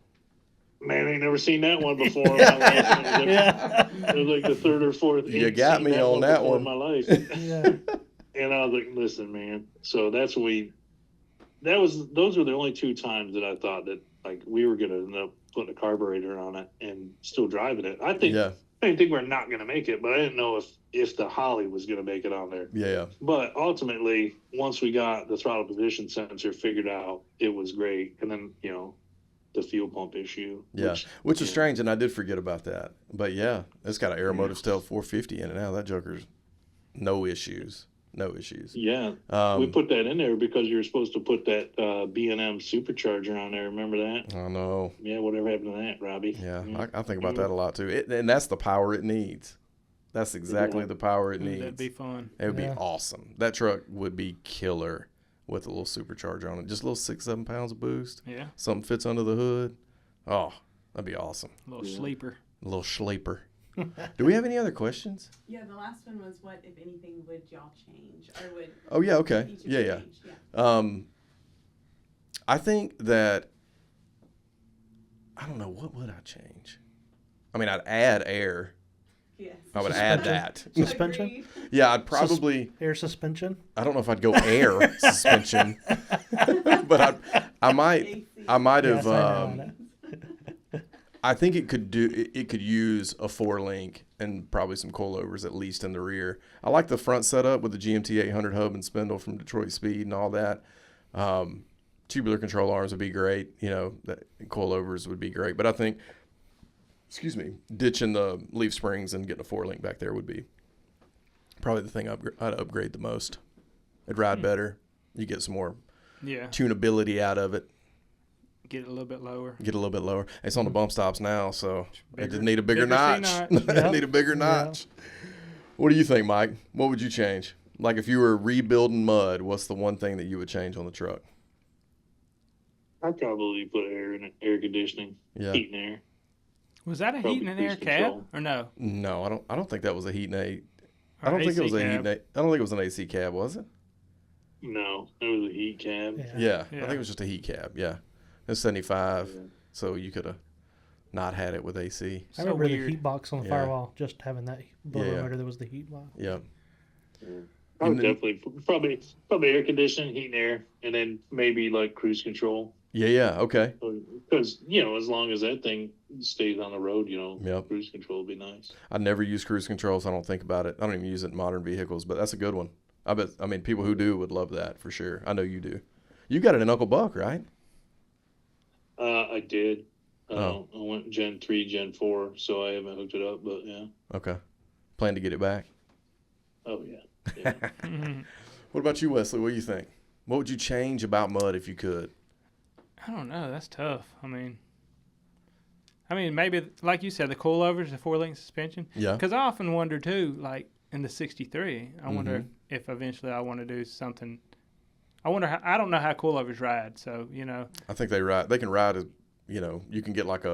man, I ain't never seen that one before in my life. It was like the third or fourth. You got me on that one. In my life. And I was like, listen, man. So those were the only 2 times that I thought that, like, we were going to end up putting a carburetor on it and still driving it. I didn't think we're not going to make it, but I didn't know if the Holly was going to make it on there. Yeah. But ultimately, once we got the throttle position sensor figured out, it was great. And then, the fuel pump issue. Which is strange, and I did forget about that. But yeah, it's got an Aeromotive Stealth 450 in it now. That joker's no issues. Yeah, we put that in there because you were supposed to put that B&M supercharger on there. Remember that? I know. Yeah, whatever happened to that, Robbie? Yeah, I think about that a lot too. And that's the power it needs. That's exactly the power it needs. That'd be fun. It would be awesome. That truck would be killer with a little supercharger on it. Just a little 6-7 pounds of boost. Yeah. Something fits under the hood. Oh, that'd be awesome. A little sleeper. A little sleeper. Do we have any other questions? Yeah, the last one was, what, if anything, would y'all change? Or would Oh, yeah, okay. each of you Yeah. change? Yeah. I think that, I don't know, what would I change? I mean, I'd add air. Yes. I would add that. Suspension? Agreed. Yeah, I'd probably, Air suspension? I don't know if I'd go air suspension, but I might have, Yes, I know. I think it could use a 4-link and probably some coilovers at least in the rear. I like the front setup with the GMT 800 hub and spindle from Detroit Speed and all that. Tubular control arms would be great. That coilovers would be great. But I think, ditching the leaf springs and getting a 4-link back there would be probably the thing I'd upgrade the most. It'd ride better. You get some more tunability out of it. Get it a little bit lower. It's on the bump stops now, so it just need a bigger bigger notch. C-notch. Need a bigger notch. What do you think, Mike? What would you change? Like, if you were rebuilding mud, what's the one thing that you would change on the truck? I'd probably put air in it, air conditioning, heat and air. Was that a heat and air cab or no? No, I don't think that was a heat and air. Or I don't think it was AC a heat cab? and air. I don't think it was an AC cab, was it? No, it was a heat cab. Yeah. I think it was just a heat cab. Yeah, it's 75, so you could have not had it with AC. I remember the weird. heat box on the firewall, just having that blower motor that was the heat box. Yeah. I would definitely probably air conditioning, heat and air, and then maybe like cruise control. Yeah. Okay. Because as long as that thing stays on the road, cruise control would be nice. I never use cruise control, so I don't think about it. I don't even use it in modern vehicles, but that's a good one. I mean, people who do would love that for sure. I know you do. You got it in Uncle Buck, right? I did. I went Gen 3, Gen 4, so I haven't hooked it up, but yeah. Okay. Plan to get it back? Oh, yeah. What about you, Wesley? What do you think? What would you change about mud if you could? I don't know. That's tough. I mean, maybe, like you said, the coilovers, the 4-link suspension. Yeah. Because I often wonder, too, like in the 63, I wonder if eventually I want to do something. I don't know how coilovers ride, so, I think they can ride, you can get like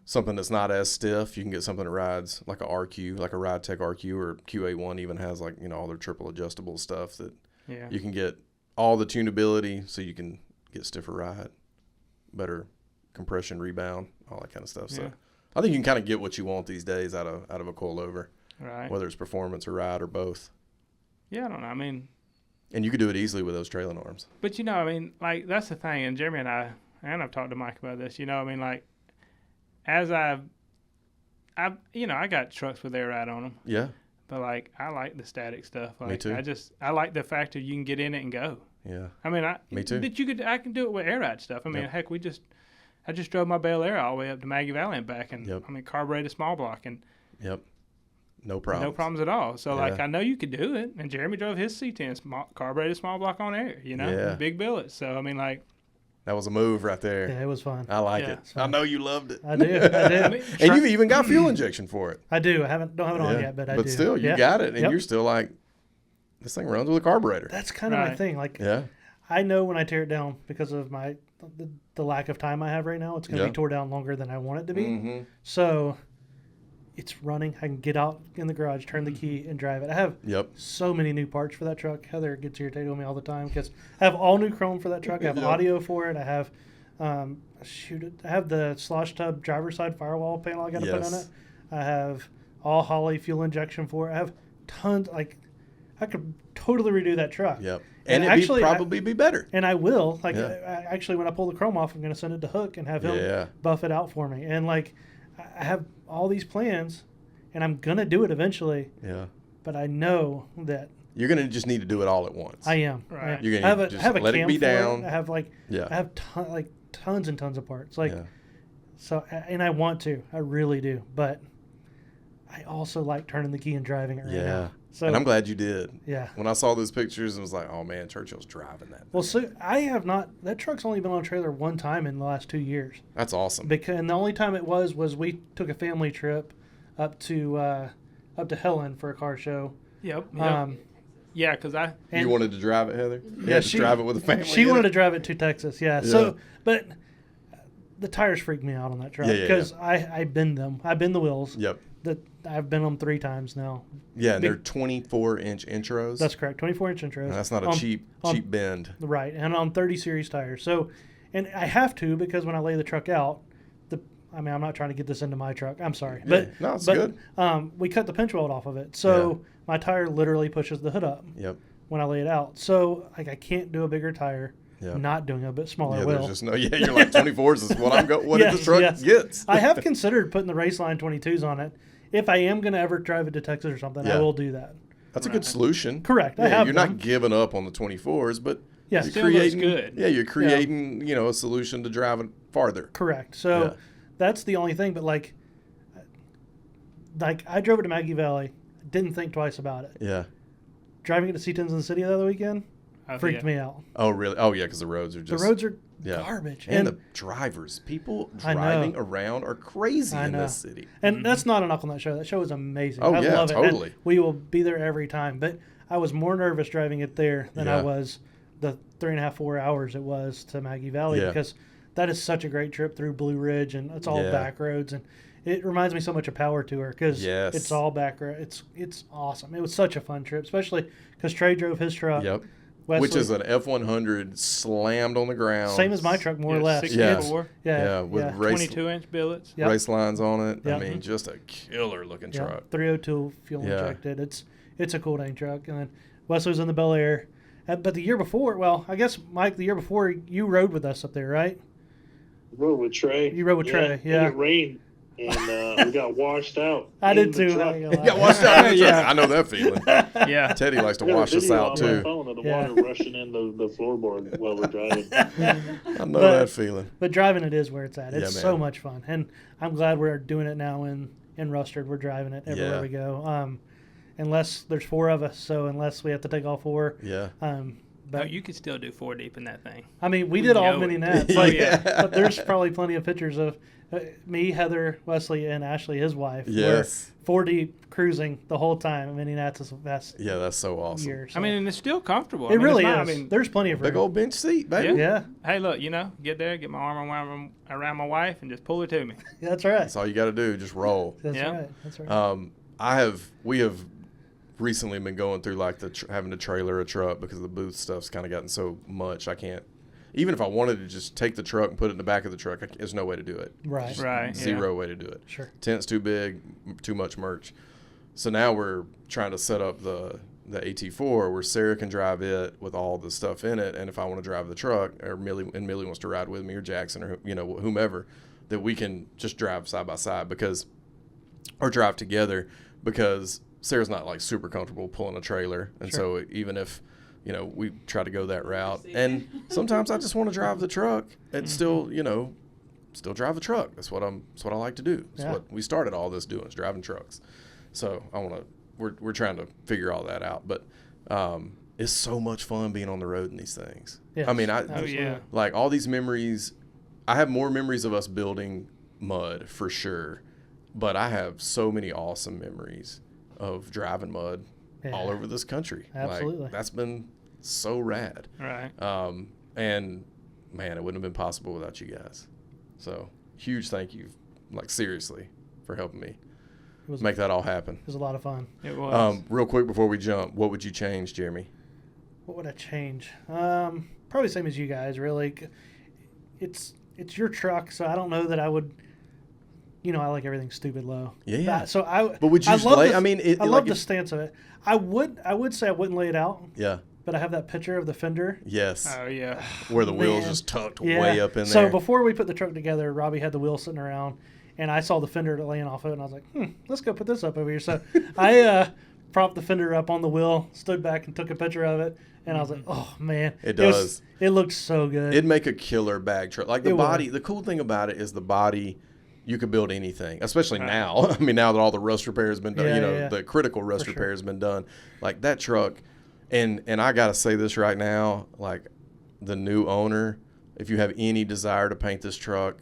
something that's not as stiff. You can get something that rides like a RQ, like a Ride Tech RQ, or QA1 even has like, all their triple adjustable stuff that you can get all the tunability so you can get stiffer ride, better compression rebound, all that kind of stuff. Yeah. So I think you can kind of get what you want these days out of a coilover, Right. whether it's performance or ride or both. Yeah, I don't know. I mean, And you could do it easily with those trailing arms. but I mean, like that's the thing. And Jeremy and I've talked to Mike about this. I mean, like as I got trucks with air ride on them. Yeah. But like I like the static stuff. Like, Me too. I like the fact that you can get in it and go. Yeah. I mean, Me too. That I can do it with air ride stuff. I mean, Yep. heck, I just drove my Bel Air all the way up to Maggie Valley and back, and Yep. I mean carbureted small block and Yep. No problem. no problems at all. So like Yeah. I know you could do it. And Jeremy drove his C10 carbureted small block on air. Yeah. Big billets. So I mean, like That was a move right there. Yeah, it was fun. I like Yeah. it. I know you loved it. I do. I mean, And you've even got fuel injection for it. I do. I don't have it on yet, but I do. But still, you Yeah. got it, and Yep. you're still like, this thing runs with a carburetor. That's kind of my Right. thing. Like, Yeah. I know when I tear it down because of the lack of time I have right now, it's going to Yeah. be tore down longer than I want it to be. Mm-hmm. So it's running. I can get out in the garage, turn the key, and drive it. I have Yep. so many new parts for that truck. Heather gets irritated with me all the time because I have all new chrome for that truck. I have Yep. audio for it. I have I have the slosh tub driver's side firewall panel I got to put on Yes. it. I have all Holley fuel injection for it. I have tons. Like, I could totally redo that truck. Yep. And And it'd actually, probably be better. And I will. Like, Yeah. actually, when I pull the chrome off, I'm going to send it to Hook and have him Yeah. buff it out for me. And, like, I have all these plans, and I'm going to do it eventually, Yeah. but I know that You're going to just need to do it all at once. I am. Right. You're I have gonna a, just I have a let it cam be for it. down. I have, like, Yeah. I have tons and tons of parts. Like, Yeah. so, and I want to. I really do. But I also like turning the key and driving it right Yeah. now. So, And I'm glad you did. yeah. When I saw those pictures, it was like, oh, man, Churchill's driving that. Well, so I have not. That truck's only been on a trailer one time in the last 2 years. That's awesome. And the only time it was we took a family trip up to Helen for a car show. Yep. Um, Yeah, because You and wanted to drive it, Heather? You Yeah, had to she- drive it with a family. she in wanted it? to drive it to Texas. Yeah. Yeah. So, but the tires freaked me out on that truck Yeah, yeah, because I bend them. I bend the wheels. Yep. I've been them 3 times now. Yeah, and Big- they're 24-inch intros. That's correct. 24-inch intros. That's not a on- cheap bend. Right, and on 30 series tires. So, and I have to because when I lay the truck out, I'm not trying to get this into my truck. I'm sorry, but no, it's but, good. we cut the pinch weld off of it, so my tire literally pushes the hood up Yep. when I lay it out. So like I can't do a bigger tire. Yep. Not doing a bit smaller Yeah, wheel. there's just no. Yeah, you're like 24s is what what Yes, the truck yes. gets. I have considered putting the Raceline 22s on it. If I am going to ever drive it to Texas or something, Yeah. I will do that. That's a good solution. Correct. I Yeah, have you're them. not giving up on the 24s, but Yeah. you're Still looks creating good. Yeah, you're creating a solution to drive it farther. Correct. So Yeah. that's the only thing. But like I drove it to Maggie Valley, didn't think twice about it. Yeah. Driving it to C10s in the city the other weekend freaked yeah. me out. Oh really? Oh yeah, because the roads are just The roads are yeah. garbage, And the drivers, people I know. driving around are crazy I in know. this city. and that's not a knock on that show. That show is amazing. Oh, I yeah, love it. And totally. we will be there every time. But I was more nervous driving it there than I Yeah. was the 3.5, 4 hours it was to Maggie Valley Yeah. because that is such a great trip through Blue Ridge and it's all Yeah. back roads and it reminds me so much of Power Tour because Yes. it's all back road. It's awesome. It was such a fun trip, especially because Trey drove his truck. Yep. Wesley, Which is an F100 slammed on the ground. same as my truck, more or less. 64, Yeah, with race 22-inch billets. Yep. race lines on it. Yep. I mean, just a killer looking Yeah, truck. 302 fuel Yeah. injected. It's a cool dang truck. And then Wesley was in the Bel Air. But the year before, well, I guess, Mike, the year before, you rode with us up there, right? Rode with Trey. You rode with Trey, yeah. And it rained, and we got washed out. I in did the too. truck. I ain't gonna lie. Yeah, watch out. Yeah. I know that feeling. Yeah. Teddy likes to I got a wash us video out on my too. phone of the Yeah. water rushing in the floorboard while we're driving. I know But- that feeling. But driving it is where it's at. It's Yeah, so man. much fun. And I'm glad we're doing it now in Rustard. We're driving it everywhere Yeah. we go. Unless there's 4 of us, so unless we have to take all 4. Yeah. But But you could still do 4 deep in that thing. I mean, we did all know mini it. nats. Oh, Like, yeah. but there's probably plenty of pictures of me, Heather, Wesley, and Ashley, his wife. Yes. We're 4 deep cruising the whole time. Mini nats is the best Yeah, that's so awesome. year. I mean, and it's still comfortable. it I mean, really it's is. not- I mean, There's plenty of room. Big old bench seat, baby. Yeah, hey, look, get there, get my arm around my wife, and just pull her to me. that's right. That's all you got to do. Just roll. That's Yeah. right. That's right. We have recently been going through like having to trailer a truck because the booth stuff's kind of gotten so much. I can't even if I wanted to just take the truck and put it in the back of the truck, there's no way to do it. Right. Right. Zero way to do it. Sure. Tent's too big, too much merch. So now we're trying to set up the AT4 where Sarah can drive it with all the stuff in it, and if I want to drive the truck, or Millie wants to ride with me, or Jackson, or whomever, that we can just drive side by side or drive together, because Sarah's not like super comfortable pulling a trailer, and so even if we try to go that route, and sometimes I just want to drive the truck and still drive the truck. That's what I like to do. That's what we started all this doing, is driving trucks. So we're trying to figure all that out, but it's so much fun being on the road in these things. Yes. I mean, like all these memories. I have more memories of us building mud for sure, but I have so many awesome memories of driving mud all over this country. Absolutely. Like, that's been so rad. Right. And man, it wouldn't have been possible without you guys. So huge thank you, like seriously, for helping me make that all happen. It was a lot of fun. It was. Real quick before we jump, what would you change, Jeremy? What would I change? Probably same as you guys, really. It's your truck, so I don't know that I would. I like everything stupid low. Yeah. But would you lay? I mean, I love the stance of it. I would say I wouldn't lay it out. Yeah. But I have that picture of the fender. Yes. Oh yeah. Where the wheels just tucked way up in there. So before we put the truck together, Robbie had the wheel sitting around, and I saw the fender laying off of it, and I was like, let's go put this up over here. So I propped the fender up on the wheel, stood back and took a picture of it, and I was like, oh man, it does. It looked so good. It'd make a killer bag truck. Like the body. The cool thing about it is the body. You could build anything, especially now. I mean, now that all the rust repair has been done, the critical rust repair has been done. Like that truck, and I got to say this right now, like the new owner, if you have any desire to paint this truck,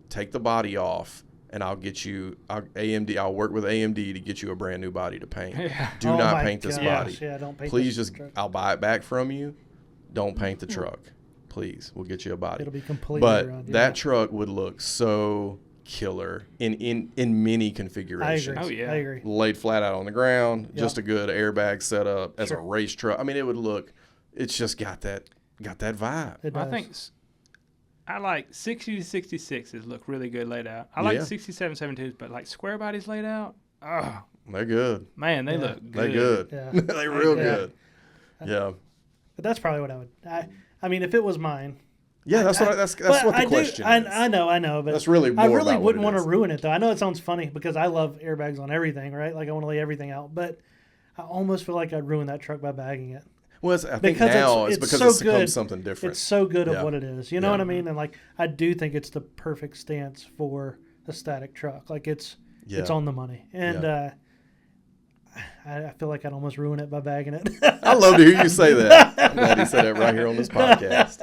take the body off, and I'll get you AMD. I'll work with AMD to get you a brand new body to paint. Yeah. Do not paint this body. Yeah, don't paint Please this just, truck. I'll buy it back from you. Don't paint the truck. Please, we'll get you a body. It'll be completely But that truck would look so killer in many configurations. I agree. Oh, yeah. I agree. Laid flat out on the ground, just a good airbag setup as a race truck. I mean, it would look. It's just got that vibe. It does. I think I like 60 to 66s look really good laid out. I like 67, 72s, but like square bodies laid out. Oh, they're good. man, they look good. They're good. Yeah. They're real good. Yeah. But that's probably what I would. I mean, if it was mine. Yeah, that's what the question is. I know, but that's really more I really about wouldn't what want it to is. ruin it, though. I know it sounds funny because I love airbags on everything, right? Like I want to lay everything out, but I almost feel like I'd ruin that truck by bagging it. Well, I think now it's because so it's become good. something different. It's so good Yeah. of what it is. You know what I mean? And like I do think it's the perfect stance for a static truck. Like it's on the money. And I feel like I'd almost ruin it by bagging it. I love to hear you say that. I'm glad you said that right here on this podcast.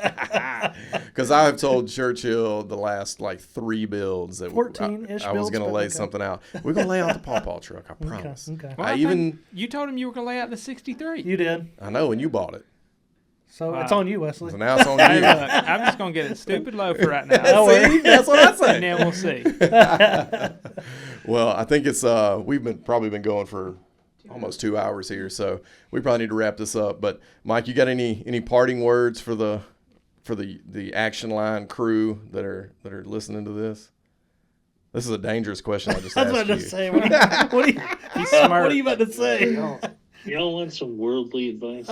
Because I have told Churchill the last like 3 builds that 14-ish I was going to builds, lay but something out. We're going to lay out the pawpaw truck, I promise. Okay. Well, I think you told him you were going to lay out the 63. You did. I know, and you bought it. So it's on you, Wesley. So now it's on Hey, you. look, I'm just going to get it stupid low for right now. See? That's what I say. And then we'll see. Well, I think it's we've probably been going for almost 2 hours here, so we probably need to wrap this up. But Mike, you got any parting words for the Action Line crew that are listening to this? This is a dangerous question I just That's asked what I you. was saying. What are you about to say? Y'all want some worldly advice?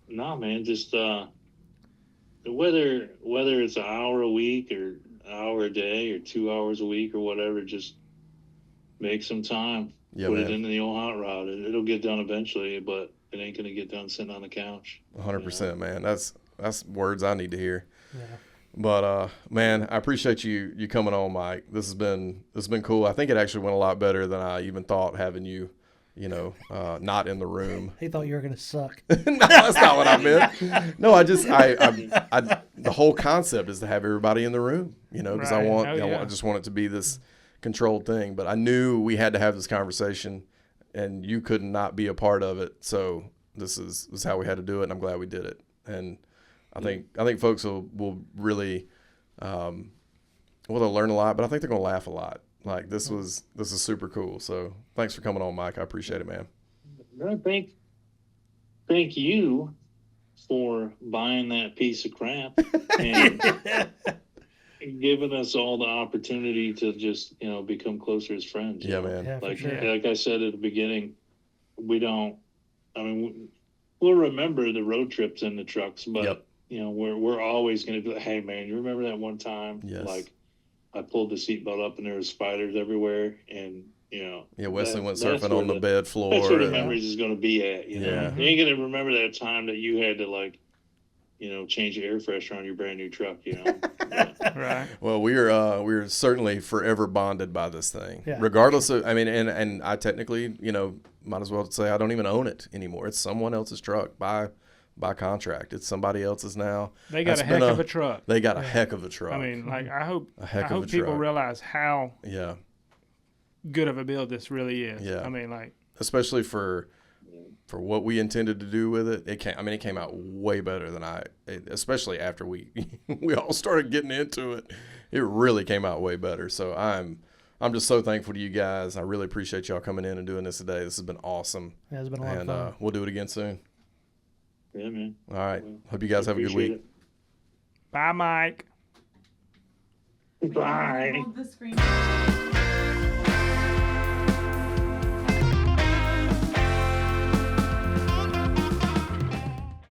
No, man. Just whether it's an hour a week or an hour a day or 2 hours a week or whatever, just make some time. Put it into the old hot rod. It'll get done eventually, but it ain't gonna get done sitting on the couch. 100%, man. That's words I need to hear. Yeah. But man, I appreciate you coming on, Mike. This has been cool. I think it actually went a lot better than I even thought, having you not in the room. He thought you were gonna suck. No, that's not what I meant. No, I the whole concept is to have everybody in the room, because Right. I just want it to be this controlled thing. But I knew we had to have this conversation, and you could not be a part of it. So this is how we had to do it, and I'm glad we did it. And I think folks will really, they'll learn a lot, but I think they're gonna laugh a lot. Like this is super cool. So thanks for coming on, Mike. I appreciate it, man. No, thank you for buying that piece of crap and giving us all the opportunity to just, become closer as friends. Yeah, man. Yeah, for Like, sure. like I said at the beginning, we'll remember the road trips in the trucks, but Yep. we're always going to be like, hey man, you remember that one time? Yes. Like I pulled the seatbelt up and there was spiders everywhere, and Yeah, Wesley went that's surfing where on the bed floor. That's where the and- memories is going to be at. Yeah. You ain't going to remember that time that you had to change the air freshener on your brand new truck. But, Right. Well, we're certainly forever bonded by this thing, Yeah. regardless of. I mean, and I technically, might as well say I don't even own it anymore. It's someone else's truck by contract. It's somebody else's now. They got That's a heck been of a truck. They got a heck of a truck. I mean, like I hope A heck of a people truck. realize how Yeah, good of a build this really is. Yeah. I mean, like especially for what we intended to do with it. It came out way better than especially after we all started getting into it. It really came out way better. So I'm just so thankful to you guys. I really appreciate y'all coming in and doing this today. This has been awesome. Yeah, it's been a lot of And fun. we'll do it again soon. yeah, man. All right. Well, Hope you guys have a good appreciate week. bye, Mike. it. Bye. Hold the screen.